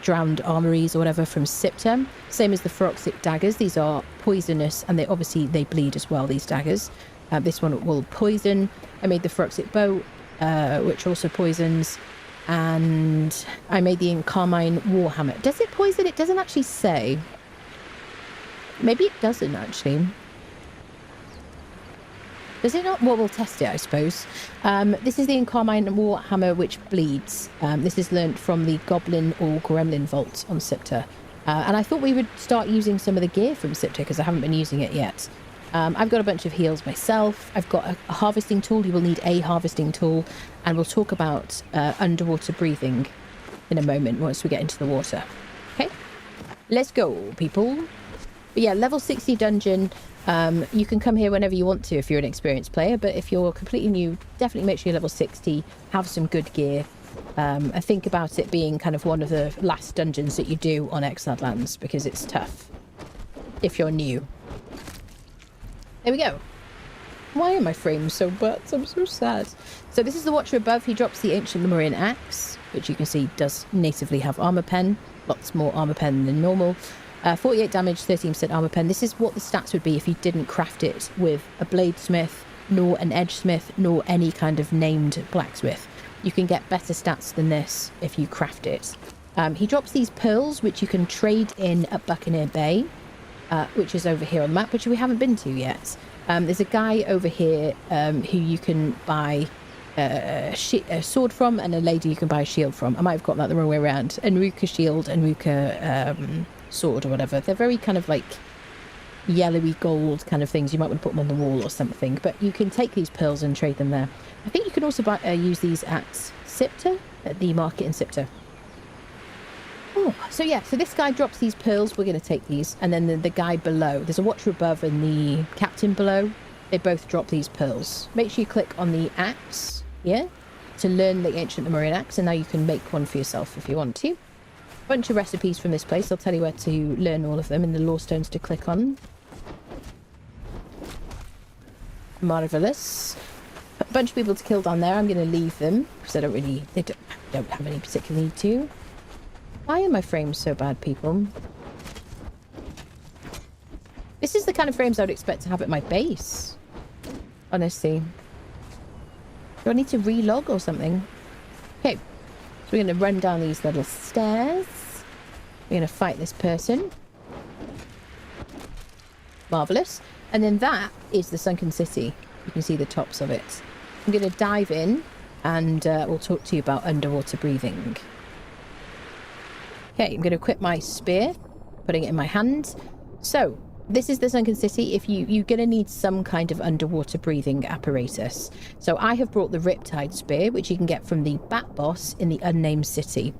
Drowned Armories or whatever from Siptah. Same as the Feroxic Daggers. These are poisonous and they bleed as well, these daggers. This one will poison. I made the Feroxic Bow, which also poisons. And I made the Carmine Warhammer. Does it poison? It doesn't actually say. Maybe it doesn't actually. Does it not? Well, we'll test it, I suppose. This is the Carmine Warhammer, which bleeds. This is learnt from the Goblin or Gremlin Vault on Siptah. And I thought we would start using some of the gear from Siptah because I haven't been using it yet. I've got a bunch of heals myself. I've got a harvesting tool. You will need a harvesting tool. And we'll talk about underwater breathing in a moment once we get into the water. Okay? Let's go, people. But yeah, level 60 dungeon. You can come here whenever you want to if you're an experienced player, but if you're completely new, definitely make sure you're level 60, have some good gear. I think about it being kind of one of the last dungeons that you do on Exiled Lands because it's tough if you're new. There we go. Why are my frames so bad? I'm so sad. So this is the Watcher above. He drops the Ancient Lemurian Axe, which you can see does natively have armor pen. Lots more armor pen than normal. 48 damage, 13% armor pen. This is what the stats would be if you didn't craft it with a bladesmith, nor an edgesmith, nor any kind of named blacksmith. You can get better stats than this if you craft it. He drops these pearls, which you can trade in at Buccaneer Bay, which is over here on the map, which we haven't been to yet. There's a guy over here who you can buy a sword from, and a lady you can buy a shield from. I might have got that the wrong way around. Enruka shield, Enruka sword or whatever. They're very kind of like yellowy gold kind of things. You might want to put them on the wall or something, but you can take these pearls and trade them there. I think you can also use these at Siptah, at the market in Siptah. Oh, so yeah, so this guy drops these pearls. We're going to take these, and then the guy below, there's a Watcher above and the captain below, they both drop these pearls. Make sure you click on the axe here to learn the Ancient Lemurian Axe, and now you can make one for yourself if you want to. Bunch of recipes from this place. I'll tell you where to learn all of them in the lore stones to click on. Marvelous. A bunch of people to kill down there. I'm going to leave them because they don't have any particular need to. Why are my frames so bad, people? This is the kind of frames I would expect to have at my base. Honestly. Do I need to relog or something? Okay. So we're going to run down these little stairs. We're going to fight this person. Marvellous. And then that is the Sunken City. You can see the tops of it. I'm going to dive in and we'll talk to you about underwater breathing. Okay, I'm going to equip my spear, putting it in my hand. So, this is the Sunken City. If you're going to need some kind of underwater breathing apparatus. So I have brought the Riptide Spear, which you can get from the Bat Boss in the Unnamed City.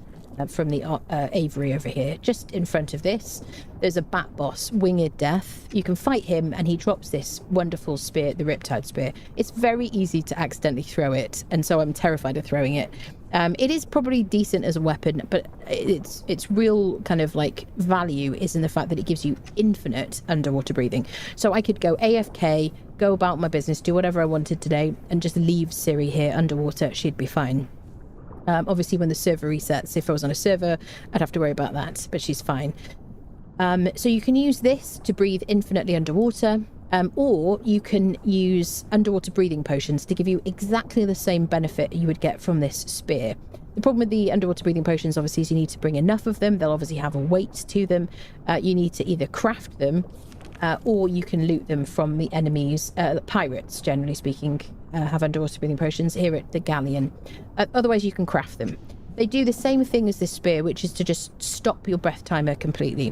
From the Aviary over here, just in front of this, there's a Bat Boss, Winged Death. You can fight him and he drops this wonderful spear, the Riptide Spear. It's very easy to accidentally throw it, and so I'm terrified of throwing it. It is probably decent as a weapon, but its real kind of like value is in the fact that it gives you infinite underwater breathing. So I could go AFK, go about my business, do whatever I wanted today, and just leave Ciri here underwater. She'd be fine. Obviously, when the server resets, if I was on a server, I'd have to worry about that, but she's fine. So you can use this to breathe infinitely underwater, or you can use underwater breathing potions to give you exactly the same benefit you would get from this spear. The problem with the underwater breathing potions, obviously, is you need to bring enough of them. They'll obviously have a weight to them. You need to either craft them, or you can loot them from the enemies. Pirates, generally speaking, have underwater breathing potions here at the Galleon. Otherwise, you can craft them. They do the same thing as this spear, which is to just stop your breath timer completely.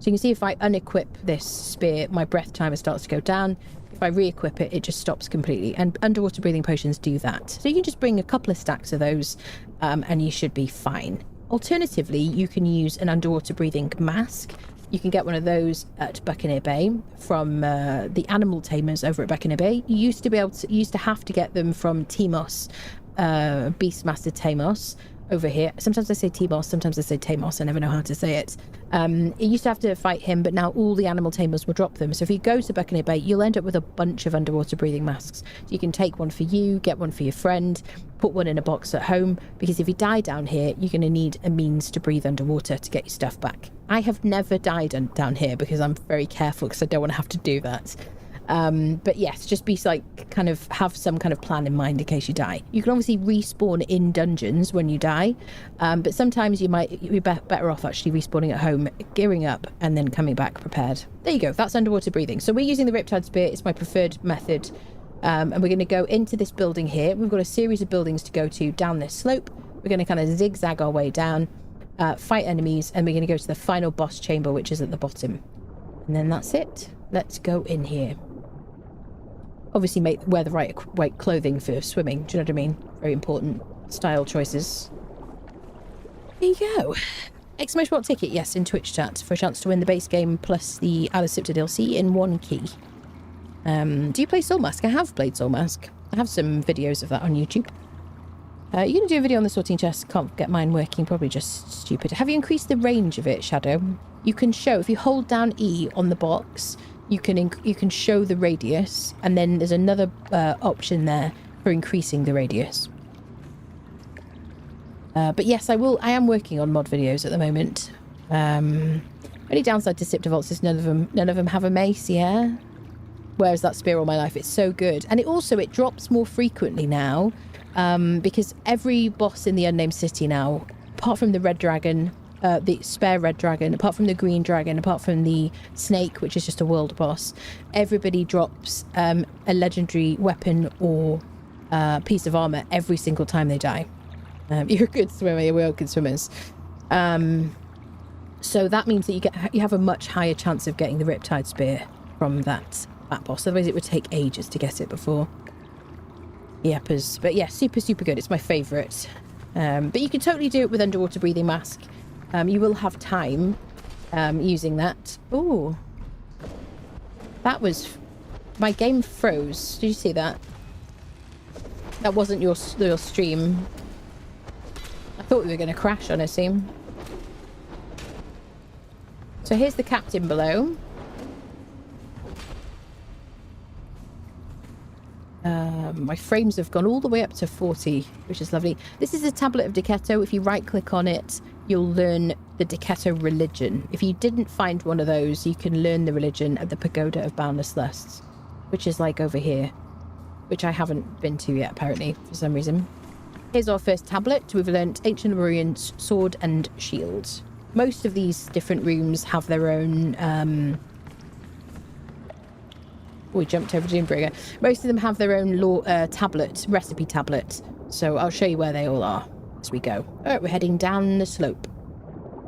So you can see if I unequip this spear, my breath timer starts to go down. If I re-equip it, it just stops completely. And underwater breathing potions do that. So you can just bring a couple of stacks of those, and you should be fine. Alternatively, you can use an underwater breathing mask. You can get one of those at Buccaneer Bay from the animal tamers over at Buccaneer Bay. You used to have to get them from Timos, Beastmaster Tamos over here. Sometimes I say Timos, sometimes I say Tamos. I never know how to say it. You used to have to fight him, but now all the animal tamers will drop them. So if you go to Buccaneer Bay, you'll end up with a bunch of underwater breathing masks. So you can take one for you, get one for your friend, put one in a box at home, because if you die down here, you're going to need a means to breathe underwater to get your stuff back. I have never died down here because I'm very careful because I don't want to have to do that. But yes, just be like, kind of have some kind of plan in mind in case you die. You can obviously respawn in dungeons when you die, but sometimes you might be better off actually respawning at home, gearing up, and then coming back prepared. There you go. That's underwater breathing. So we're using the Riptide Spear. It's my preferred method. And we're going to go into this building here. We've got a series of buildings to go to down this slope. We're going to kind of zigzag our way down, fight enemies, and we're going to go to the final boss chamber, which is at the bottom. And then that's it. Let's go in here. Obviously, wear the right clothing for swimming. Do you know what I mean? Very important style choices. There you go. Exclamation mark ticket, yes, in Twitch chat for a chance to win the base game plus the Isle of Siptah DLC in one key. Do you play Soul Mask? I have played Soul Mask. I have some videos of that on YouTube. You're going to do a video on the sorting chest. Can't get mine working. Probably just stupid. Have you increased the range of it, Shadow? You can show, if you hold down E on the box, you can show the radius, and then there's another option there for increasing the radius. But yes, I am working on mod videos at the moment. Only downside to Siptah Vaults is none of them have a mace. Yeah. Whereas that spear all my life, it's so good, and it drops more frequently now, because every boss in the Unnamed City now, apart from the red dragon, the spare red dragon, apart from the green dragon, apart from the snake, which is just a world boss, everybody drops a legendary weapon or piece of armor every single time they die. You're a good swimmer. We're all good swimmers. So that means that you have a much higher chance of getting the Riptide Spear from that boss. Otherwise, it would take ages to get it before. Yepers. But yeah, super, super good. It's my favourite. But you can totally do it with underwater breathing mask. You will have time using that. Oh, that was... My game froze. Did you see that? That wasn't your stream. I thought we were going to crash, honestly. So here's the captain below. My frames have gone all the way up to 40, which is lovely. This is a tablet of Decetto. If you right-click on it, you'll learn the Decetto religion. If you didn't find one of those, you can learn the religion at the Pagoda of Boundless Lusts, which is like over here, which I haven't been to yet, apparently, for some reason. Here's our first tablet. We've learnt Ancient Lemurian sword and shield. Most of these different rooms have their own... we jumped over Doombringer. Most of them have their own recipe tablet. So I'll show you where they all are as we go. All right, we're heading down the slope.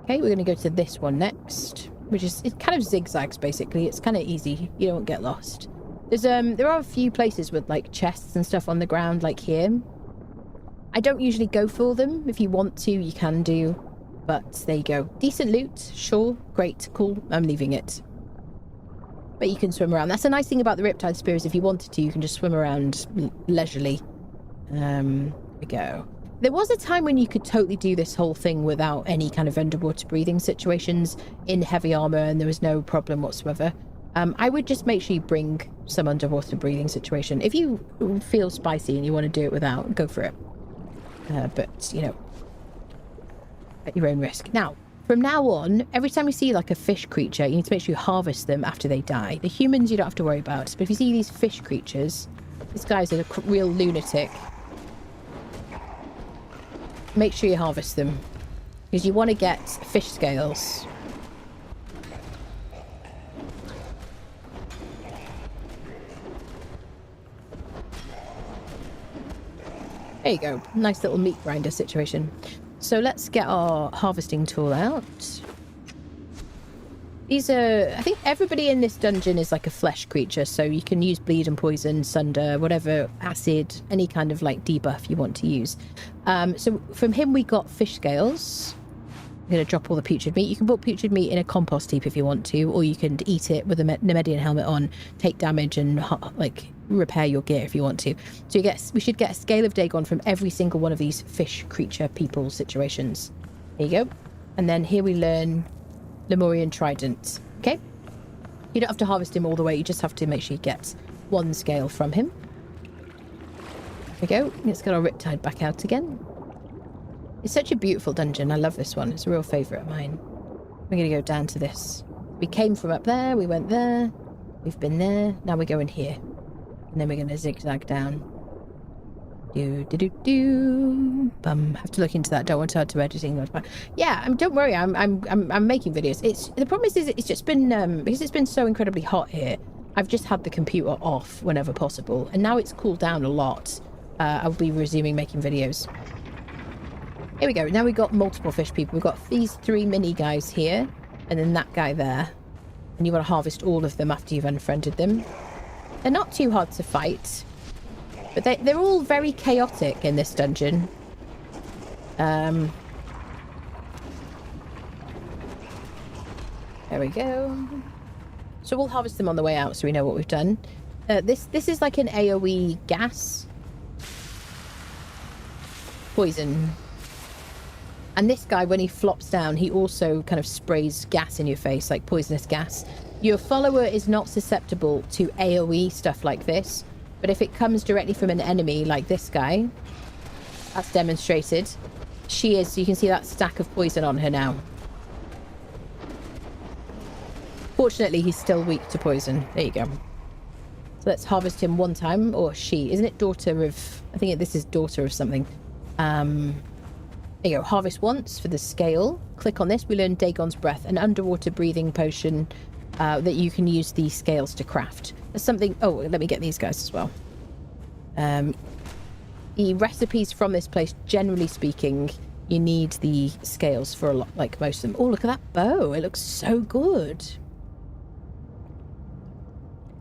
Okay, we're going to go to this one next. which is, it kind of zigzags basically. It's kind of easy. You don't get lost. There's there are a few places with like chests and stuff on the ground, like here. I don't usually go for them. If you want to, you can do. But there you go. Decent loot, sure, great, cool. I'm leaving it. But you can swim around. That's a nice thing about the Riptide Spear is if you wanted to, you can just swim around leisurely. There we go. There was a time when you could totally do this whole thing without any kind of underwater breathing situations in heavy armor, and there was no problem whatsoever. I would just make sure you bring some underwater breathing situation. If you feel spicy and you want to do it without, go for it. But, you know, at your own risk. Now, from now on, every time you see like a fish creature, you need to make sure you harvest them after they die. The humans you don't have to worry about. But if you see these fish creatures, this guy's a real lunatic. Make sure you harvest them. Because you want to get fish scales. There you go. Nice little meat grinder situation. So let's get our harvesting tool out. These are... I think everybody in this dungeon is like a flesh creature, so you can use bleed and poison, sunder, whatever, acid, any kind of like debuff you want to use. So from him we got fish scales. I'm going to drop all the putrid meat. You can put putrid meat in a compost heap if you want to, or you can eat it with a Nemedian helmet on, take damage and like repair your gear if you want to. So we should get a scale of Dagon from every single one of these fish creature people situations. There you go. And then here we learn Lemurian Trident. Okay? You don't have to harvest him all the way, you just have to make sure you get one scale from him. There we go. Let's get our Riptide back out again. It's such a beautiful dungeon. I love this one. It's a real favourite of mine. We're going to go down to this. We came from up there. We went there. We've been there. Now we're going here. And then we're going to zigzag down. Have to look into that. Don't want to add to editing. Yeah, don't worry. I'm making videos. The problem is it's just been because it's been so incredibly hot here. I've just had the computer off whenever possible, and now it's cooled down a lot. I'll be resuming making videos. Here we go. Now we've got multiple fish people. We've got these 3 mini guys here, and then that guy there. And you want to harvest all of them after you've unfriended them. They're not too hard to fight, but they're all very chaotic in this dungeon. There we go. So we'll harvest them on the way out so we know what we've done. This is like an AoE gas. Poison. And this guy, when he flops down, he also kind of sprays gas in your face, like poisonous gas. Your follower is not susceptible to AoE stuff like this, but if it comes directly from an enemy like this guy, that's demonstrated. She is, you can see that stack of poison on her now. Fortunately, he's still weak to poison. There you go. So let's harvest him one time, or she. Isn't it daughter of... I think this is daughter of something. There you go. Harvest once for the scale. Click on this. We learn Dagon's Breath, an underwater breathing potion that you can use these scales to craft. There's something... Oh, let me get these guys as well. The recipes from this place, generally speaking, you need the scales for a lot, like most of them. Oh, look at that bow. It looks so good.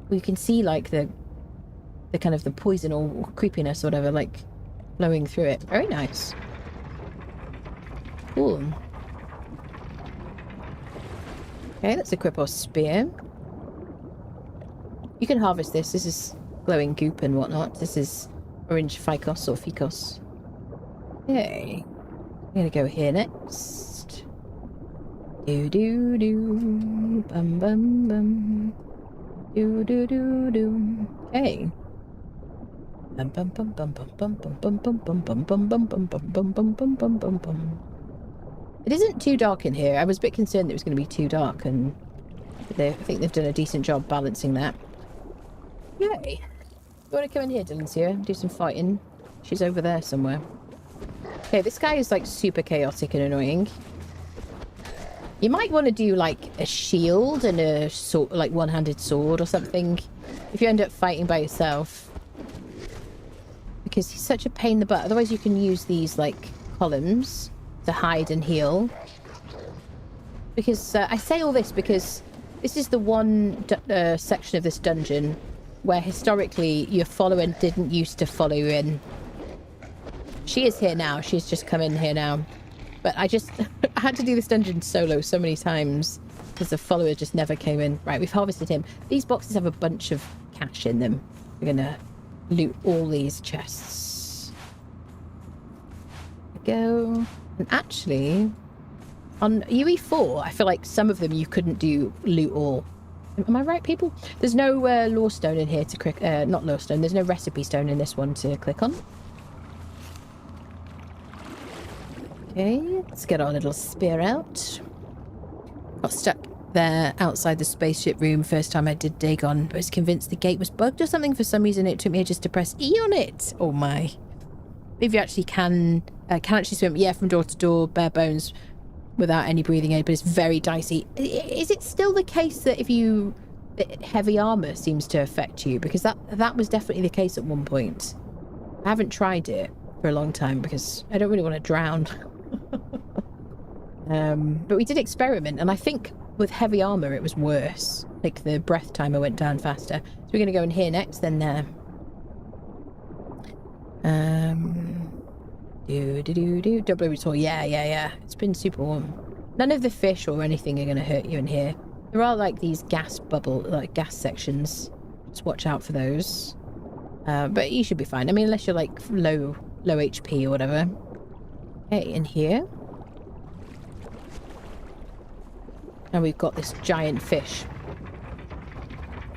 We can see like the kind of the poison or creepiness or whatever, like flowing through it. Very nice. Cool. Okay, let's equip our spear. You can harvest this. This is glowing goop and whatnot. This is orange ficus or ficus. Okay. I'm gonna go here next. Do do do. Bum bum bum. Do do do do. Okay. Bum bum bum bum bum bum bum bum bum bum bum bum bum bum bum bum bum bum bum bum. It isn't too dark in here. I was a bit concerned that it was going to be too dark, and I think they've done a decent job balancing that. Yay! You want to come in here, Dylansia? Do some fighting. She's over there somewhere. Okay, this guy is like super chaotic and annoying. You might want to do like a shield and a sword, like one-handed sword or something, if you end up fighting by yourself. Because he's such a pain in the butt. Otherwise you can use these like columns to hide and heal. Because I say all this because this is the one section of this dungeon where historically your following didn't used to follow you in. She is here now. She's just come in here now. But I had to do this dungeon solo so many times because the follower just never came in. Right, we've harvested him. These boxes have a bunch of cash in them. We're going to loot all these chests. There we go. And actually, on UE4, I feel like some of them you couldn't do loot all. Am I right, people? There's no lore stone in here to click. Not lore stone. There's no recipe stone in this one to click on. Okay, let's get our little spear out. Got stuck there outside the spaceship room first time I did Dagon. I was convinced the gate was bugged or something. For some reason, it took me just to press E on it. Oh my. If you actually can actually swim, yeah, from door to door, bare bones, without any breathing aid, but it's very dicey. Is it still the case that if you... heavy armor seems to affect you? Because that was definitely the case at one point. I haven't tried it for a long time because I don't really want to drown. But we did experiment, and I think with heavy armor it was worse. Like the breath timer went down faster. So we're going to go in here next, then there. Double tour. Yeah. It's been super warm. None of the fish or anything are going to hurt you in here. There are like these gas gas sections. Just watch out for those. But you should be fine. I mean, unless you're like low HP or whatever. Okay, in here. And we've got this giant fish.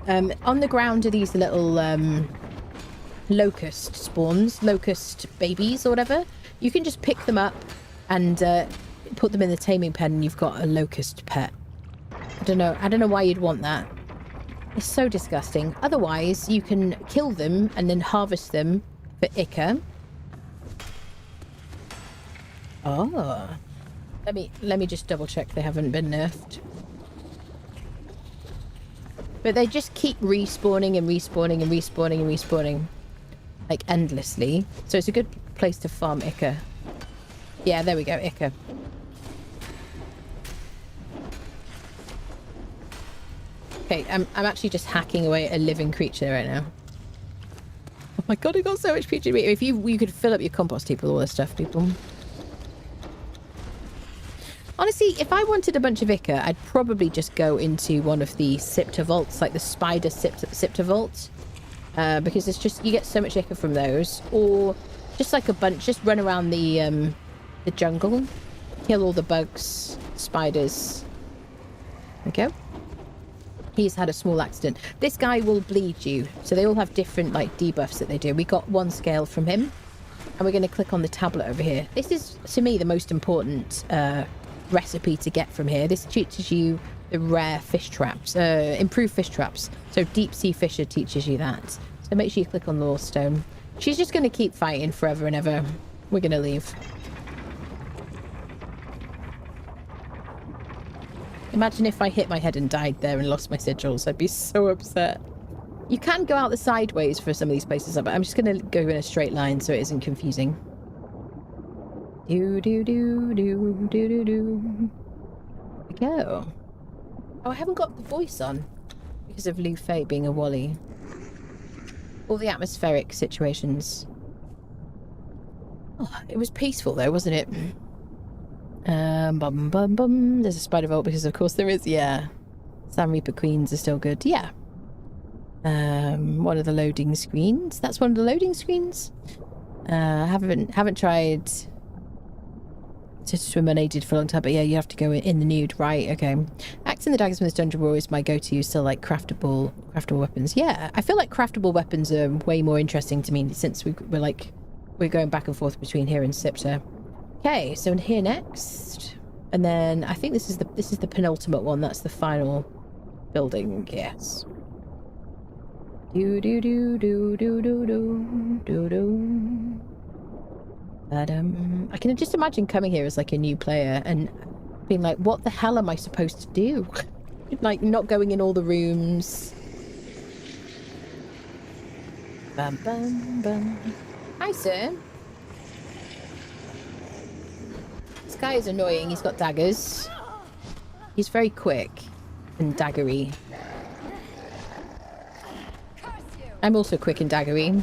On the ground are these little locust spawns, locust babies or whatever. You can just pick them up and put them in the taming pen and you've got a locust pet. I don't know why you'd want that. It's so disgusting. Otherwise, you can kill them and then harvest them for ichor. Oh. Let me just double check they haven't been nerfed. But they just keep respawning and respawning and respawning and respawning. Like endlessly. So it's a good place to farm ichor. Yeah, there we go, ichor. Okay, I'm actually just hacking away at a living creature right now. Oh my god, I got so much creature meat. If you could fill up your compost heap with all this stuff, people. Honestly, if I wanted a bunch of ichor, I'd probably just go into one of the Siptah vaults, like the spider Siptah vault. Because it's just, you get so much ichor from those. Or just like a bunch, just run around the jungle. Kill all the bugs, spiders. There we go. He's had a small accident. This guy will bleed you. So they all have different like debuffs that they do. We got 1 scale from him. And we're going to click on the tablet over here. This is, to me, the most important recipe to get from here. This teaches you the rare fish traps, improved fish traps. So Deep Sea Fisher teaches you that. So make sure you click on Lore Stone. She's just going to keep fighting forever and ever. We're going to leave. Imagine if I hit my head and died there and lost my sigils. I'd be so upset. You can go out the sideways for some of these places, but I'm just going to go in a straight line so it isn't confusing. Do. There we go. Oh, I haven't got the voice on because of Lu Fei being a Wally. All the atmospheric situations. Oh, it was peaceful though, wasn't it? There's a spider vault because of course there is. Yeah. Sand Reaper Queens are still good. Yeah. One of the loading screens. That's one of the loading screens. Haven't tried to swim unaided for a long time, but yeah, you have to go in the nude, right? Okay. Axe and the daggers from this dungeon were always my go-to, still like craftable weapons. Yeah, I feel like craftable weapons are way more interesting to me since we're going back and forth between here and Siptah. Okay, so in here next, and then I think this is the penultimate one. That's the final building. Yes. But I can just imagine coming here as like a new player and being like, what the hell am I supposed to do? Like not going in all the rooms. Bum, bum, bum. Hi, sir. This guy is annoying. He's got daggers. He's very quick and daggery. I'm also quick and daggery,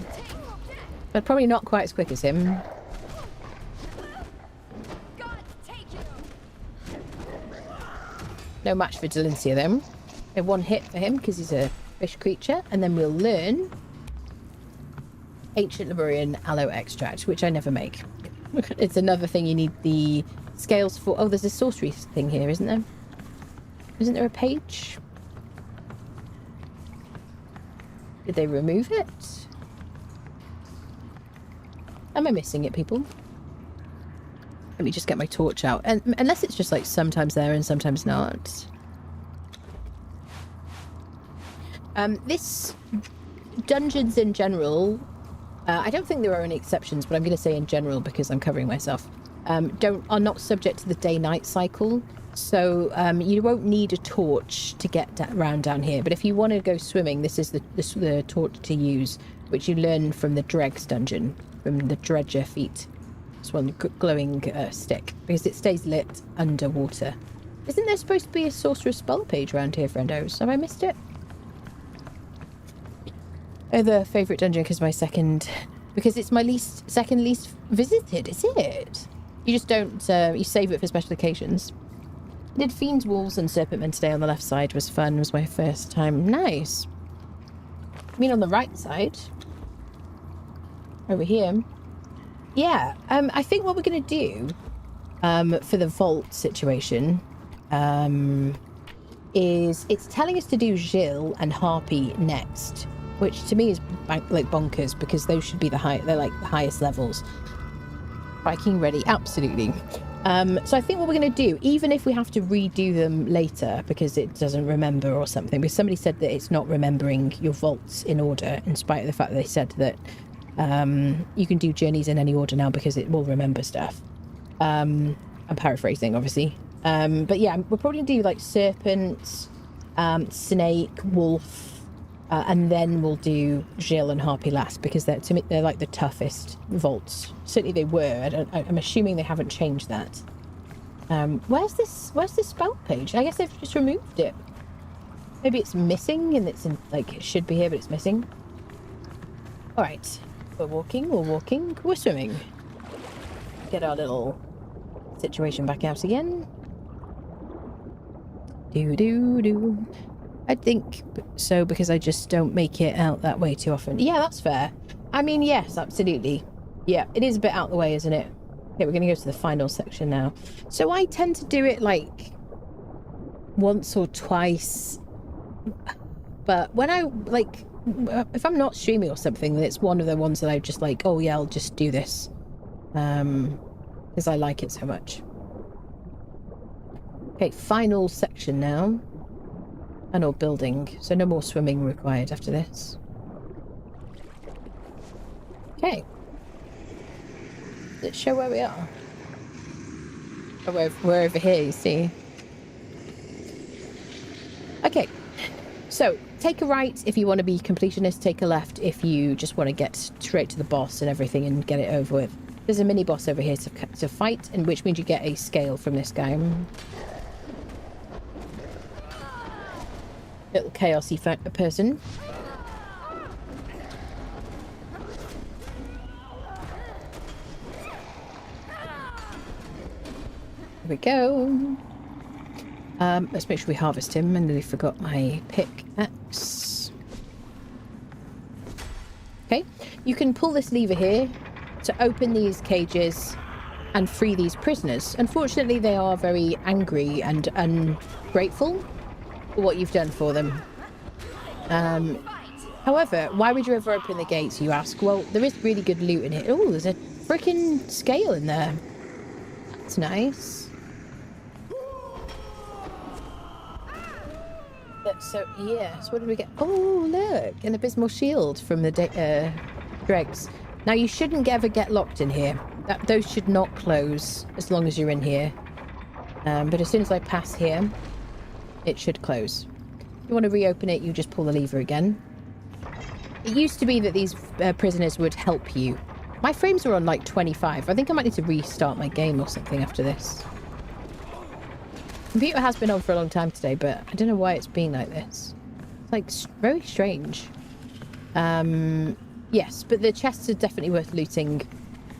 but probably not quite as quick as him. No match for Delencia though. A one hit for him because he's a fish creature, and then we'll learn Ancient Lemurian Aloe Extract, which I never make. It's another thing you need the scales for. Oh, there's a sorcery thing here, isn't there? Isn't there a page? Did they remove it? Am I missing it, people? Let me just get my torch out. And unless it's just like sometimes there and sometimes not. This dungeons in general, I don't think there are any exceptions, but I'm going to say in general because I'm covering myself. Are not subject to the day-night cycle, so you won't need a torch to get around down here. But if you want to go swimming, this is the torch to use, which you learn from the Dregs dungeon, from the Dredger feat. This one, glowing stick, because it stays lit underwater. Isn't there supposed to be a sorcerer's spell page around here, friendos? Have I missed it? Oh, the favourite dungeon because it's my second least visited, is it? You just don't, you save it for special occasions. Did Fiends, Wolves and Serpentmen stay on the left side? Was fun, was my first time. Nice. I mean on the right side. Over here. Yeah, I think what we're going to do for the vault situation is it's telling us to do Jill and Harpy next, which to me is like bonkers because those should be they're like the highest levels. Viking ready, absolutely. So I think what we're going to do, even if we have to redo them later because it doesn't remember or something, because somebody said that it's not remembering your vaults in order, in spite of the fact that they said that you can do journeys in any order now because it will remember stuff. I'm paraphrasing, obviously. But yeah, we're probably going to do like serpent, snake, wolf, and then we'll do Jill and Harpy last because to me they're like the toughest vaults. Certainly they were. I'm assuming they haven't changed that. Where's this spell page? I guess they've just removed it. Maybe it's missing and it's it should be here but it's missing. All right, we're walking, we're swimming. Get our little situation back out again. Do. I think so because I just don't make it out that way too often. Yeah, that's fair. I mean, yes, absolutely. Yeah, it is a bit out the way, isn't it? Okay, we're going to go to the final section now. So I tend to do it like once or twice. But when I if I'm not streaming or something, then it's one of the ones that I just like, oh yeah, I'll just do this. Because I like it so much. Okay, final section now. And or building, so no more swimming required after this. Okay. Let's show where we are. Oh, we're over here, you see. Okay. So, take a right if you want to be completionist, take a left if you just want to get straight to the boss and everything and get it over with. There's a mini boss over here to fight, and which means you get a scale from this guy. Little chaosy person. There we go. Let's make sure we harvest him. I nearly forgot my pickaxe. Okay, you can pull this lever here to open these cages and free these prisoners. Unfortunately, they are very angry and ungrateful for what you've done for them. However, why would you ever open the gates, you ask? Well, there is really good loot in here. Oh, there's a freaking scale in there. That's nice. So, yes, what did we get? Oh, look, an abysmal shield from the dregs. Now, you shouldn't ever get locked in here. Those should not close as long as you're in here. But as soon as I pass here, it should close. If you want to reopen it, you just pull the lever again. It used to be that these prisoners would help you. My frames are on like 25. I think I might need to restart my game or something after this. Computer has been on for a long time today, but I don't know why it's been like this. It's like very strange. Yes, but the chests are definitely worth looting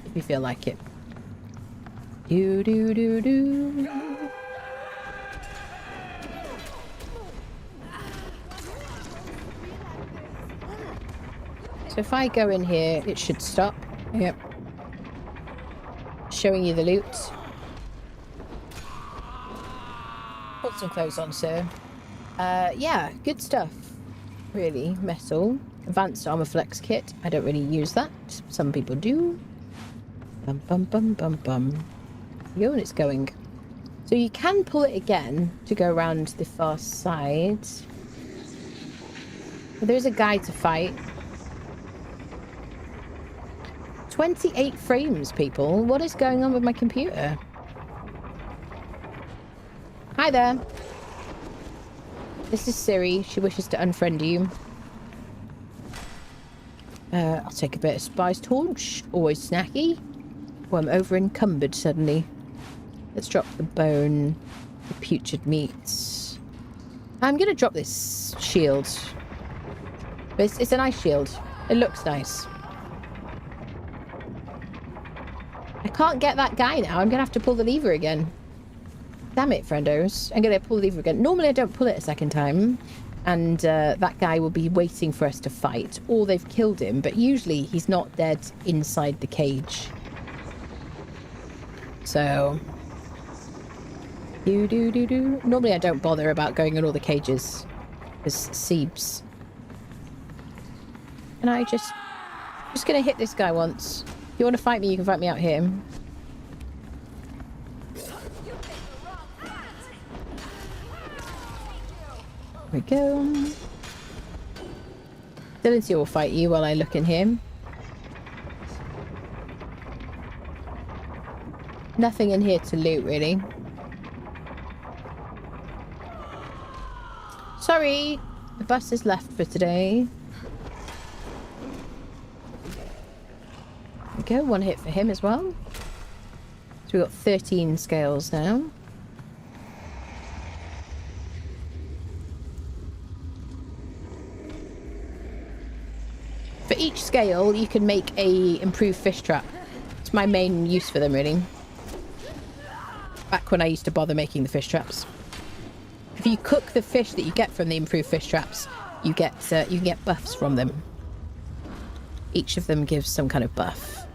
if you feel like it. Do do do do. So if I go in here, it should stop. Yep. Showing you the loot. Put some clothes on, sir. Yeah, good stuff. Really, metal. Advanced armor flex kit. I don't really use that. Some people do. Bum bum bum bum bum. Yo, and it's going. So you can pull it again to go around the far side. But there's a guy to fight. 28 frames, people. What is going on with my computer? Hi there. This is Siri. She wishes to unfriend you. I'll take a bit of spice torch. Always snacky. Oh, I'm over encumbered suddenly. Let's drop the bone. The putrid meats. I'm going to drop this shield. It's a nice shield. It looks nice. I can't get that guy now. I'm going to have to pull the lever again. Damn it, friendos. I'm going to pull the lever again. Normally I don't pull it a second time. And that guy will be waiting for us to fight. Or they've killed him. But usually he's not dead inside the cage. So... Do. Normally I don't bother about going in all the cages. Because Seebs. And I just going to hit this guy once. If you want to fight me, you can fight me out here. There we go. Dylan will fight you while I look in here. Nothing in here to loot, really. Sorry, the bus is left for today. There we go, one hit for him as well. So we've got 13 scales now. For each scale, you can make a improved fish trap. It's my main use for them, really. Back when I used to bother making the fish traps. If you cook the fish that you get from the improved fish traps, you can get buffs from them. Each of them gives some kind of buff.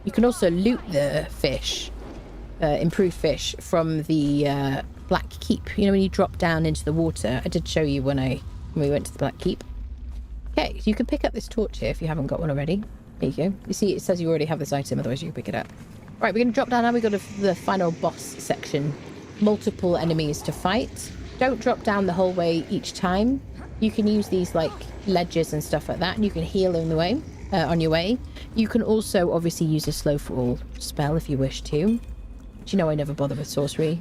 You can also loot the fish, improved fish, from the Black Keep. You know, when you drop down into the water. I did show you when we went to the Black Keep. Okay, so you can pick up this torch here if you haven't got one already. There you go. You see, it says you already have this item, otherwise you can pick it up. Right, we're going to drop down now. We go to the final boss section. Multiple enemies to fight. Don't drop down the whole way each time. You can use these like ledges and stuff like that, and you can heal on the way, on your way. You can also obviously use a slow fall spell if you wish to. But you know I never bother with sorcery.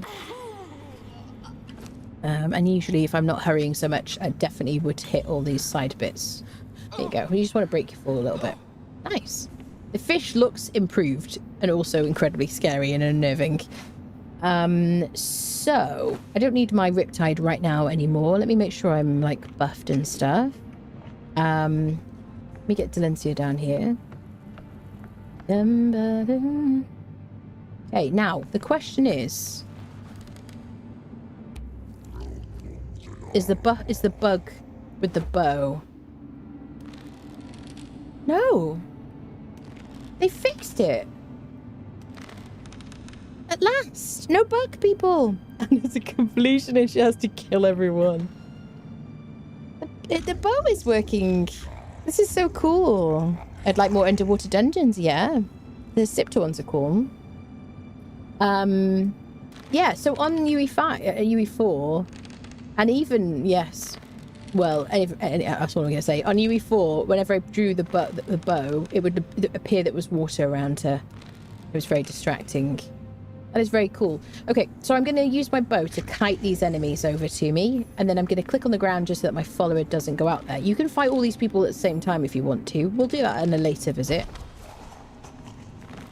And usually if I'm not hurrying so much, I definitely would hit all these side bits. There you go. You just want to break your fall a little bit. Nice. The fish looks improved and also incredibly scary and unnerving. So I don't need my Riptide right now anymore. Let me make sure I'm like buffed and stuff. Let me get Delencia down here. Okay, now the question is the bug with the bow? No. They fixed it. At last. No bug, people. And it's a completion and she has to kill everyone. The bow is working. This is so cool. I'd like more underwater dungeons, yeah. The Siptah ones are cool. Yeah, so on UE5, UE4, and even, yes, well, that's what I'm going to say. On UE4, whenever I drew the bow, it would appear that was water around her. It was very distracting. That is very cool. Okay, so I'm going to use my bow to kite these enemies over to me, and then I'm going to click on the ground just so that my follower doesn't go out there. You can fight all these people at the same time if you want to. We'll do that in a later visit.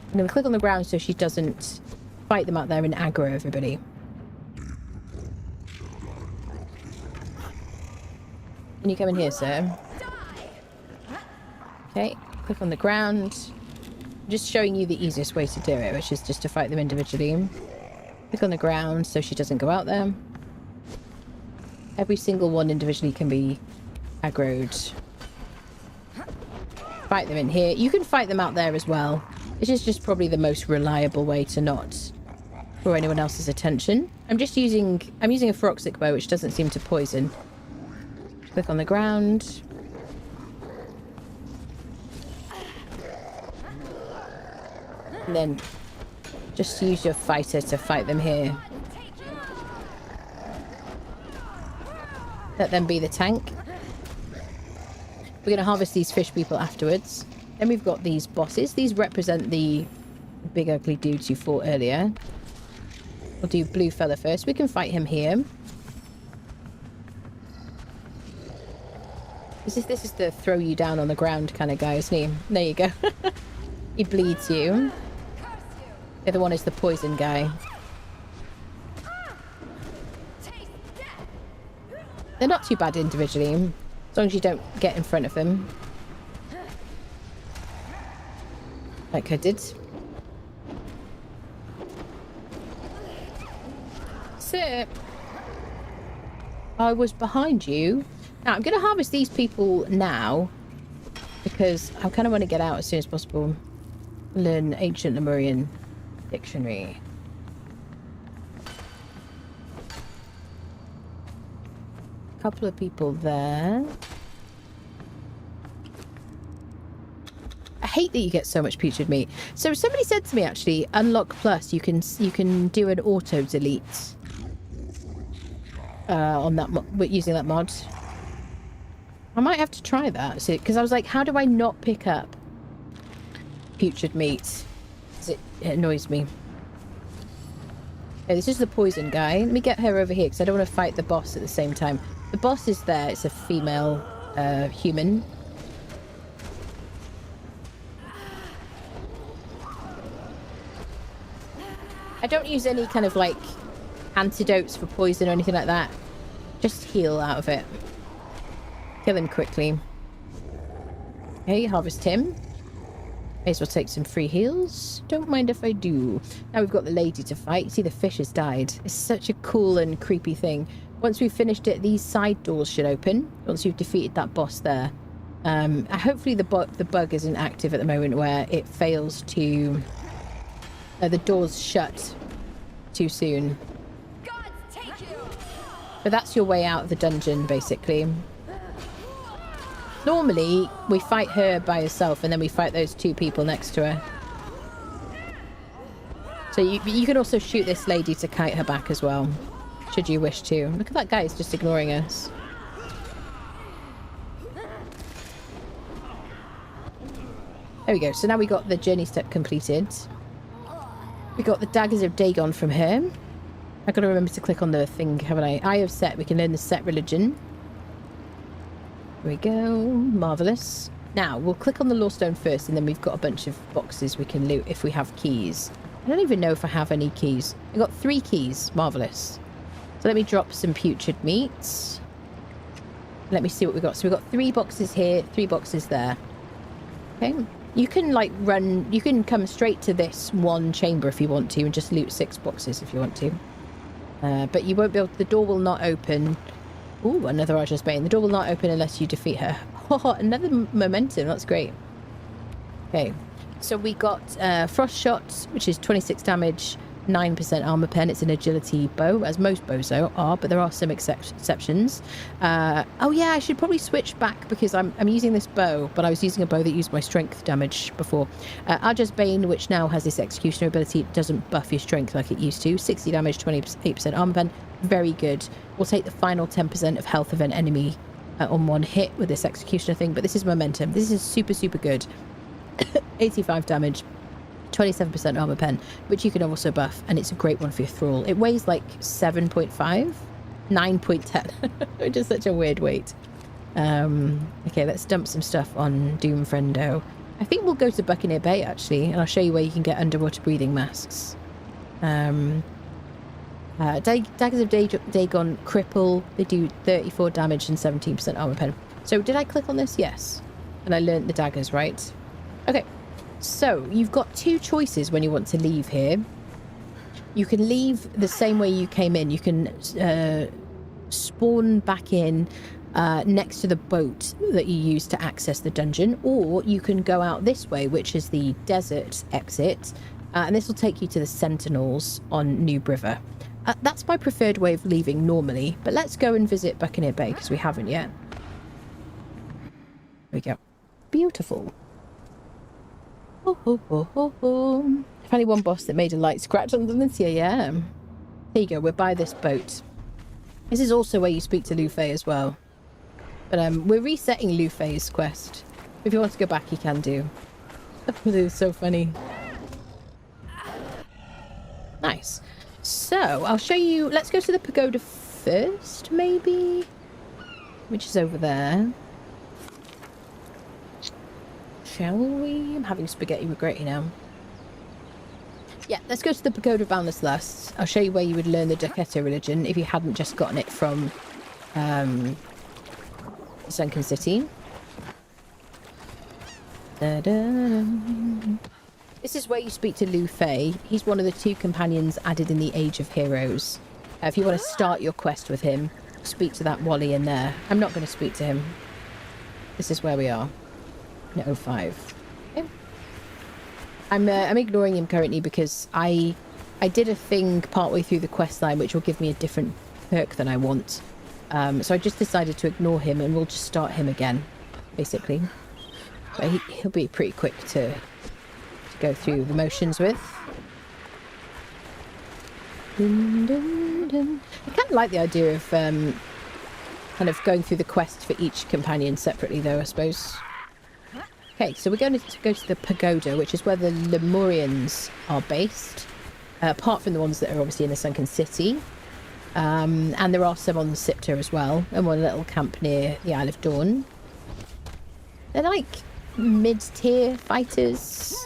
I'm going to click on the ground so she doesn't fight them out there and aggro everybody. Can you come in here, sir? Okay, click on the ground. Just showing you the easiest way to do it, which is just to fight them individually. Click on the ground so she doesn't go out there. Every single one individually can be aggroed. Fight them in here. You can fight them out there as well. This is just probably the most reliable way to not draw anyone else's attention. I'm using a Feroxic bow, which doesn't seem to poison. Click on the ground. And then just use your fighter to fight them here. Let them be the tank. We're going to harvest these fish people afterwards. Then we've got these bosses. These represent the big ugly dudes you fought earlier. We'll do blue fella first. We can fight him here. This is the throw you down on the ground kind of guy, isn't he? There you go. He bleeds you. The other one is the poison guy. They're not too bad individually, as long as you don't get in front of them. Like I did. So, I was behind you. Now, I'm going to harvest these people now, because I kind of want to get out as soon as possible. Learn Ancient Lemurian Dictionary. Couple of people there. I hate that you get so much putrid meat. So somebody said to me, actually, Unlock Plus, you can do an auto delete on that using that mod. I might have to try that, because I was like, how do I not pick up putrid meat? It annoys me. Okay, this is the poison guy. Let me get her over here, because I don't want to fight the boss at the same time. The boss is there. It's a female human. I don't use any kind of like antidotes for poison or anything like that. Just heal out of it. Kill him quickly. Okay, harvest him. May as well take some free heals. Don't mind if I do. Now we've got the lady to fight. See, the fish has died. It's such a cool and creepy thing. Once we've finished it, these side doors should open. Once you've defeated that boss there. Hopefully the bug isn't active at the moment where it fails to... the doors shut too soon. But that's your way out of the dungeon, basically. Normally, we fight her by herself, and then we fight those two people next to her. So you can also shoot this lady to kite her back as well, should you wish to. Look at that guy, he's just ignoring us. There we go. So now we got the journey step completed. We got the Daggers of Dagon from her. I've got to remember to click on the thing, haven't I? Eye of Set. We can learn the Set religion. There we go. Marvellous. Now, we'll click on the Lawstone first, and then we've got a bunch of boxes we can loot if we have keys. I don't even know if I have any keys. I got 3 keys. Marvellous. So let me drop some putrid meats. Let me see what we got. So we've got 3 boxes here, 3 boxes there. Okay. You can like you can come straight to this one chamber if you want to and just loot 6 boxes if you want to. But you won't be able, the door will not open. Ooh, another Raja's Bane. The door will not open unless you defeat her. Oh, another momentum. That's great. Okay. So we got Frost Shot, which is 26 damage, 9% armor pen. It's an agility bow, as most bows are, but there are some exceptions. Oh yeah, I should probably switch back because I'm using this bow, but I was using a bow that used my strength damage before. Arja's Bane, which now has this executioner ability, doesn't buff your strength like it used to. 60 damage, 28% armor pen. Very good. We'll take the final 10% of health of an enemy on one hit with this executioner thing, but this is momentum. This is super, super good. 85 damage. 27% armor pen, which you can also buff, and it's a great one for your thrall. It weighs like 7.5, 9.10, which is such a weird weight. Okay, let's dump some stuff on Doom Friendo. I think we'll go to Buccaneer Bay actually, and I'll show you where you can get underwater breathing masks. Daggers of Dagon cripple. They do 34 damage and 17% armor pen. So did I click on this? Yes. And I learnt the daggers, right? Okay. So you've got two choices when you want to leave here. You can leave the same way you came in. You can spawn back in next to the boat that you used to access the dungeon, or you can go out this way, which is the desert exit, and this will take you to the Sentinels on New River. That's my preferred way of leaving normally, but let's go and visit Buccaneer Bay because we haven't yet. There we go. Beautiful. Only one boss that made a light scratch on them this year, yeah. There you go, we're by this boat. This is also where you speak to Ue5 as well. But we're resetting Ue5's quest. If you want to go back, you can do. This is so funny. Nice. So, I'll show you... Let's go to the pagoda first, maybe? Which is over there. Shall we? I'm having spaghetti regretty now. Yeah, let's go to the Pagoda of Boundless Lusts. I'll show you where you would learn the Dakota religion if you hadn't just gotten it from Sunken City. This is where you speak to Ue5. He's one of the two companions added in the Age of Heroes. If you want to start your quest with him, speak to that Wally in there. I'm not going to speak to him. This is where we are. In Ue5. Okay. I'm ignoring him currently because I did a thing partway through the quest line which will give me a different perk than I want. So I just decided to ignore him and we'll just start him again, basically. But he'll be pretty quick to go through the motions with. Dun, dun, dun. I kind of like the idea of kind of going through the quest for each companion separately though, I suppose. Okay, so we're going to go to the pagoda, which is where the Lemurians are based, apart from the ones that are obviously in the Sunken City. And there are some on the Siptah as well, and one little camp near the Isle of Dawn. They're like mid-tier fighters.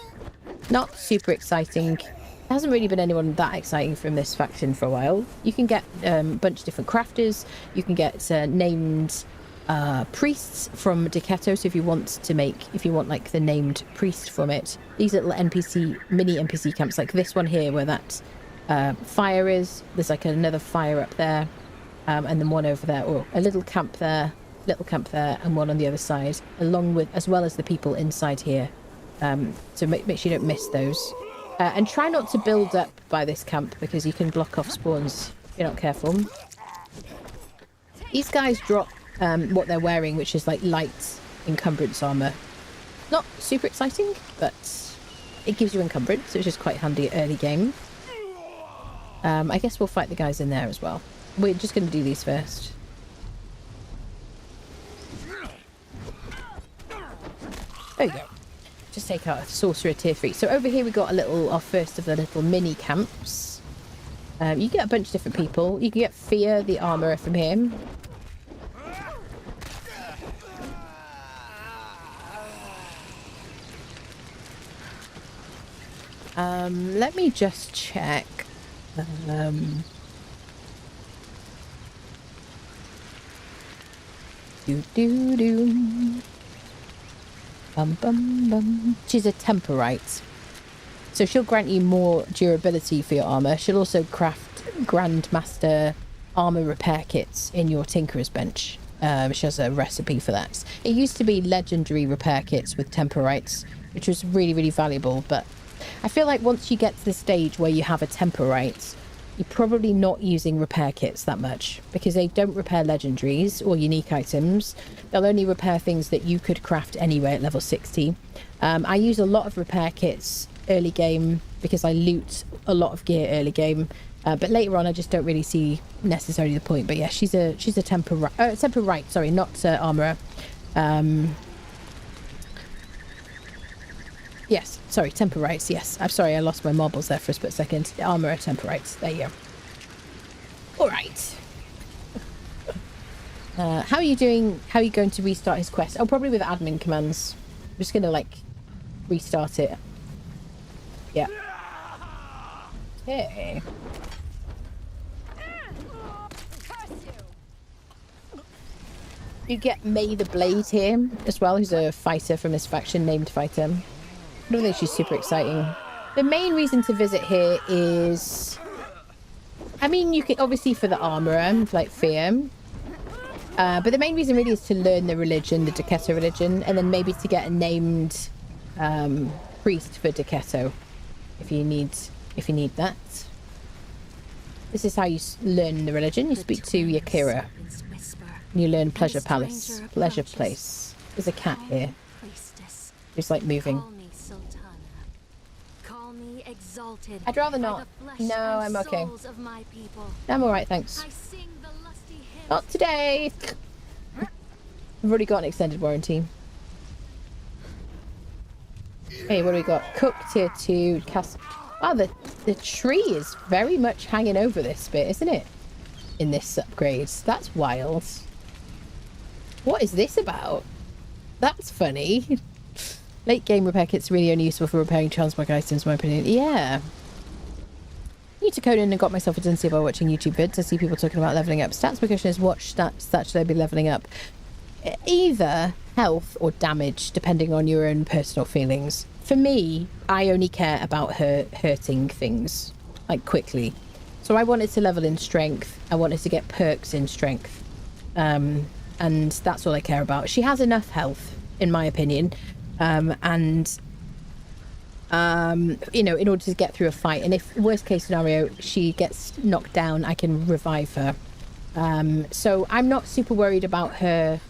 Not super exciting. There hasn't really been anyone that exciting from this faction for a while. You can get a bunch of different crafters. You can get named... priests from Decatto, so if you want like the named priest from it, these little mini NPC camps like this one here where that fire is, there's like another fire up there, and then one over there, or a little camp there, and one on the other side, as well as the people inside here, so make sure you don't miss those, and try not to build up by this camp because you can block off spawns if you're not careful. These guys drop what they're wearing, which is like light encumbrance armor. Not super exciting, but it gives you encumbrance, which is quite handy at early game. I guess we'll fight the guys in there as well. We're just going to do these first. There you go. Just take out a sorcerer tier 3. So over here we got our first of the little mini camps. You get a bunch of different people. You can get Freya, the armourer, from him. Let me just check. Bum bum bum. She's a temperite, so she'll grant you more durability for your armor. She'll also craft Grandmaster armor repair kits in your Tinkerer's bench. She has a recipe for that. It used to be legendary repair kits with temperites, which was really, really valuable, but I feel like once you get to the stage where you have a temperite, you're probably not using repair kits that much because they don't repair legendaries or unique items. They'll only repair things that you could craft anyway at level 60. I use a lot of repair kits early game because I loot a lot of gear early game, but later on I just don't really see necessarily the point. But yeah, she's a temperite, sorry, not armourer. Yes, sorry, temperites, yes. I'm sorry, I lost my marbles there for a split second. Armourer, temperites, there you go. Alright. How are you doing? How are you going to restart his quest? Oh, probably with admin commands. I'm just going to, like, restart it. Yeah. Okay. You get May the Blade here as well, who's a fighter from this faction, named fighter. I don't think she's super exciting. The main reason to visit here is... I mean, you can obviously for the armorer, like Freya. But the main reason really is to learn the religion, the Decetto religion, and then maybe to get a named priest for Decetto if you need that. This is how you learn the religion. You speak to Yakira. And you learn Pleasure Palace. Pleasure Place. There's a cat here. Who's like moving. I'd rather not. No, I'm okay. I'm alright, thanks. Not today. I've already got an extended warranty. Hey, what do we got? Cook tier 2. Cast. Wow, the tree is very much hanging over this bit, isn't it? In this upgrade. That's wild. What is this about? That's funny. Late game repair kit's really only useful for repairing transmog items, in my opinion. Yeah. New to Conan and got myself a tendency by watching YouTube vids. I see people talking about leveling up stats. My question is, what stats should I be leveling up? Either health or damage, depending on your own personal feelings. For me, I only care about her hurting things, like, quickly. So I wanted to level in strength. I wanted to get perks in strength. And that's all I care about. She has enough health, in my opinion. You know, in order to get through a fight. And if, worst case scenario, she gets knocked down, I can revive her. So I'm not super worried about her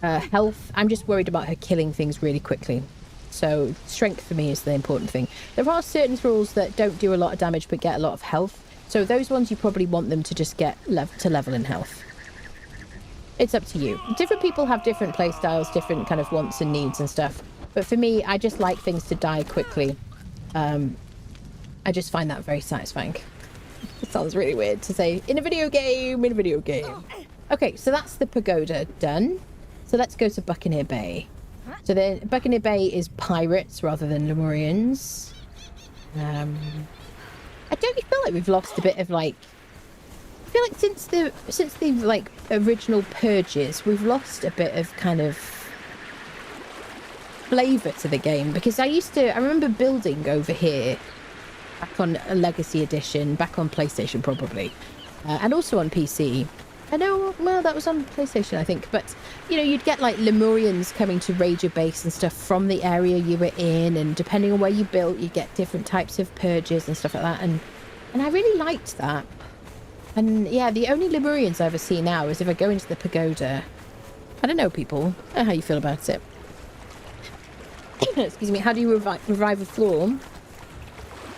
health. I'm just worried about her killing things really quickly. So strength for me is the important thing. There are certain thralls that don't do a lot of damage but get a lot of health. So those ones you probably want them to just get level in health. It's up to you. Different people have different play styles, different kind of wants and needs and stuff. But for me, I just like things to die quickly. I just find that very satisfying. It sounds really weird to say in a video game. Okay, so that's the pagoda done. So let's go to Buccaneer Bay. So then Buccaneer Bay is pirates rather than Lemurians. I don't feel like we've lost a bit of like... I feel like since the like original purges, we've lost a bit of kind of flavour to the game, because I remember building over here back on a Legacy Edition, back on PlayStation probably, and also on PC. I know, well, that was on PlayStation, I think, but you know, you'd get like Lemurians coming to raid your base and stuff from the area you were in, and depending on where you built, you get different types of purges and stuff like that, and I really liked that. And yeah, the only Lemurians I ever see now is if I go into the pagoda. I don't know, people. I don't know how you feel about it. Excuse me. How do you revive a floor?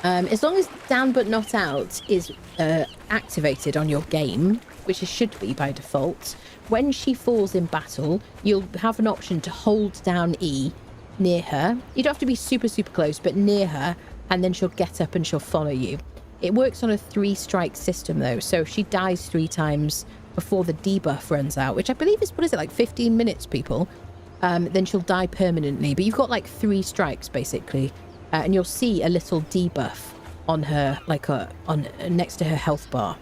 As long as down but not out is activated on your game, which it should be by default, when she falls in battle, you'll have an option to hold down E near her. You don't have to be super, super close, but near her, and then she'll get up and she'll follow you. It works on a 3-strike system, though, so if she dies 3 times before the debuff runs out, which I believe is, what is it, like 15 minutes, people, then she'll die permanently. But you've got, like, 3 strikes, basically, and you'll see a little debuff on her, like, next to her health bar.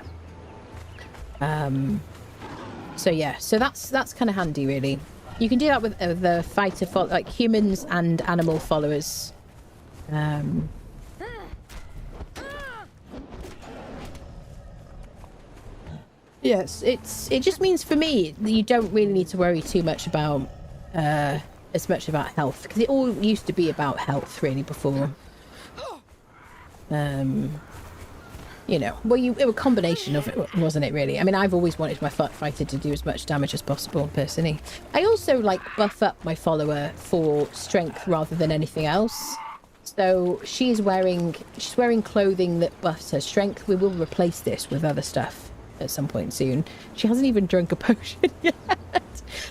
So, yeah, so that's kind of handy, really. You can do that with the fighter, like, humans and animal followers. Yes, it just means for me that you don't really need to worry too much about as much about health, because it all used to be about health really before. You know, well, it was a combination of it, wasn't it? Really, I mean, I've always wanted my fighter to do as much damage as possible. Personally, I also like buff up my follower for strength rather than anything else. So she's wearing clothing that buffs her strength. We will replace this with other stuff at some point soon. She hasn't even drunk a potion yet.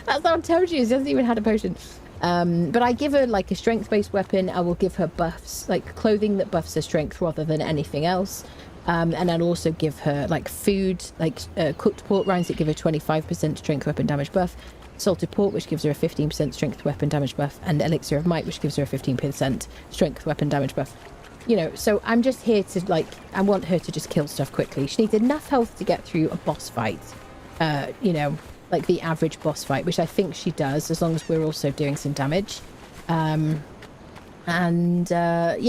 That's how terrible she is. She hasn't even had a potion. But I give her like a strength-based weapon. I will give her buffs, like clothing that buffs her strength rather than anything else. And I'll also give her like food, like cooked pork rinds that give her 25% strength weapon damage buff, salted pork, which gives her a 15% strength weapon damage buff, and elixir of might, which gives her a 15% strength weapon damage buff. You know, so I'm just here to, like, I want her to just kill stuff quickly. She needs enough health to get through a boss fight. You know, like the average boss fight, which I think she does, as long as we're also doing some damage. Yeah,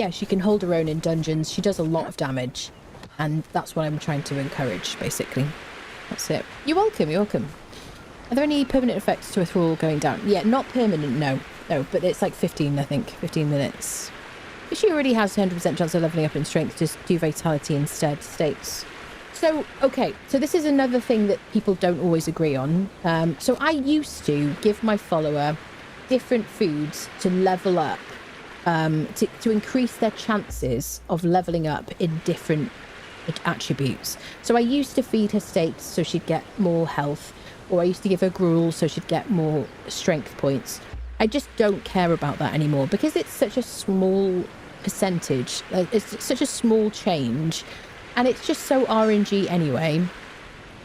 she can hold her own in dungeons. She does a lot of damage, and that's what I'm trying to encourage, basically. That's it. You're welcome, you're welcome. Are there any permanent effects to a thrall going down? Yeah, not permanent, no, but it's like 15, I think, 15 minutes. If she already has 100% chance of leveling up in strength, just do vitality instead, states. So, okay, so this is another thing that people don't always agree on. So I used to give my follower different foods to level up, to increase their chances of leveling up in different attributes. So I used to feed her steaks so she'd get more health, or I used to give her gruel so she'd get more strength points. I just don't care about that anymore because it's such a small percentage. It's such a small change, and it's just so RNG anyway,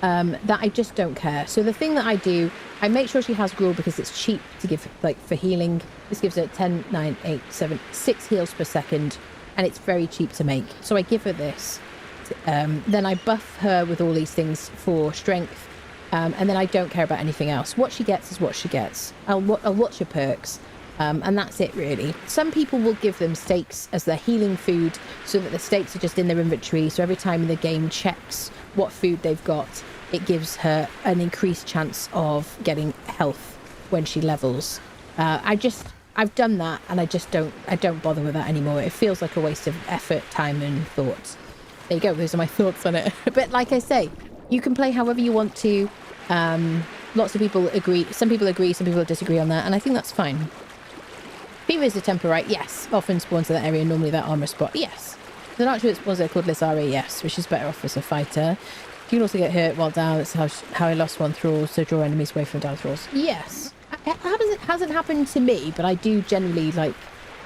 that I just don't care. So the thing that I do, I make sure she has gruel because it's cheap to give, like, for healing. This gives her 10, 9, 8, 7, 6 heals per second, and it's very cheap to make. So I give her this. Then I buff her with all these things for strength, and then I don't care about anything else. What she gets is what she gets. I'll watch her perks, and that's it really. Some people will give them steaks as their healing food so that the steaks are just in their inventory, so every time the game checks what food they've got, it gives her an increased chance of getting health when she levels. I've done that, and I don't bother with that anymore. It feels like a waste of effort, time and thought. There you go, those are my thoughts on it. But like I say, you can play however you want to. Lots of people agree, some people disagree on that, and I think that's fine. Femurs are temporite, yes. Often spawns in that area, normally that armor spot, yes. There's an archer that spawns there called Lissari, yes, which is better off as a fighter. You can also get hurt while down. That's how I lost one thrall, so draw enemies away from down thralls. Yes. It hasn't happened to me, but I do generally like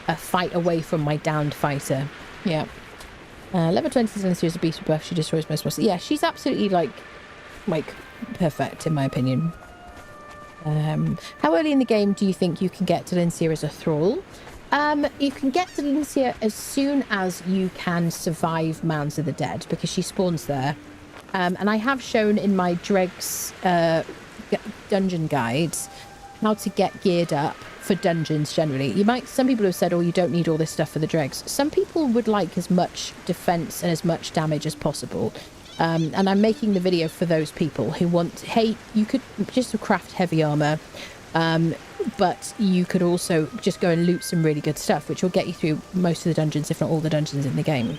a fight away from my downed fighter. Yeah. Level 20 Silencer is a beast buff. She destroys most monsters. Yeah, she's absolutely like perfect in my opinion. How early in the game do you think you can get Delincia as a thrall? You can get Delincia as soon as you can survive Mounds of the Dead, because she spawns there. And I have shown in my Dregs dungeon guides how to get geared up for dungeons generally. Some people have said, oh, you don't need all this stuff for the Dregs. Some people would like as much defense and as much damage as possible. And I'm making the video for those people who want, hey, you could just craft heavy armor, but you could also just go and loot some really good stuff, which will get you through most of the dungeons, if not all the dungeons in the game.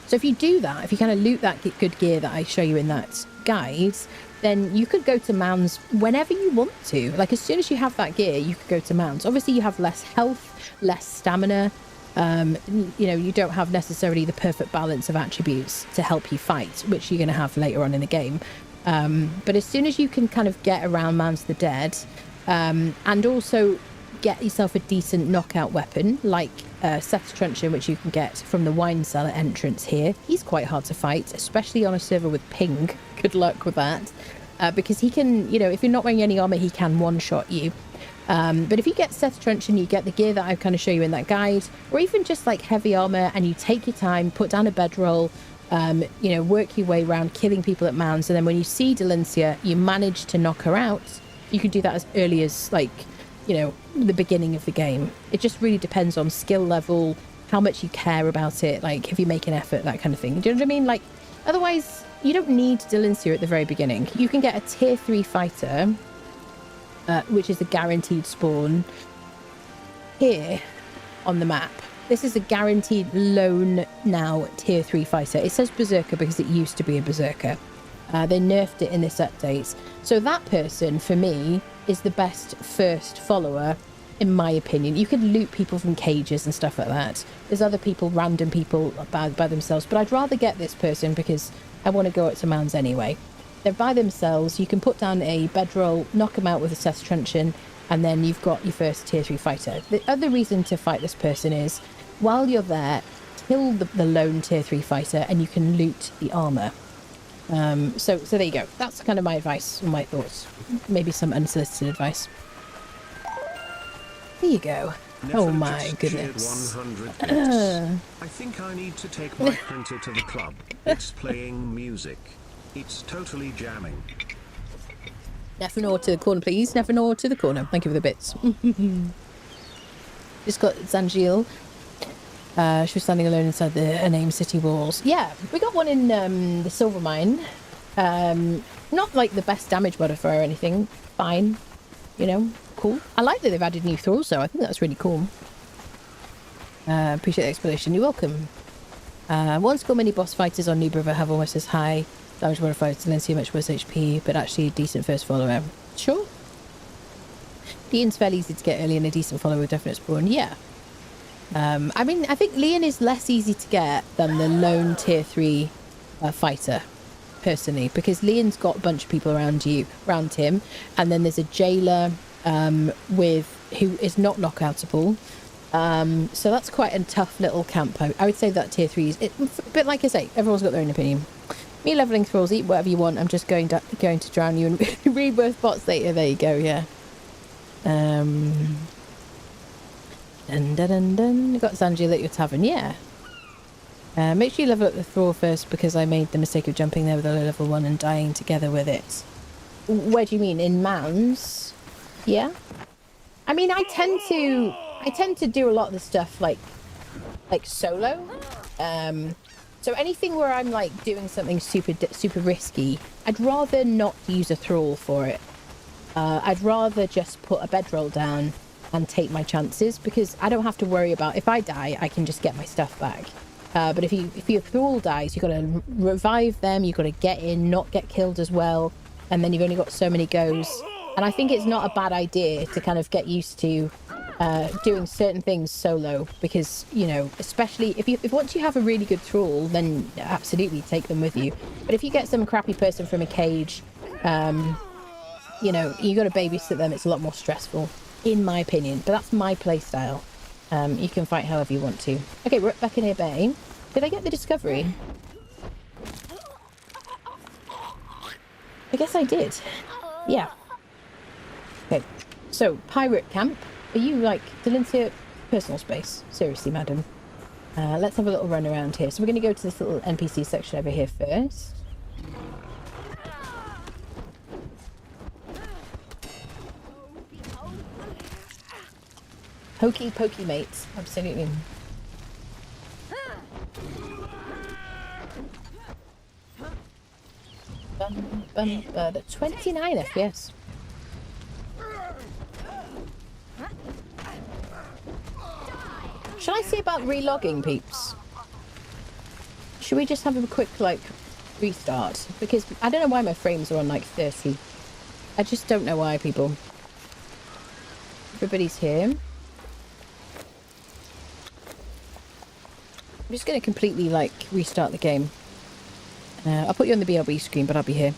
So if you do that, if you kind of loot that good gear that I show you in that guide, then you could go to Mounds whenever you want to. Like, as soon as you have that gear, you could go to Mounds. Obviously, you have less health, less stamina. You don't have necessarily the perfect balance of attributes to help you fight, which you're going to have later on in the game. But as soon as you can kind of get around Mounds of the Dead, and also get yourself a decent knockout weapon, like Seth's Truncheon, which you can get from the wine cellar entrance here. He's quite hard to fight, especially on a server with ping. Good luck with that. Because he can, if you're not wearing any armor, he can one-shot you. But if you get Seth's Truncheon, you get the gear that I kind of show you in that guide, or even just like heavy armor, and you take your time, put down a bedroll, work your way around killing people at Mounds, and then when you see Delincia, you manage to knock her out. You can do that as early as the beginning of the game. It just really depends on skill level, how much you care about it, like if you make an effort, that kind of thing. Do you know what I mean? Like, otherwise you don't need Delincia at the very beginning. You can get a tier 3 fighter, which is a guaranteed spawn here on the map. This is a guaranteed lone now tier 3 fighter. It says Berserker because it used to be a Berserker. They nerfed it in this update. So that person, for me, is the best first follower, in my opinion. You could loot people from cages and stuff like that. There's other people, random people by themselves, but I'd rather get this person because I want to go out to Mounds anyway. They're by themselves. You can put down a bedroll, knock them out with a Seth's Truncheon, and then you've got your first tier 3 fighter. The other reason to fight this person is, while you're there, kill the lone tier 3 fighter and you can loot the armor. So there you go. That's kind of my advice and my thoughts. Maybe some unsolicited advice. There you go. Oh my goodness. 100 I think I need to take my printer to the club. It's playing music. It's totally jamming. Nefanor to the corner, please. Nefanor to the corner. Thank you for the bits. Just got Zanjil. She was standing alone inside the unnamed city walls. Yeah, we got one in the silver mine. Not like the best damage modifier or anything. Fine. You know, cool. I like that they've added new thralls, though. I think that's really cool. Appreciate the explanation. You're welcome. One score mini boss fighters on New River have almost as high damage modifiers to Lindsay, much worse HP, but actually a decent first follower. Sure. Leon's fairly easy to get early and a decent follower with definite spawn. Yeah. I mean, I think Leon is less easy to get than the lone tier 3 fighter, personally, because Leon's got a bunch of people around him, and then there's a jailer who is not knockoutable. So that's quite a tough little camp. I would say that tier 3 is, but like I say, everyone's got their own opinion. Me leveling thralls, eat whatever you want. I'm just going to drown you in rebirth bots later. There you go. Yeah. Dun, dun, dun, dun. Got Zanjil at your tavern. Yeah. Make sure you level up the thrall first, because I made the mistake of jumping there with a low level one and dying together with it. Where do you mean? In mounds? Yeah. I mean, I tend to do a lot of the stuff like solo. So anything where I'm like doing something super risky, I'd rather not use a thrall for it. I'd rather just put a bedroll down and take my chances, because I don't have to worry about, if I die, I can just get my stuff back. But if your thrall dies, you've got to revive them, you've got to get in, not get killed as well, and then you've only got so many goes. And I think it's not a bad idea to kind of get used to doing certain things solo, because, you know, especially if once you have a really good thrall, then absolutely take them with you. But if you get some crappy person from a cage, you know, you got to babysit them. It's a lot more stressful, in my opinion. But that's my play style. You can fight however you want to. Okay, we're at Buccaneer Bay. Did I get the discovery? I guess I did. Yeah. Okay. So, pirate camp. Are you like Delincia personal space? Seriously, madam. Let's have a little run around here. So we're going to go to this little NPC section over here first. Hokey pokey mates, absolutely. The 29 FPS. Shall I see about relogging, peeps? Should we just have a quick, like, restart? Because I don't know why my frames are on, like, 30. I just don't know why, people. Everybody's here. I'm just going to completely, like, restart the game. I'll put you on the BRB screen, but I'll be here.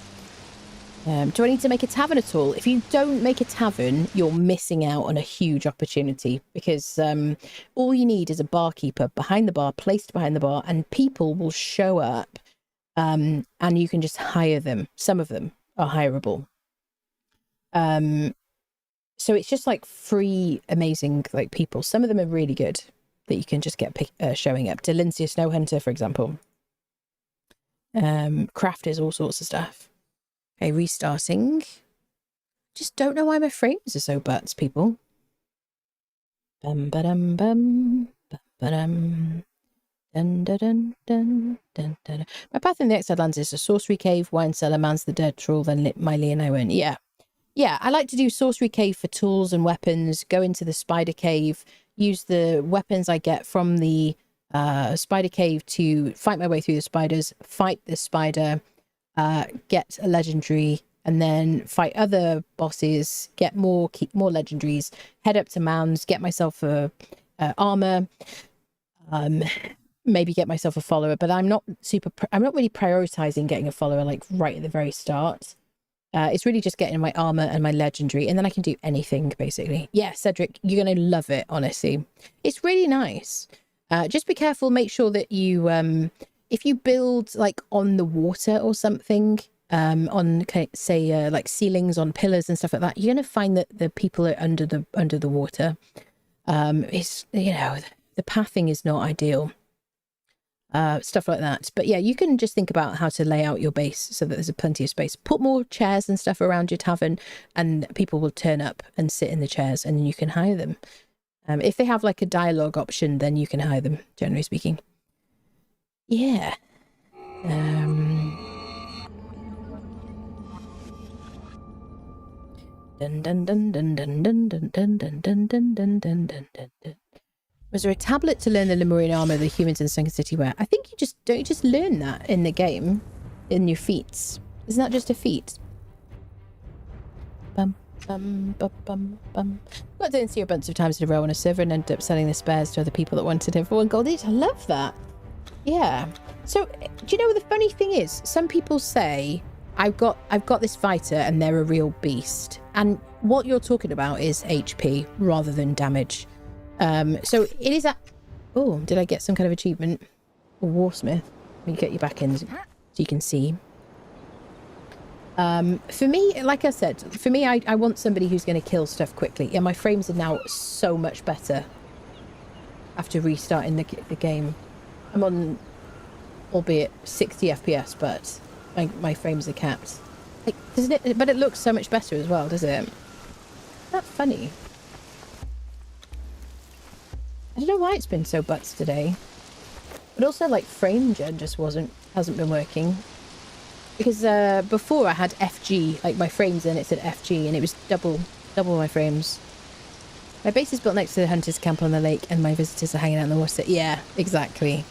Do I need to make a tavern at all? If you don't make a tavern, you're missing out on a huge opportunity, because all you need is a barkeeper behind the bar, placed behind the bar, and people will show up, and you can just hire them. Some of them are hireable. So it's just like free, amazing like people. Some of them are really good that you can just get showing up. Delincia Snow Hunter, for example. Crafters, all sorts of stuff. Okay, restarting. Just don't know why my frames are so butts, people. Bum ba-dum bum ba-dum. Dun dun dun dun dun dun. My path in the Exiled Lands is a sorcery cave, wine cellar, man's the dead troll, then lit my Lee and I went. Yeah. Yeah, I like to do sorcery cave for tools and weapons, go into the spider cave, use the weapons I get from the spider cave to fight my way through the spiders, fight the spider, get a legendary, and then fight other bosses, get more legendaries, head up to mounds, get myself a armor, maybe get myself a follower. But I'm not really prioritizing getting a follower like right at the very start. It's really just getting my armor and my legendary, and then I can do anything basically. Yeah, Cedric, you're gonna love it. Honestly, it's really nice. Just be careful. Make sure that you if you build like on the water or something, on say like ceilings on pillars and stuff like that, you're gonna find that the people are under the water. It's, you know, the pathing is not ideal. stuff like that. But yeah, you can just think about how to lay out your base so that there's plenty of space. Put more chairs and stuff around your tavern, and people will turn up and sit in the chairs, and you can hire them. If they have like a dialogue option, then you can hire them, generally speaking. Yeah. Dun dun dun dun dun dun dun dun dun dun dun dun dun dun dun. Was there a tablet to learn the Lemurian armor the humans in Sunken City wear? I think you just learn that in the game, in your feats. Isn't that just a feat? Bum bum bum bum bum. Got to see a bunch of times in a row on a server and ended up selling the spares to other people that wanted it for 1 gold each. I love that. Yeah. So do you know what the funny thing is? Some people say I've got this fighter and they're a real beast, and what you're talking about is HP rather than damage. So it is a... Oh, did I get some kind of achievement? A Warsmith. Let me get you back in so you can see. For me, like I said, for me, I want somebody who's going to kill stuff quickly. Yeah, my frames are now so much better after restarting the game. I'm on, albeit 60 FPS, but my frames are capped. Like, doesn't it? But it looks so much better as well, does it? Isn't that funny? I don't know why it's been so butts today. But also, like, frame gen just hasn't been working. Because before I had FG, like my frames in it said FG, and it was double my frames. My base is built next to the hunter's camp on the lake, and my visitors are hanging out in the water. Yeah, exactly.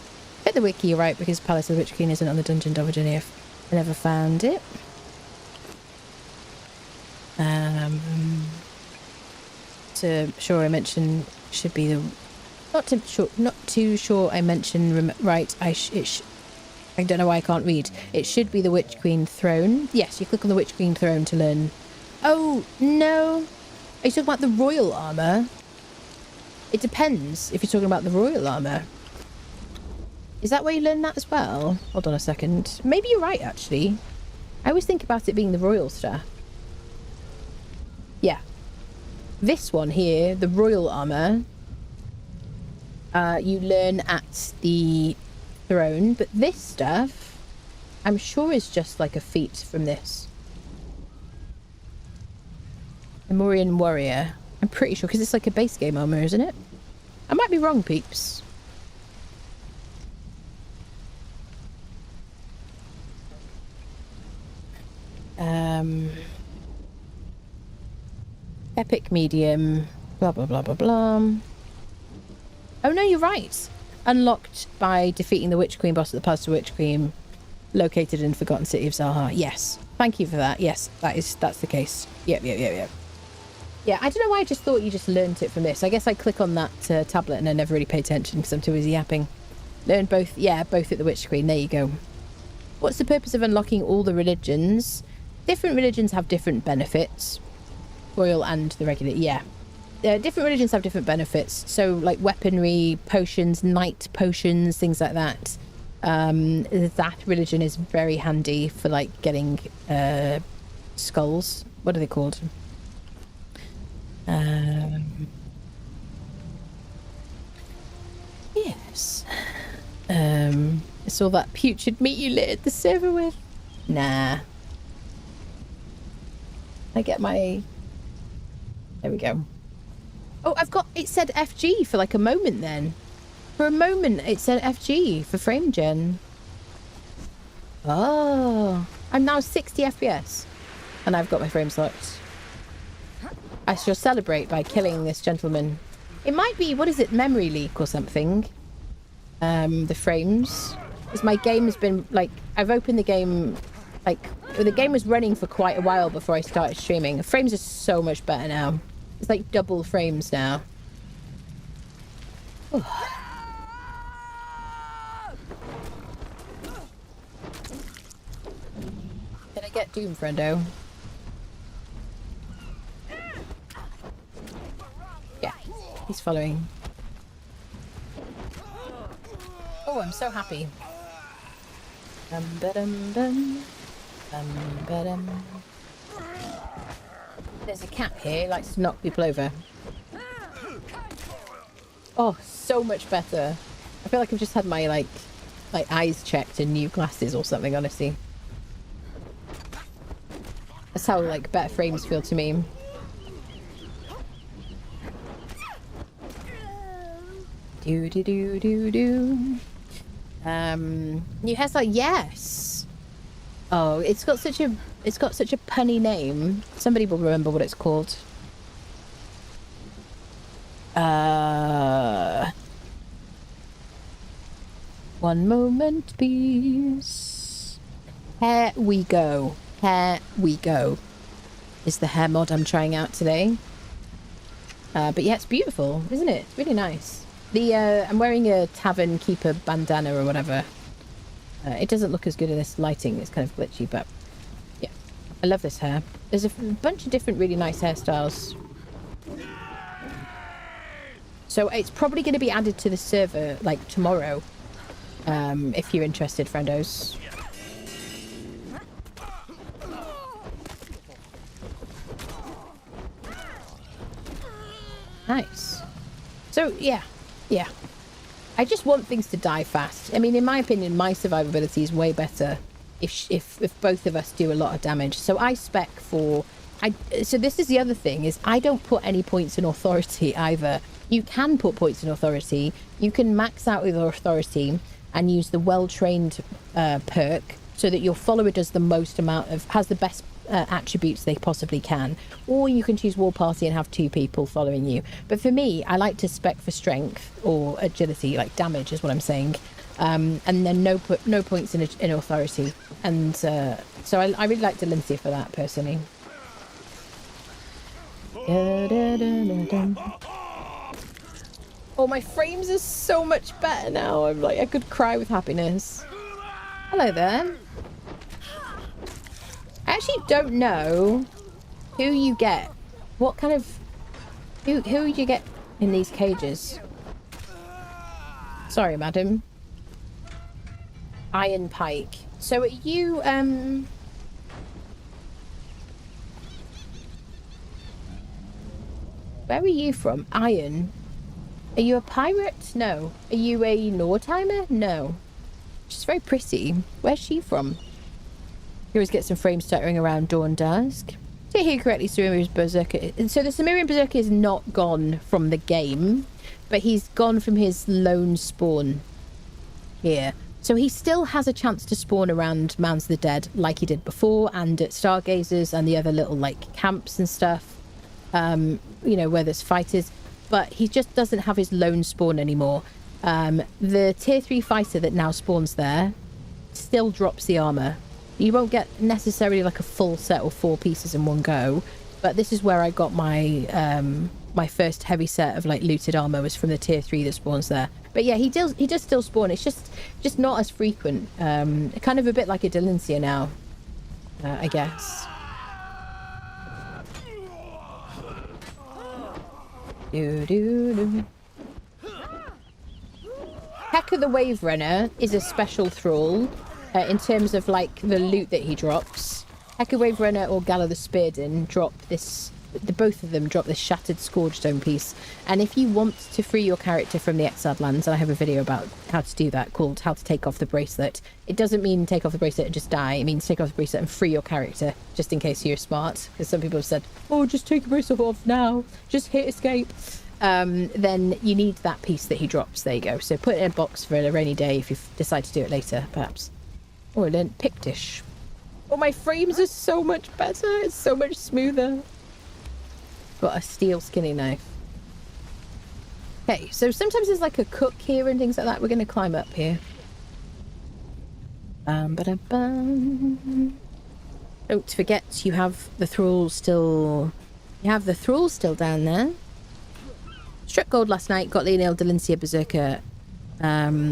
At the wiki, you're right, because Palace of the Witch Queen isn't on the Dungeon of Virginia. I never found it. To sure I mentioned should be the... Not too sure I mentioned right. I don't know why I can't read. It should be the Witch Queen throne. Yes, you click on the Witch Queen throne to learn. Oh no! Are you talking about the royal armor? It depends if you're talking about the royal armor. Is that where you learn that as well? Hold on a second. Maybe you're right, actually. I always think about it being the royal staff. Yeah. This one here, the royal armor, you learn at the throne, but this stuff I'm sure is just like a feat from this. Lemurian warrior. I'm pretty sure, because it's like a base game armor, isn't it? I might be wrong, peeps. Epic medium, blah blah blah blah blah. Oh no, you're right. Unlocked by defeating the Witch Queen boss at the Palace of the Witch Queen, located in Forgotten City of Zaha. Yes, thank you for that. Yes, that's the case. Yep. Yeah, I don't know why I just thought you just learnt it from this. I guess I click on that tablet and I never really pay attention because I'm too busy yapping. Learn both, yeah, both at the Witch Queen. There you go. What's the purpose of unlocking all the religions? Different religions have different benefits. Royal and the regular, yeah. Different religions have different benefits. So, like weaponry, potions, night potions, things like that. That religion is very handy for, like, getting skulls. What are they called? Yes. It's all that putrid meat you littered the server with. Nah. I get my... There we go. Oh, I've got... It said FG for like a moment then. For a moment, it said FG for frame gen. Oh. I'm now 60 FPS. And I've got my frames locked. I shall celebrate by killing this gentleman. It might be, what is it, memory leak or something? The frames. Because my game has been, like, I've opened the game, like, the game was running for quite a while before I started streaming. The frames are so much better now. It's like double frames now. Oh. Can I get Doom, friendo? Yeah, he's following. Oh, I'm so happy. There's a cat here who likes to knock people over. Oh, so much better. I feel like I've just had my, like, like eyes checked and new glasses or something, honestly. That's how like better frames feel to me. Do do do do do. New hairstyle, yes. Oh, it's got such a punny name. Somebody will remember what it's called. One moment, please. Here we go. Here we go. Is the hair mod I'm trying out today. But yeah, it's beautiful, isn't it? It's really nice. I'm wearing a tavern keeper bandana or whatever. It doesn't look as good in this lighting. It's kind of glitchy, but yeah, I love this hair. There's a bunch of different really nice hairstyles. So it's probably going to be added to the server like tomorrow. If you're interested, friendos. Nice. So yeah. I just want things to die fast. I mean, in my opinion, my survivability is way better if both of us do a lot of damage. So I spec for... So this is the other thing, is I don't put any points in authority either. You can put points in authority. You can max out with authority and use the well-trained perk so that your follower does the most amount of... has the best attributes they possibly can. Or you can choose war party and have 2 people following you. But for me, I like to spec for strength or agility, like damage is what I'm saying. And then no points in authority. And so I really like Delencia for that, personally. Oh, my frames are so much better now. I'm like, I could cry with happiness. Hello there. I actually don't know who you get. What kind of... Who you get in these cages? Sorry, madam. Iron Pike. So are you, where are you from? Iron? Are you a pirate? No. Are you a Nordheimer? No. She's very pretty. Where's she from? You always get some frames stuttering around Dawn Dusk. Did I hear correctly, Sumerian's Berserker? So the Sumerian Berserker is not gone from the game, but he's gone from his lone spawn here. So he still has a chance to spawn around Mounds of the Dead like he did before, and at Stargazers and the other little like camps and stuff, you know, where there's fighters. But he just doesn't have his lone spawn anymore. The tier 3 fighter that now spawns there still drops the armor. You won't get necessarily like a full set or 4 pieces in one go, but this is where I got my my first heavy set of like looted armor was from the tier 3 that spawns there. But yeah, he does still spawn. It's just not as frequent. Kind of a bit like a Delencia now, I guess. Heka the Wave Runner is a special thrall. In terms of like the loot that he drops, Heka Wave Runner or Gala the Spearden drop this. Both of them drop this shattered Scourge Stone piece. And if you want to free your character from the Exiled Lands, and I have a video about how to do that called How to Take Off the Bracelet. It doesn't mean take off the bracelet and just die. It means take off the bracelet and free your character, just in case you're smart. Because some people have said, oh, just take the bracelet off now. Just hit escape. Then you need that piece that he drops. There you go. So put it in a box for a rainy day if you decide to do it later, perhaps. Oh, I learned Pictish. Oh, my frames are so much better. It's so much smoother. Got a steel skinny knife. Okay, so sometimes there's like a cook here and things like that. We're going to climb up here. Don't forget you have the thrall still... You have the thrall still down there. Struck gold last night. Got Leonel Delencia Berserker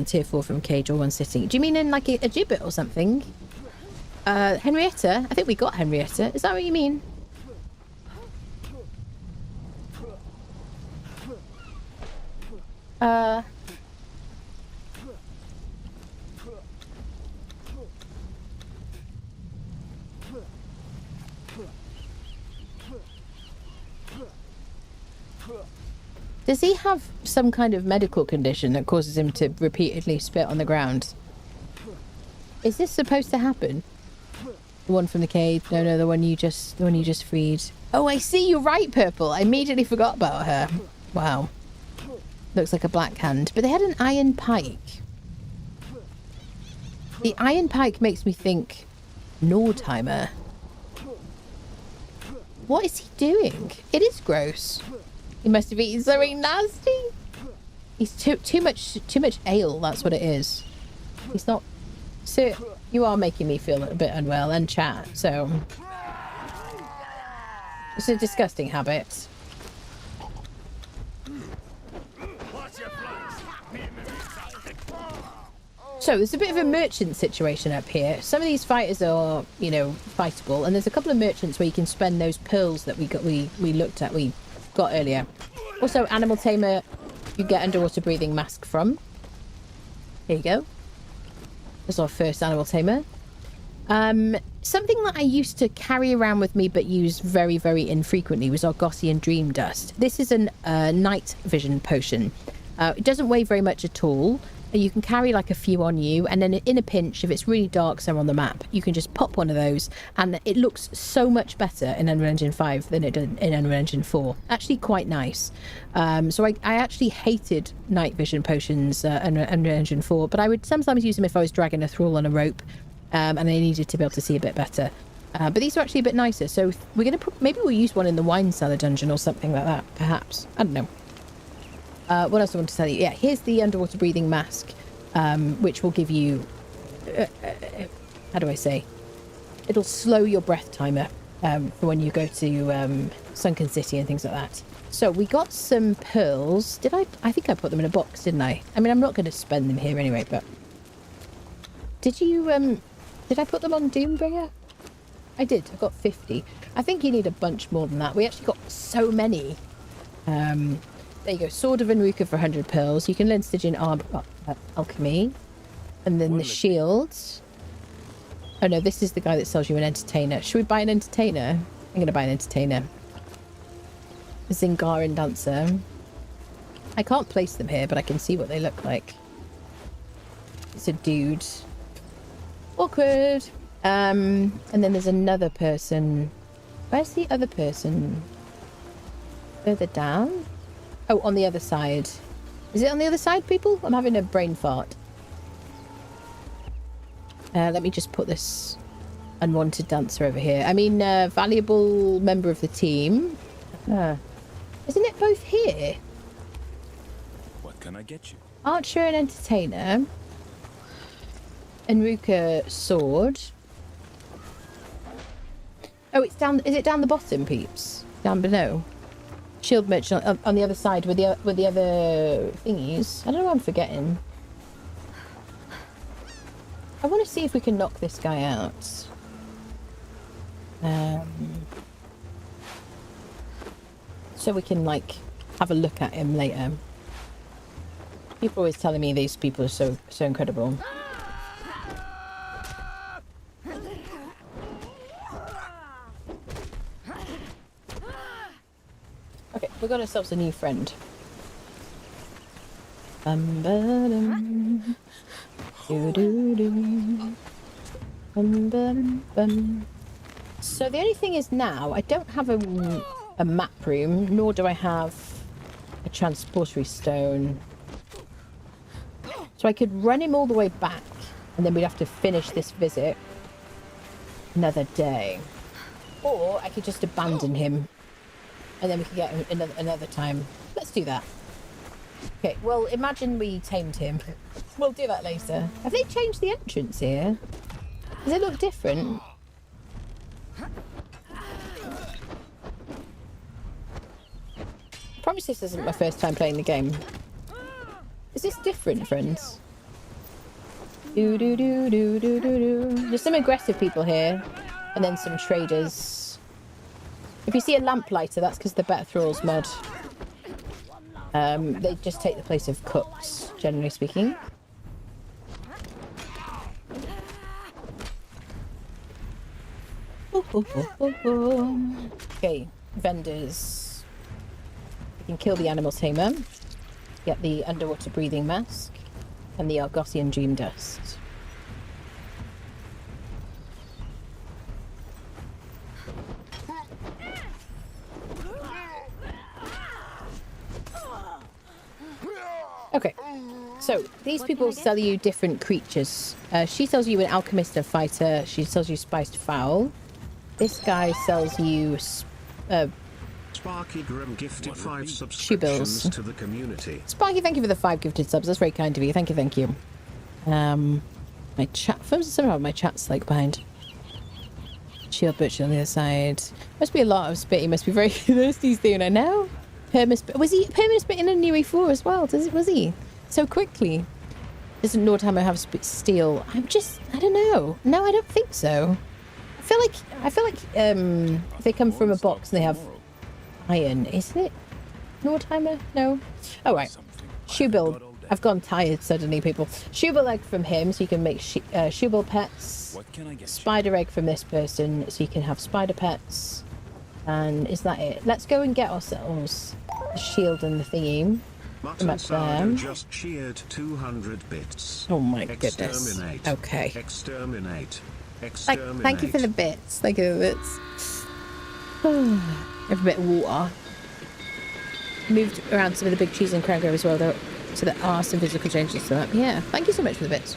tier 4 from Cage or one sitting. Do you mean in like a gibbet or something? Henrietta? I think we got Henrietta. Is that what you mean? Does he have some kind of medical condition that causes him to repeatedly spit on the ground? Is this supposed to happen? The one from the cave? No, the one you just freed. Oh, I see. You're right, Purple. I immediately forgot about her. Wow. Looks like a black hand. But they had an iron pike. The iron pike makes me think Nordheimer. What is he doing? It is gross. He must have eaten something nasty. He's too much ale. That's what it is. He's not. So you are making me feel a bit unwell, and chat. So it's a disgusting habit. So there's a bit of a merchant situation up here. Some of these fighters are, you know, fightable, and there's a couple of merchants where you can spend those pearls that we got earlier. Also, animal tamer, you get underwater breathing mask from. Here you go. That's our first animal tamer. Something that I used to carry around with me but use very, very infrequently was our Gaussian Dream Dust. This is a night vision potion. It doesn't weigh very much at all. You can carry like a few on you, and then in a pinch, if it's really dark somewhere on the map, you can just pop one of those, and it looks so much better in Unreal Engine 5 than it did in Unreal Engine 4. Actually quite nice. So I actually hated night vision potions in Unreal Engine 4, but I would sometimes use them if I was dragging a thrall on a rope, and I needed to be able to see a bit better. But these are actually a bit nicer, so we're going to maybe we'll use one in the wine cellar dungeon or something like that, perhaps. I don't know. What else do I want to tell you? Yeah, here's the underwater breathing mask, which will give you... how do I say? It'll slow your breath timer for when you go to Sunken City and things like that. So we got some pearls. Did I think I put them in a box, didn't I? I mean, I'm not going to spend them here anyway, but... Did I put them on Doombringer? I did. I got 50. I think you need a bunch more than that. We actually got so many. There you go. Sword of Enruka for 100 pearls. You can learn Stygian alchemy. And then the shields. Oh no, this is the guy that sells you an entertainer. Should we buy an entertainer? I'm going to buy an entertainer. A Zingaran dancer. I can't place them here, but I can see what they look like. It's a dude. Awkward. And then there's another person. Where's the other person? Further down? Oh, on the other side. Is it on the other side, people? I'm having a brain fart. Let me just put this unwanted dancer over here. I mean, valuable member of the team. Isn't it both here? What can I get you? Archer and entertainer. Enruka sword. Oh, it's down. Is it down the bottom, peeps? Down below. Shield merchant on the other side with the other thingies. I don't know what I'm forgetting. I want to see if we can knock this guy out. So we can like have a look at him later. People are always telling me these people are so incredible. Okay, we got ourselves a new friend. So the only thing is now I don't have a map room, nor do I have a transportatory stone. So I could run him all the way back, and then we'd have to finish this visit another day. Or I could just abandon him, and then we could get him another time. Let's do that. Okay, well, imagine we tamed him. We'll do that later. Have they changed the entrance here? Does it look different? I promise this isn't my first time playing the game. Is this different, friends? There's some aggressive people here, and then some traders. If you see a lamplighter, that's because the Better Thralls mod. They just take the place of cooks, generally speaking. Okay, vendors. You can kill the animal tamer. Get the underwater breathing mask and the Argosian dream dust. So these people sell you different creatures. She sells you an alchemist and fighter. She sells you spiced fowl. This guy sells you Sparky Grim gifted 5 shoe subscriptions bills to the community. Sparky, thank you for the 5 gifted subs. That's very kind of you. Thank you, thank you. My chat, somehow my chat's like behind. Shield butcher on the other side. Must be a lot of spit. He must be very thirsty soon. I know. Perma-spit. Was he perma-spitting in UE4 as well? Was he? So quickly. Doesn't Nordhammer have steel? I don't know. No, I don't think so. I feel like if they come from a box and they have iron, isn't it? Nordhammer? No. Oh right. Shoebill. I've gone tired suddenly, people. Shoebill egg from him, so you can make Shoebill pets. What can I get? Spider egg from this person, so you can have spider pets. And is that it? Let's go and get ourselves the shield and the thingy. Mutton Sourdough just cheered 200 bits. Oh my goodness. Exterminate. Okay. Exterminate. Exterminate. Thank you for the bits. Thank you for the bits. Have a bit of water. Moved around some of the big cheese and cracker as well, though. So there are some physical changes to that. Yeah, thank you so much for the bits.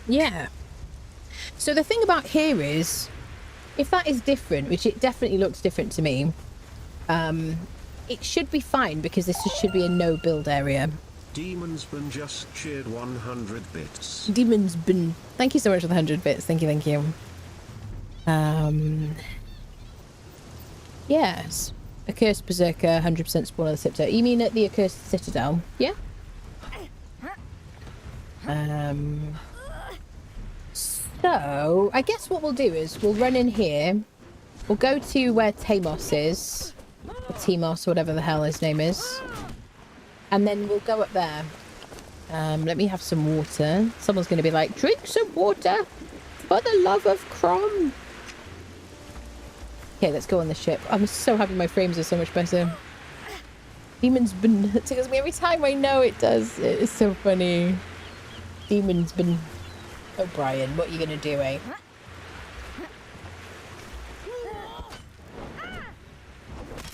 Yeah. So the thing about here is, if that is different, which it definitely looks different to me, it should be fine because this should be a no build area. Demon's Been just cheered 100 bits. Demon's Been. Thank you so much for the 100 bits. Thank you, thank you. Yes. Accursed Berserker, 100% spawn of the Siptah. You mean at the Accursed Citadel? Yeah? So, I guess what we'll do is we'll run in here. We'll go to where Tamos is. Or Timos, or whatever the hell his name is. And then we'll go up there. Let me have some water. Someone's going to be like, drink some water for the love of Crom. Okay, let's go on the ship. I'm so happy my frames are so much better. Demon's Been. It tickles me every time. I know it does. It is so funny. Demon's Been. Oh, Brian, what are you going to do, eh?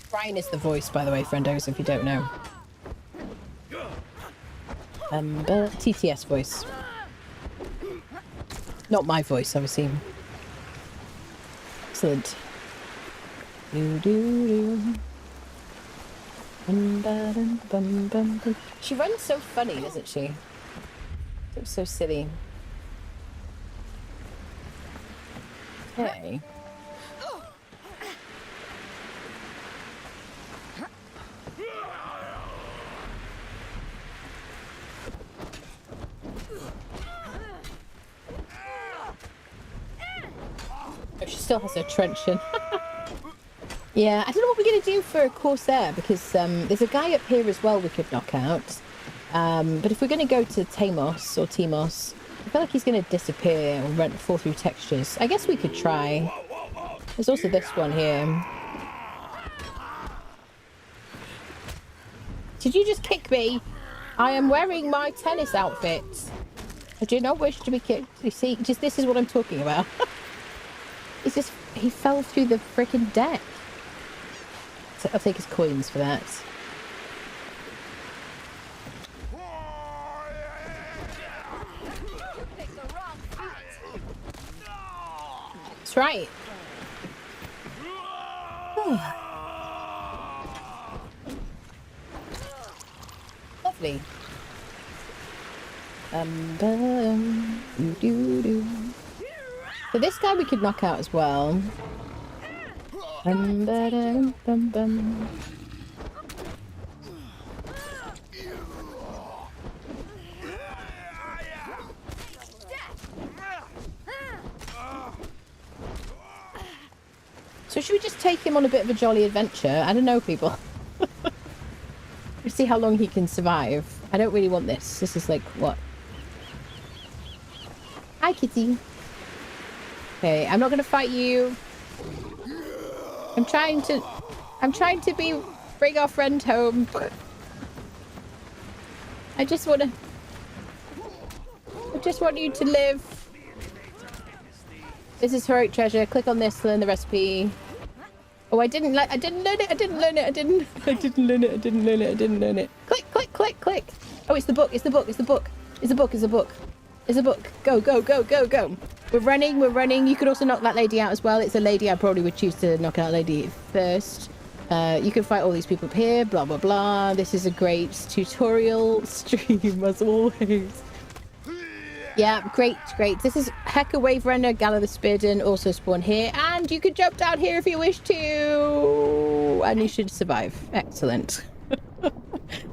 Brian is the voice, by the way, friendos, if you don't know. TTS voice. Not my voice, obviously. Excellent. She runs so funny, doesn't she? So silly. Okay. Oh, she still has her truncheon. Yeah, I don't know what we're going to do for a Corsair, because there's a guy up here as well we could knock out. But if we're going to go to Tamos, or Timos, I feel like he's going to disappear or fall through textures. I guess we could try. There's also this one here. Did you just kick me? I am wearing my tennis outfit. I do not wish to be kicked. You see, just this is what I'm talking about. It's just, he fell through the freaking deck. So I'll take his coins for that. That's right. Lovely. So this guy we could knock out as well. So should we just take him on a bit of a jolly adventure? I don't know, people. Let's see how long he can survive. I don't really want this. This is like, what? Hi, kitty. Okay, I'm not going to fight you. I'm trying to bring our friend home. I just want you to live. This is heroic treasure. Click on this to learn the recipe. Oh, I didn't learn it. I didn't learn it. I didn't learn it. I didn't learn it. Click, click, click, click. Oh, it's the book. It's the book. It's the book. It's a book. It's a book. It's a book. Go, go, go, go, go. We're running. We're running. You could also knock that lady out as well. It's a lady. I probably would choose to knock out lady first. You can fight all these people up here. Blah, blah, blah. This is a great tutorial stream as always. Yeah, great, great. This is Heka Wave Runner, Gala the Spearden, also spawn here. And you can jump down here if you wish to. And you should survive. Excellent.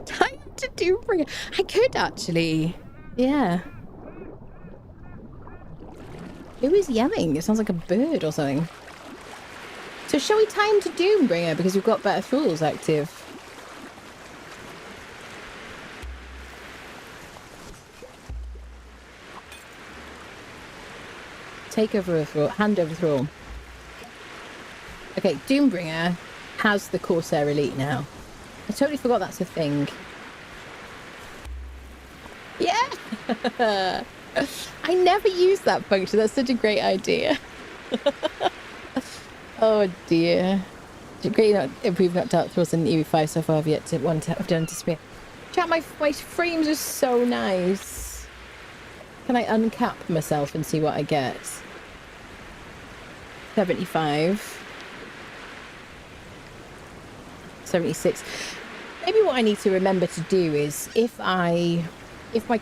Time to do bring. I could actually. Yeah. Who is yelling? It sounds like a bird or something. So shall we time to Doombringer because we've got better thralls active? Take over a thrall. Hand over thrall. Okay, Doombringer has the Corsair Elite now. I totally forgot that's a thing. Yeah! I never used that function. That's such a great idea. Oh dear. Great if we've not Dark Thralls in Ue5 so far. I've yet to have done to spear. Chat, my frames are so nice. Can I uncap myself and see what I get? 75. 76. Maybe what I need to remember to do is if my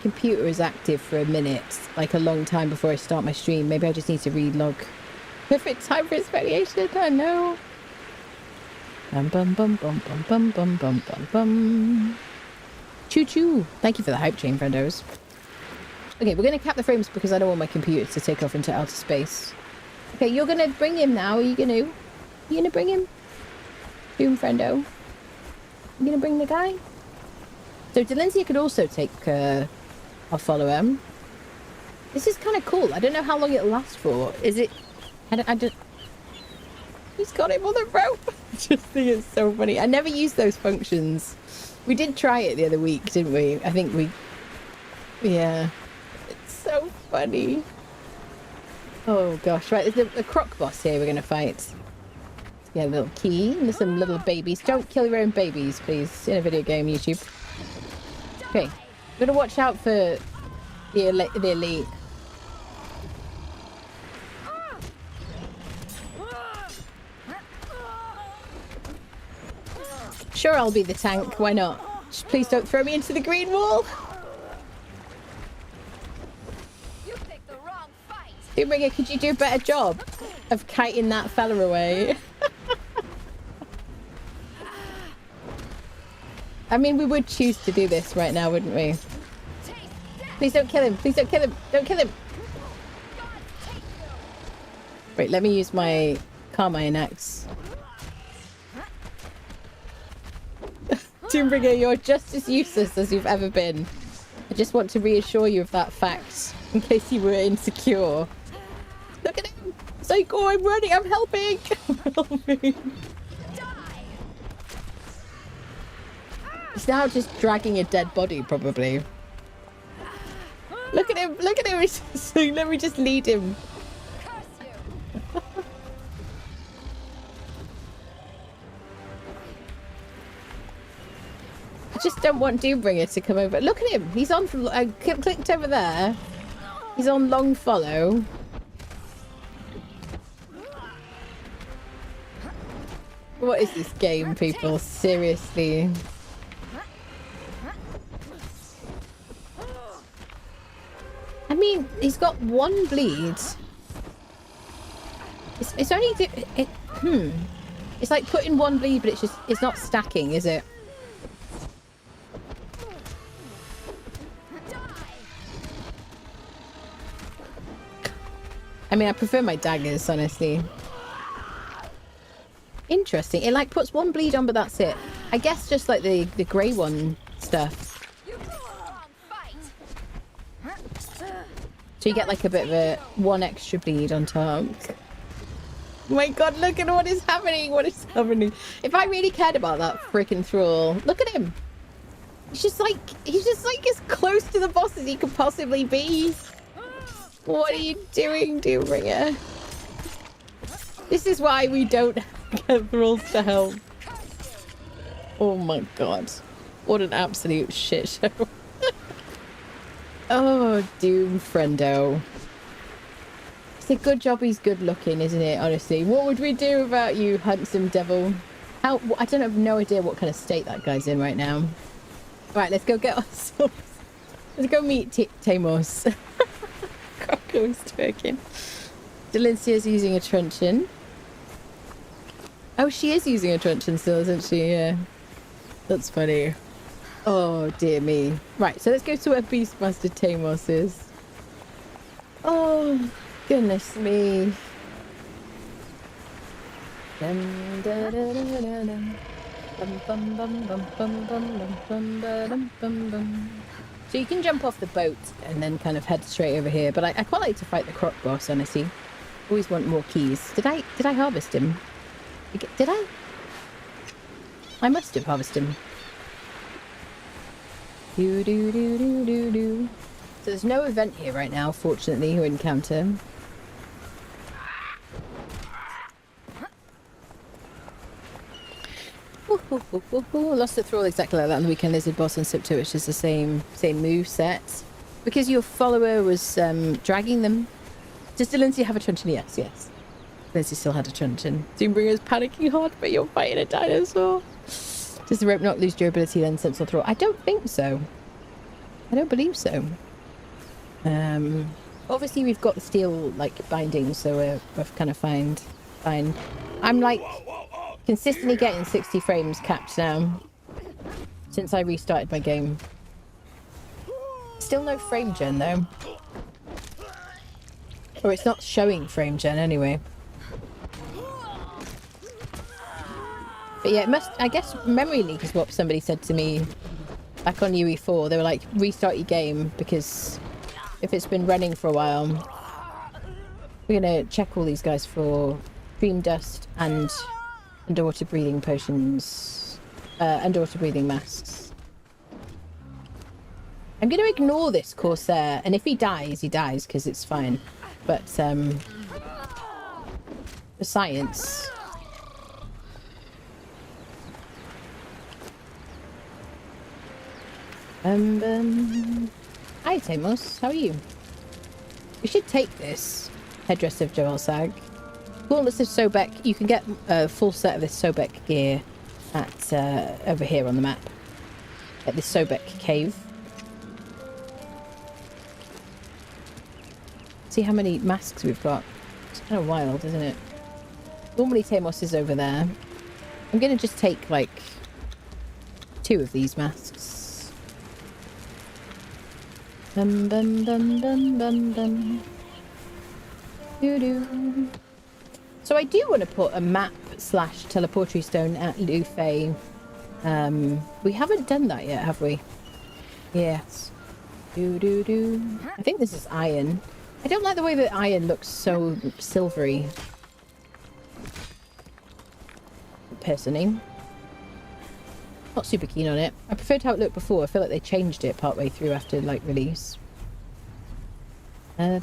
computer is active for a minute, like a long time before I start my stream, maybe I just need to relog. Perfect time for exfoliation, I know. Bum bum bum bum bum bum bum bum bum bum. Choo choo. Thank you for the hype chain, friendos. Okay, we're gonna cap the frames because I don't want my computer to take off into outer space. Okay, you're gonna bring him now. Are you gonna bring him? Doom friendo. You gonna bring the guy? So Delancia could also take our follower. This is kind of cool. I don't know how long it'll last for. Is it? I don't. He's got him on the rope. I just think it's so funny. I never used those functions. We did try it the other week, didn't we? I think we. Yeah. It's so funny. Oh gosh! Right, there's a croc boss here. We're gonna fight. Yeah, a little key and there's some little babies. Don't kill your own babies, please. In a video game, YouTube. Okay, we're gonna watch out for the elite. Sure, I'll be the tank. Why not? Just please don't throw me into the green wall. You picked the wrong fight. Doombringer, could you do a better job of kiting that fella away? I mean, we would choose to do this right now, wouldn't we? Please don't kill him. Please don't kill him. Don't kill him. Wait, let me use my Carmine axe. Doombringer, you're just as useless as you've ever been. I just want to reassure you of that fact, in case you were insecure. Look at him! Psycho, I'm running, I'm helping! I'm helping. He's now just dragging a dead body, probably. Look at him! Look at him! Let me just lead him. I just don't want Doombringer to come over. Look at him! He's on from... I clicked over there. He's on long follow. What is this game, people? Seriously. I mean, he's got one bleed. It's only... It's like putting one bleed, but it's not stacking, is it? I mean, I prefer my daggers, honestly. Interesting. It like puts one bleed on, but that's it. I guess just like the grey one stuff. So you get like a bit of a one extra bleed on top. Oh my god, look at what is happening. What is happening? If I really cared about that freaking thrall, look at him. He's just like as close to the boss as he could possibly be. What are you doing, Doombringer? This is why we don't get thralls to help. Oh my god. What an absolute shit show. Oh, Doom friendo. It's a good job he's good looking, isn't it? Honestly, what would we do without you, handsome devil? How? I don't have no idea what kind of state that guy's in right now. Right, let's go get ourselves. Let's go meet Tamos. Croco is twerking. Delincia's using a truncheon. Oh, she is using a truncheon still, isn't she? Yeah. That's funny. Oh, dear me. Right, so let's go to where Beastmaster Tamos is. Oh, goodness me. Dum, da, da, da, da, dum. Bum, bum, bum, bum, bum, bum, bum, bum, bum, bum. So you can jump off the boat and then kind of head straight over here, but I quite like to fight the croc boss, honestly. Always want more keys. Did I harvest him? Did I? I must have harvested him. Do do do do do do. So there's no event here right now, fortunately, or encounter. Lost the thrall exactly like that on the weekend lizard boss and Siptah, which is the same move set. Because your follower was dragging them. Does Delincia have a truncheon? Yes. Delincia still had a truncheon. Doombringer's panicking hard, but you're fighting a dinosaur. Does the rope not lose durability then, sense or thrall? I don't think so. I don't believe so. Obviously we've got the steel like bindings, so we're kind of fine. I'm like consistently getting 60 frames capped now since I restarted my game. Still no frame gen though. Or it's not showing frame gen anyway. But yeah, it must, I guess memory leak is what somebody said to me back on UE4. They were like, restart your game because if it's been running for a while, we're going to check all these guys for dream dust and underwater breathing potions, underwater breathing masks. I'm going to ignore this Corsair, and if he dies, he dies because it's fine. But for science. Hi Tamos, how are you? We should take this headdress of Joel Sag. Gauntlets of Sobek. You can get a full set of this Sobek gear at over here on the map at this Sobek cave. See how many masks we've got. It's kind of wild, isn't it? Normally Tamos is over there. I'm gonna just take like 2 of these masks. Bum bum bum bum bum bum. Doo doo. So I do want to put a map / teleportary stone at Ue5. We haven't done that yet, have we? Yes. Doo doo doo. I think this is iron. I don't like the way that iron looks so silvery. Personally. Not super keen on it. I preferred how it looked before. I feel like they changed it partway through after like release. Do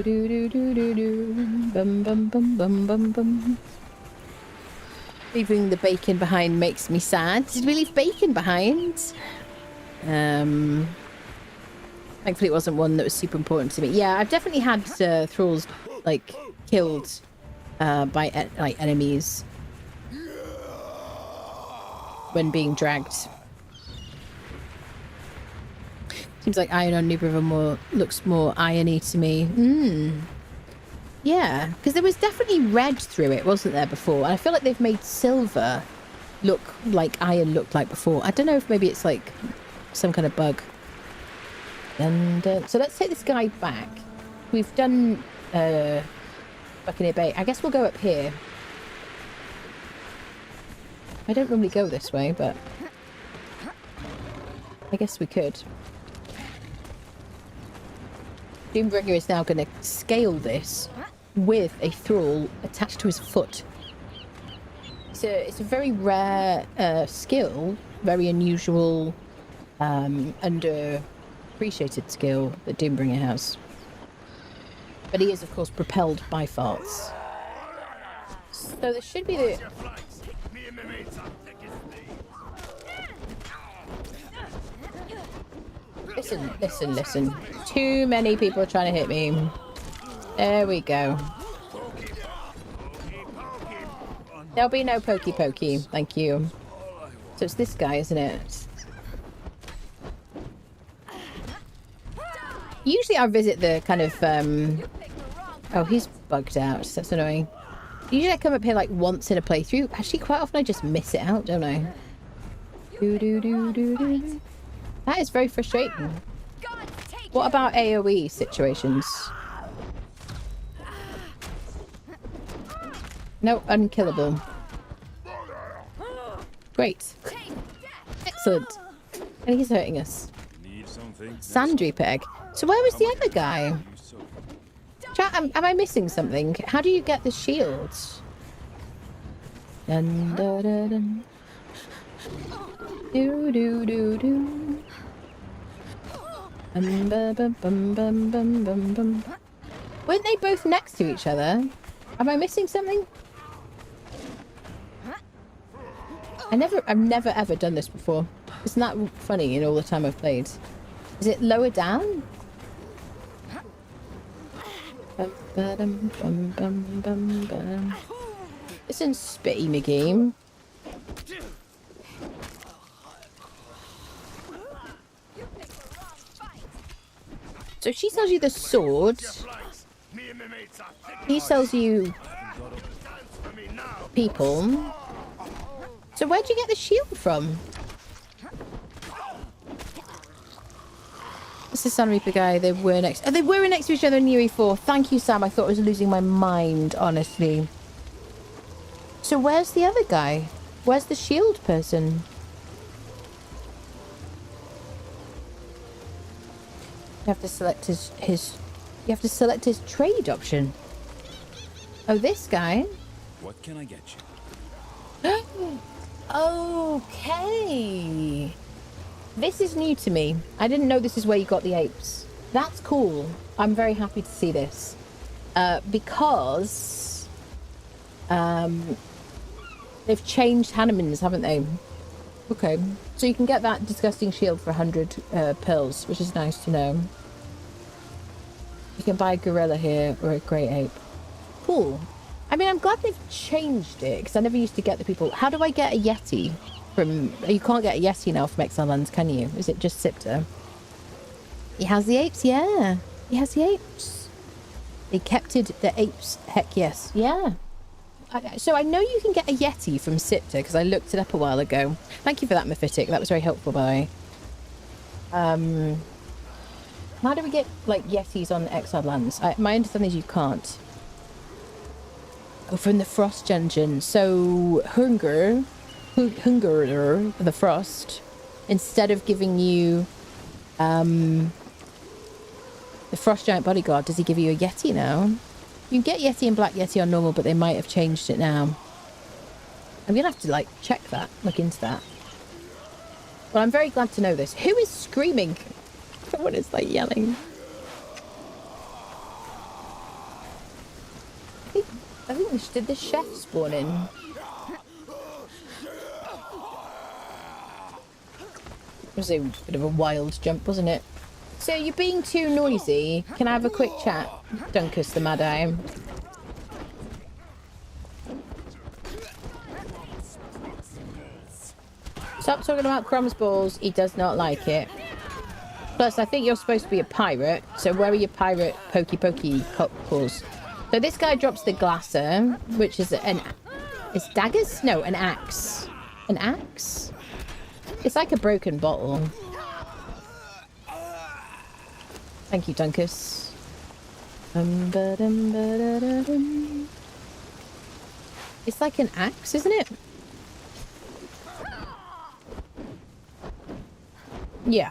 do do do do do. Bum bum bum bum bum bum. Leaving the bacon behind makes me sad. Did we leave bacon behind? Thankfully it wasn't one that was super important to me. Yeah, I've definitely had thralls like killed by like enemies when being dragged. Seems like iron on New River looks more irony to me. Yeah, because there was definitely red through it, wasn't there, before? And I feel like they've made silver look like iron looked like before. I don't know if maybe it's like some kind of bug. And so let's take this guy back. We've done Buccaneer Bay. I guess we'll go up here. I don't normally go this way, but I guess we could. Doombringer is now going to scale this with a thrall attached to his foot. It's a very rare skill, very unusual, underappreciated skill that Doombringer has. But he is, of course, propelled by farts. So there should be the... Listen, listen, listen. Too many people trying to hit me. There we go. There'll be no pokey pokey. Thank you. So it's this guy, isn't it? Usually I visit the kind of... Oh, he's bugged out. That's annoying. Usually I come up here like once in a playthrough. Actually, quite often I just miss it out, don't I? Do. That is very frustrating. What about AoE situations? No, unkillable. Great. Excellent. And he's hurting us. Sandry peg. So where was the other guy? Chat, am I missing something? How do you get the shields? Dun, dun, dun, dun. Do do do do. Bum, bum, bum, bum, bum, bum, bum. Weren't they both next to each other? Am I missing something? I've never ever done this before. Isn't that funny in all the time I've played? Is it lower down? Bum, ba-dum, bum, bum, bum, bum. Listen, Spitty McGee. So she sells you the sword. He sells you people. So where'd you get the shield from? It's the Sun Reaper guy. They were next. Oh, they were next to each other in UE4. Thank you, Sam. I thought I was losing my mind, honestly. So where's the other guy? Where's the shield person? You have to select his you have to select his trade option. Oh, this guy. What can I get you? Okay. This is new to me. I didn't know this is where you got the apes. That's cool. I'm very happy to see this. Because they've changed Hannemans, haven't they? Okay. So you can get that disgusting shield for 100 pearls, which is nice to know. You can buy a gorilla here or a grey ape. Cool. I mean, I'm glad they've changed it, because I never used to get the people. How do I get a Yeti from... You can't get a Yeti now from Exile Lands, can you? Is it just Siptah? He has the apes, yeah. He has the apes. They kept it the apes. Heck yes. Yeah. So I know you can get a Yeti from Siptah, because I looked it up a while ago. Thank you for that, Mephitic. That was very helpful, by the way. How do we get, like, Yetis on Exile Lands? My understanding is you can't. Oh, from the Frost Dungeon. So, Hunger, the Frost, instead of giving you the Frost Giant Bodyguard, does he give you a Yeti now? You can get Yeti and Black Yeti on normal, but they might have changed it now. I'm going to have to, like, check that, look into that. Well, I'm very glad to know this. Who is screaming? Someone is, like, yelling. I think did the chef spawn in? It was a bit of a wild jump, wasn't it? So you're being too noisy. Can I have a quick chat? Dunkus the Mad Eye. Stop talking about Crumb's balls. He does not like it. Plus, I think you're supposed to be a pirate. So where are your pirate pokey calls? So this guy drops the glasser, which is is daggers? No, an axe. An axe? It's like a broken bottle. Thank you, Dunkus. It's like an axe, isn't it? Yeah.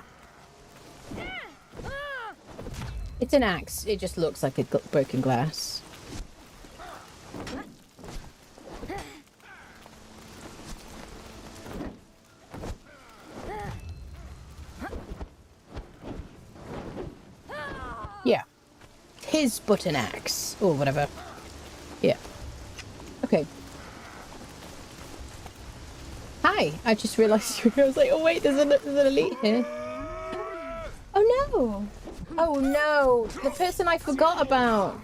It's an axe. It just looks like a broken glass. Yeah. is but an axe. Or whatever. Yeah. Okay. Hi. I just realised I was like, oh wait, there's an elite here. Oh no. Oh no. The person I forgot about.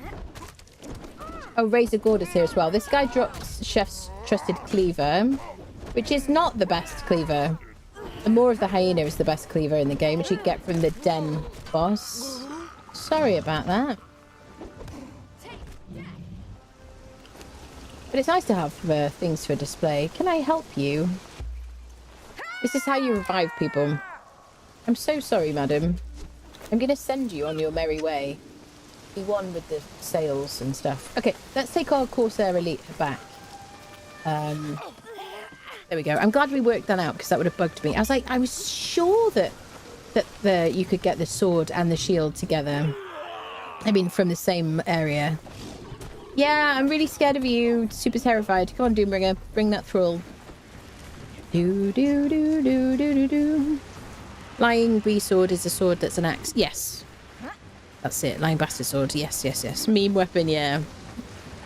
Oh, Razor Gord is here as well. This guy drops Chef's Trusted Cleaver, which is not the best cleaver. The Maw of the Hyena is the best cleaver in the game, which you get from the Den boss. Sorry about that. But it's nice to have things for display. Can I help you? This is how you revive people. I'm so sorry, madam. I'm going to send you on your merry way. Be one with the sails and stuff. Okay, let's take our Corsair Elite back. There we go. I'm glad we worked that out because that would have bugged me. I was like, I was sure that you could get the sword and the shield together. I mean, from the same area. Yeah, I'm really scared of you. Super terrified. Come on, Doombringer. Bring that thrall. Do do do do do do do. Flying Bee Sword is a sword that's an axe. Yes. That's it. Lying Bastard Sword. Yes, yes, yes. Meme weapon, yeah.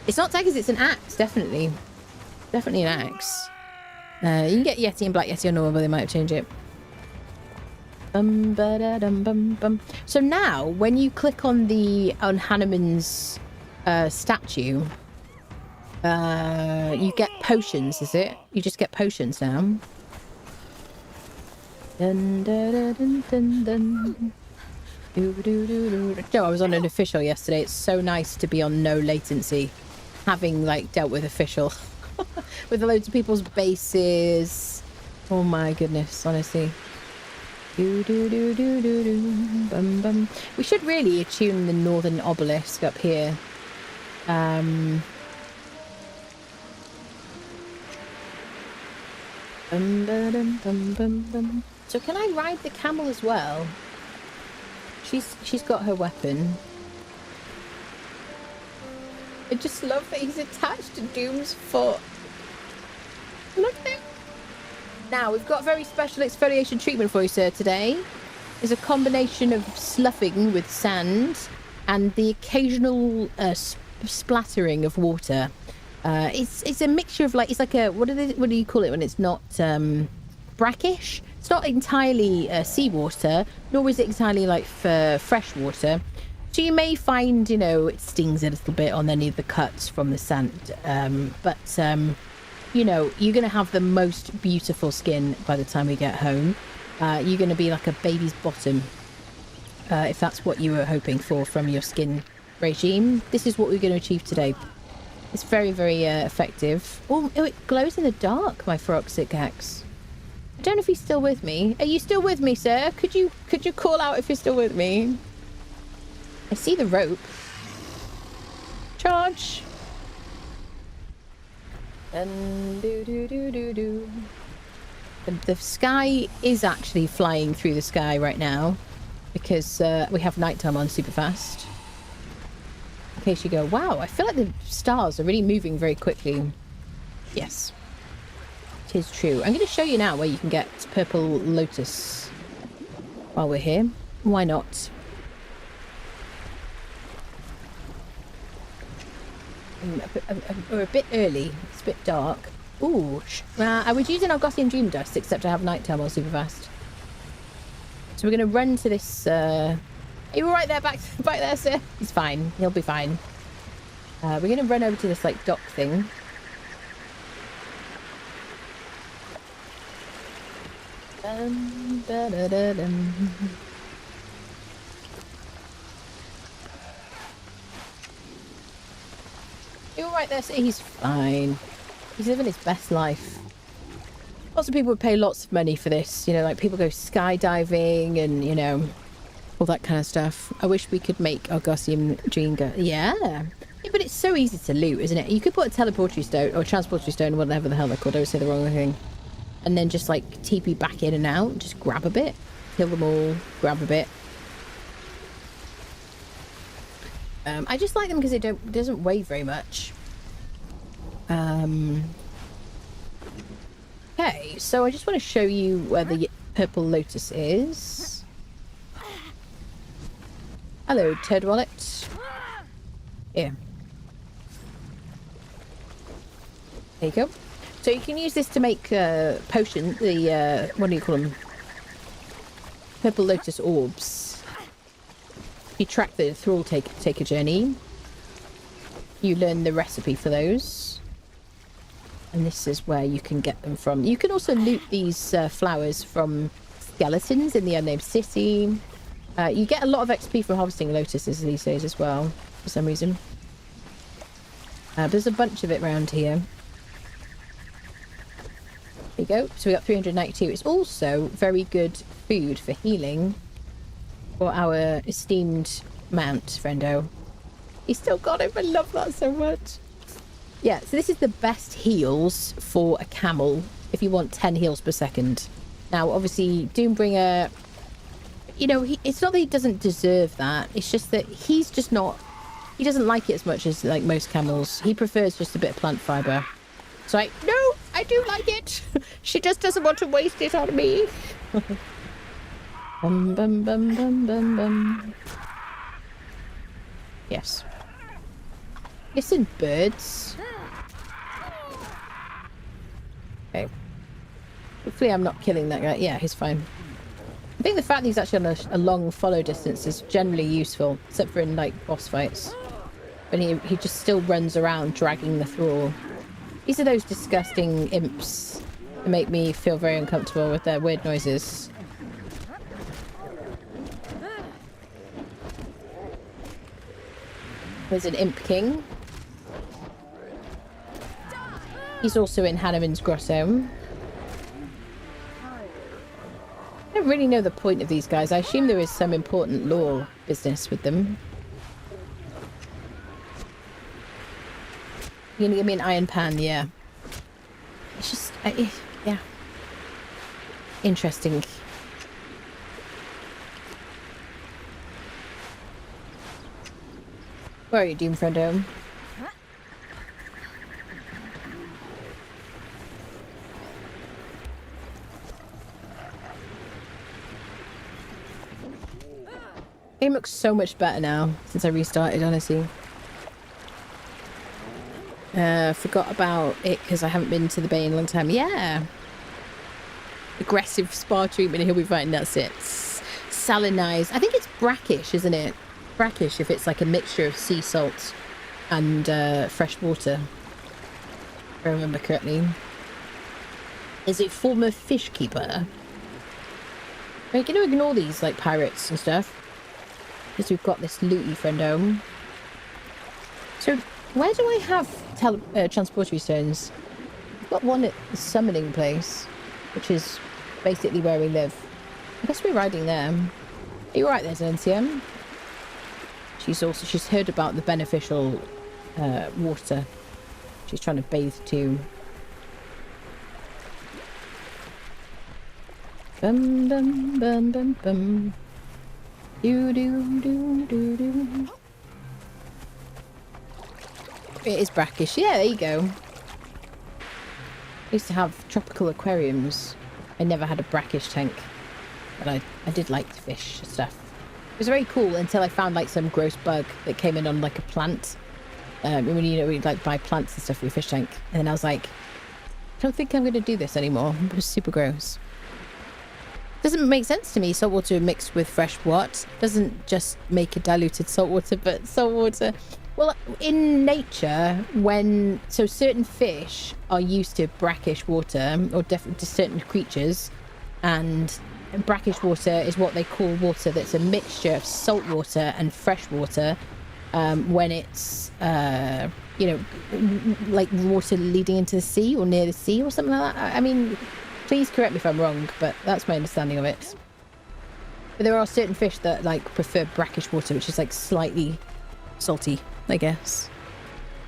It's not Tigers, it's an axe, definitely. Definitely an axe. You can get Yeti and Black Yeti or normal, but they might have changed it. Bum, ba, da, dum, bum, bum. So now, when you click on Hanuman's statue, you get potions, is it? You just get potions now. Dun, dun, dun, dun, dun, dun. Joe, I was on an official yesterday. It's so nice to be on no latency, having like dealt with official with loads of people's bases. Oh my goodness, honestly. Bum, bum. We should really attune the northern obelisk up here. Bum, ba-dum, bum, bum, bum. So can I ride the camel as well? She's got her weapon. I just love that he's attached to Doom's foot. Look at him. Now, we've got a very special exfoliation treatment for you, sir, today. It's a combination of sloughing with sand and the occasional splattering of water. It's a mixture of like, it's like a, what do you call it when it's not brackish? It's not entirely seawater, nor is it entirely like fresh water. So you may find, you know, it stings a little bit on any of the cuts from the sand. But you know, you're going to have the most beautiful skin by the time we get home. You're going to be like a baby's bottom, if that's what you were hoping for from your skin regime. This is what we're going to achieve today. It's very, very effective. Oh, it glows in the dark, my Feroxic axe. I don't know if he's still with me. Are you still with me, sir? Could you call out if you're still with me? I see the rope. Charge. And do. The sky is actually flying through the sky right now because we have nighttime on super fast. In case you go, wow, I feel like the stars are really moving very quickly. Yes. It is true. I'm going to show you now where you can get Purple Lotus while we're here. Why not? We're a bit early. It's a bit dark. Ooh. I was using Argosian Dream Dust, except I have nighttime on super fast. So we're going to run to this... Are you all right there, back there, sir? He's fine. He'll be fine. We're going to run over to this, like, dock thing. You all right there, sir? He's fine. He's living his best life. Lots of people would pay lots of money for this. You know, like, people go skydiving and, you know... all that kind of stuff. I wish we could make Argosian Dream go. Yeah, but it's so easy to loot, isn't it? You could put a teleportary stone or a transportary stone, whatever the hell they're called. I always say the wrong thing. And then just like TP back in and out. Just grab a bit, kill them all, grab a bit. I just like them because it doesn't weigh very much. Okay, so I just want to show you where the Purple Lotus is. Hello, Ted Wallet. Here. There you go. So you can use this to make potion, the, what do you call them? Purple lotus orbs. You track the thrall take a journey. You learn the recipe for those. And this is where you can get them from. You can also loot these flowers from skeletons in the unnamed city. You get a lot of XP from harvesting lotuses these days as well, for some reason. There's a bunch of it around here. There you go. So we got 392. It's also very good food for healing for our esteemed mount, friendo. He's still got him. I love that so much. Yeah, so this is the best heals for a camel if you want 10 heals per second. Now, obviously, Doombringer, you know, it's not that he doesn't deserve that. It's just that he's just not... He doesn't like it as much as, like, most camels. He prefers just a bit of plant fibre. So no, I do like it. She just doesn't want to waste it on me. Bum, bum, bum, bum, bum, bum. Yes. Listen, birds. Okay. Hopefully I'm not killing that guy. Yeah, he's fine. I think the fact that he's actually on a long follow distance is generally useful, except for in, like, boss fights. But he just still runs around dragging the thrall. These are those disgusting imps that make me feel very uncomfortable with their weird noises. There's an imp king. He's also in Hanneman's Grotto. I don't really know the point of these guys. I assume there is some important lore business with them. You're gonna give me an iron pan, yeah. It's just, yeah. Interesting. Where are you, Doom Friendo? Game looks so much better now since I restarted, honestly. Forgot about it because I haven't been to the bay in a long time. Yeah. Aggressive spa treatment, he'll be fine. That's it. Salinized. I think it's brackish, isn't it? Brackish if it's like a mixture of sea salt and fresh water. If I remember correctly. Is a former fish keeper. We're going to ignore these like pirates and stuff. Because we've got this looty friendo. So where do I have transportory stones? I've got one at the summoning place, which is basically where we live. I guess we're riding there. Are you right there, Zentia? She's heard about the beneficial water. She's trying to bathe too. Bum bum bum bum bum. Do do do do do. It is brackish. Yeah, there you go. I used to have tropical aquariums. I never had a brackish tank, but I did like the fish stuff. It was very cool until I found like some gross bug that came in on like a plant. When you know we like buy plants and stuff for your fish tank, and then I was like, I don't think I'm going to do this anymore. It was super gross. Doesn't make sense to me. Saltwater mixed with fresh water doesn't just make a diluted saltwater, but saltwater. Well, in nature, so certain fish are used to brackish water, or definitely to certain creatures, and brackish water is what they call water that's a mixture of salt water and fresh water. When it's you know, like water leading into the sea or near the sea or something like that. I mean, please correct me if I'm wrong, but that's my understanding of it. But there are certain fish that like prefer brackish water, which is like slightly salty, I guess.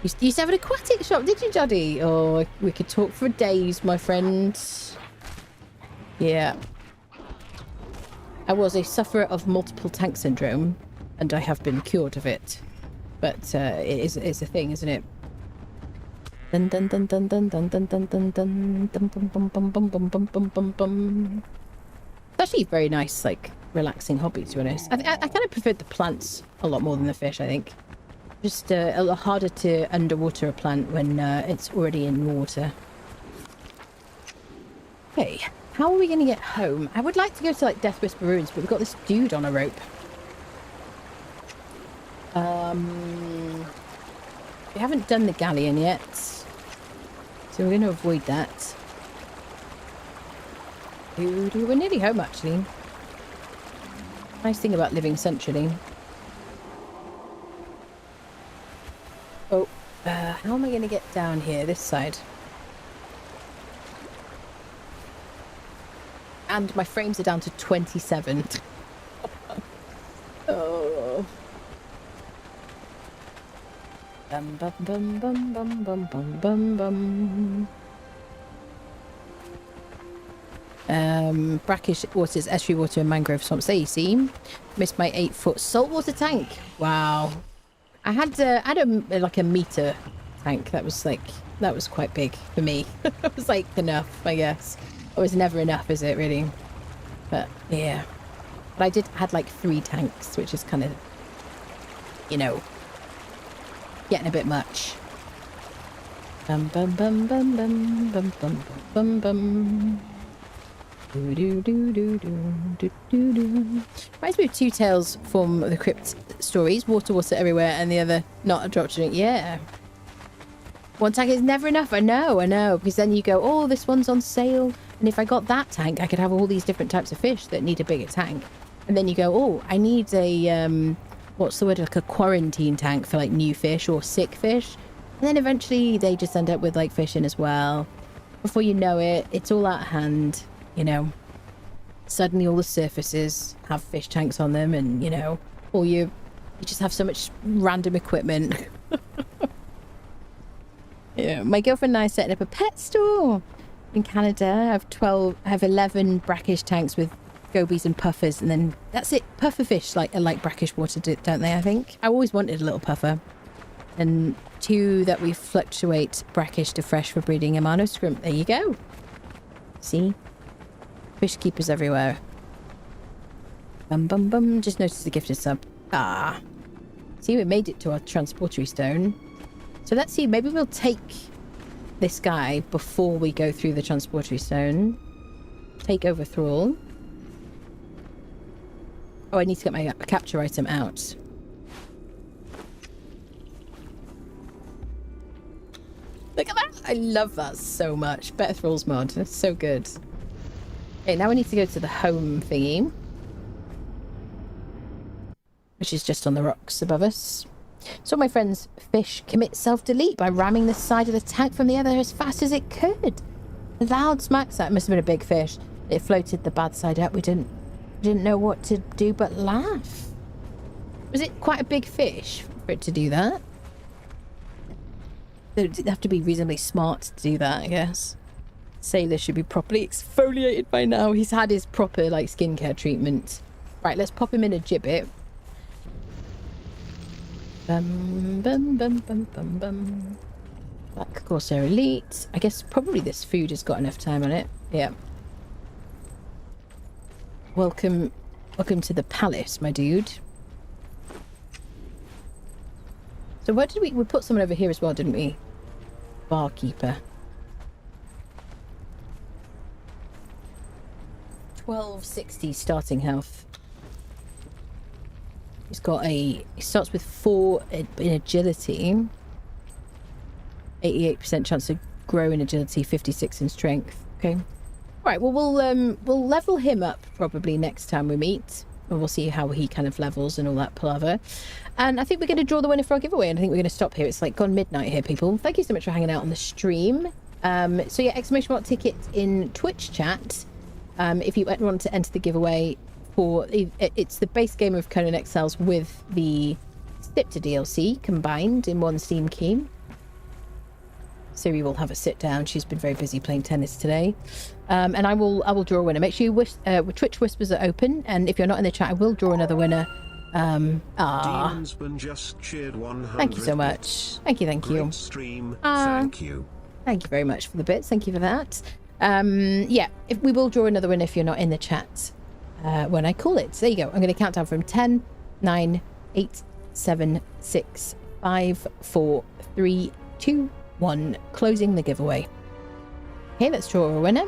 You used to have an aquatic shop, did you, Joddy? Oh, we could talk for days, my friend. Yeah. I was a sufferer of multiple tank syndrome, and I have been cured of it. But it's a thing, isn't it? Dun dun dun dun dun dun dun dun dun dun dun bum bum bum bum bum bum bum bum bum. It's actually a very nice, like, relaxing hobby, to be honest. I kind of preferred the plants a lot more than the fish, I think. Just a lot harder to underwater a plant when it's already in water. Okay, how are we going to get home? I would like to go to like Death Whisper Ruins, but we've got this dude on a rope. We haven't done the galleon yet, so we're going to avoid that. We're nearly home, actually. Nice thing about living centrally. Oh, how am I going to get down here, this side? And my frames are down to 27. Oh. Bum bum bum bum bum bum bum bum bum. Brackish waters, estuary water and mangrove swamps. There you see. Missed my 8-foot saltwater tank. Wow. I had like a meter tank. That was quite big for me. It was like enough, I guess. It was never enough, is it really? But yeah. But I had like 3 tanks, which is kind of, you know, getting a bit much. Bum bum bum bum bum bum bum bum bum. Do do do do do do do. Reminds me of Two Tales from the Crypt stories. Water everywhere, and the other not a drop to drink. Yeah. One tank is never enough. I know. Because then you go, oh, this one's on sale, and if I got that tank, I could have all these different types of fish that need a bigger tank. And then you go, oh, I need a what's the word? Like a quarantine tank for like new fish or sick fish. And then eventually they just end up with like fish in as well. Before you know it, it's all out of hand. You know, suddenly all the surfaces have fish tanks on them, and you know, or you just have so much random equipment. Yeah, my girlfriend and I are setting up a pet store in Canada. I have 11 brackish tanks with gobies and puffers, and then that's it. Puffer fish like brackish water, don't they? I think I always wanted a little puffer, and 2 that we fluctuate brackish to fresh for breeding Amano scrimp. There you go. See. Fish keepers everywhere. Bum bum bum. Just noticed the gifted sub. Ah. See, we made it to our transportery stone. So let's see. Maybe we'll take this guy before we go through the transportery stone. Take over thrall. Oh, I need to get my capture item out. Look at that. I love that so much. Better thralls mod. That's so good. Okay, now we need to go to the home thingy, which is just on the rocks above us. So my friend's fish commit self-delete by ramming the side of the tank from the other as fast as it could. Loud smacks. That must have been a big fish. It floated the bad side up. We didn't know what to do but laugh. Was it quite a big fish for it to do that? They'd have to be reasonably smart to do that, I guess. Sailor should be properly exfoliated by now. He's had his proper like skincare treatment. Right, let's pop him in a gibbet. Bum bum bum bum bum bum. Black Corsair Elite. I guess probably this food has got enough time on it. Yeah. Welcome to the palace, my dude. So where did we put someone over here as well, didn't we? Barkeeper. 1260 starting health. He starts with 4 in agility, 88% chance to grow in agility, 56 in strength. Okay. Right, well we'll level him up probably next time we meet, and we'll see how he kind of levels and all that palaver. And I think we're going to draw the winner for our giveaway, and I think we're going to stop here. It's like gone midnight here, people. Thank you so much for hanging out on the stream. So yeah, exclamation mark ticket in Twitch chat. If you want to enter the giveaway for it's the base game of Conan Exiles with the Siptah DLC combined in one Steam key. Siri will have a sit down. She's been very busy playing tennis today. And I will draw a winner. Make sure you Twitch whispers are open, and if you're not in the chat, I will draw another winner. Demonsman just cheered 100 thank you so much. Thank you. Great stream. Thank you. Thank you very much for the bits. Thank you for that. Yeah, if we will draw another winner if you're not in the chat when I call it. So there you go. I'm going to count down from 10, 9, 8, 7, 6, 5, 4, 3, 2, 1. Closing the giveaway. Okay, let's draw a winner.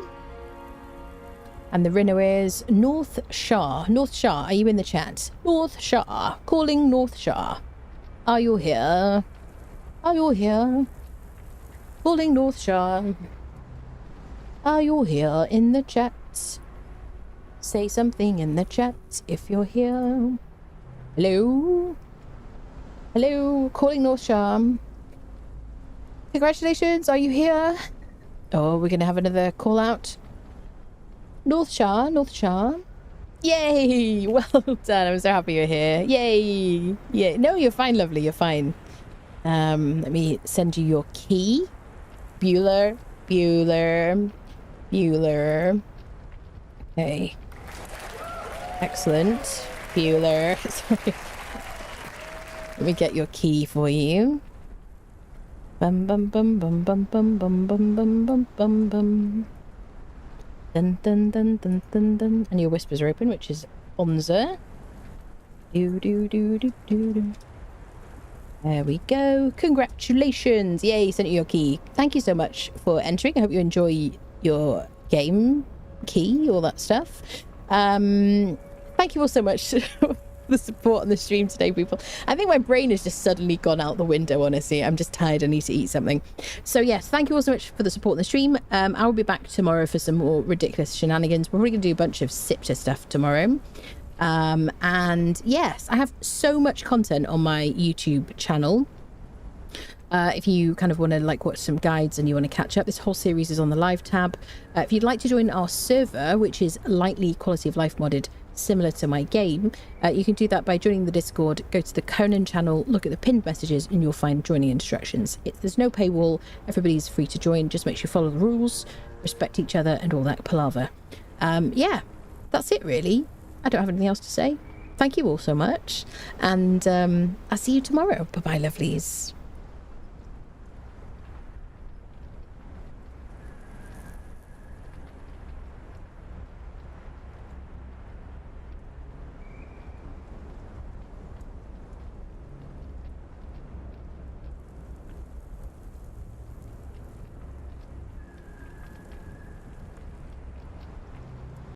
And the winner is North Shah. North Shah, are you in the chat? North Shah. Calling North Shah. Are you here? Are you here? Calling North Shah. Are you here in the chat? Say something in the chat if you're here. Hello? Hello? Calling North Shah. Congratulations, are you here? Oh, we're going to have another call out. North Shah, North Shah. Yay! Well done. I'm so happy you're here. Yay! Yeah. No, you're fine, lovely. You're fine. Let me send you your key. Bueller. Okay. Excellent. Bueller. Sorry. Let me get your key for you. Bum bum bum bum bum bum bum bum bum bum bum bum. Dun dun dun dun dun dun. And your whispers are open, which is Bonza. Do do do do do do. There we go. Congratulations. Yay, sent you your key. Thank you so much for entering. I hope you enjoy your game key, all that stuff. Thank you all so much for the support on the stream today, people. I think my brain has just suddenly gone out the window, honestly. I'm just tired. I need to eat something. So yes, thank you all so much for the support on the stream. I will be back tomorrow for some more ridiculous shenanigans. We're probably going to do a bunch of Siptah stuff tomorrow. And yes, I have so much content on my YouTube channel. If you kind of want to like watch some guides and you want to catch up, this whole series is on the live tab. If you'd like to join our server, which is lightly quality of life modded, similar to my game, you can do that by joining the Discord. Go to the Conan channel, look at the pinned messages, and you'll find joining instructions. There's no paywall. Everybody's free to join. Just make sure you follow the rules, respect each other, and all that palaver. Yeah, that's it really. I don't have anything else to say. Thank you all so much, and I'll see you tomorrow. Bye bye, lovelies.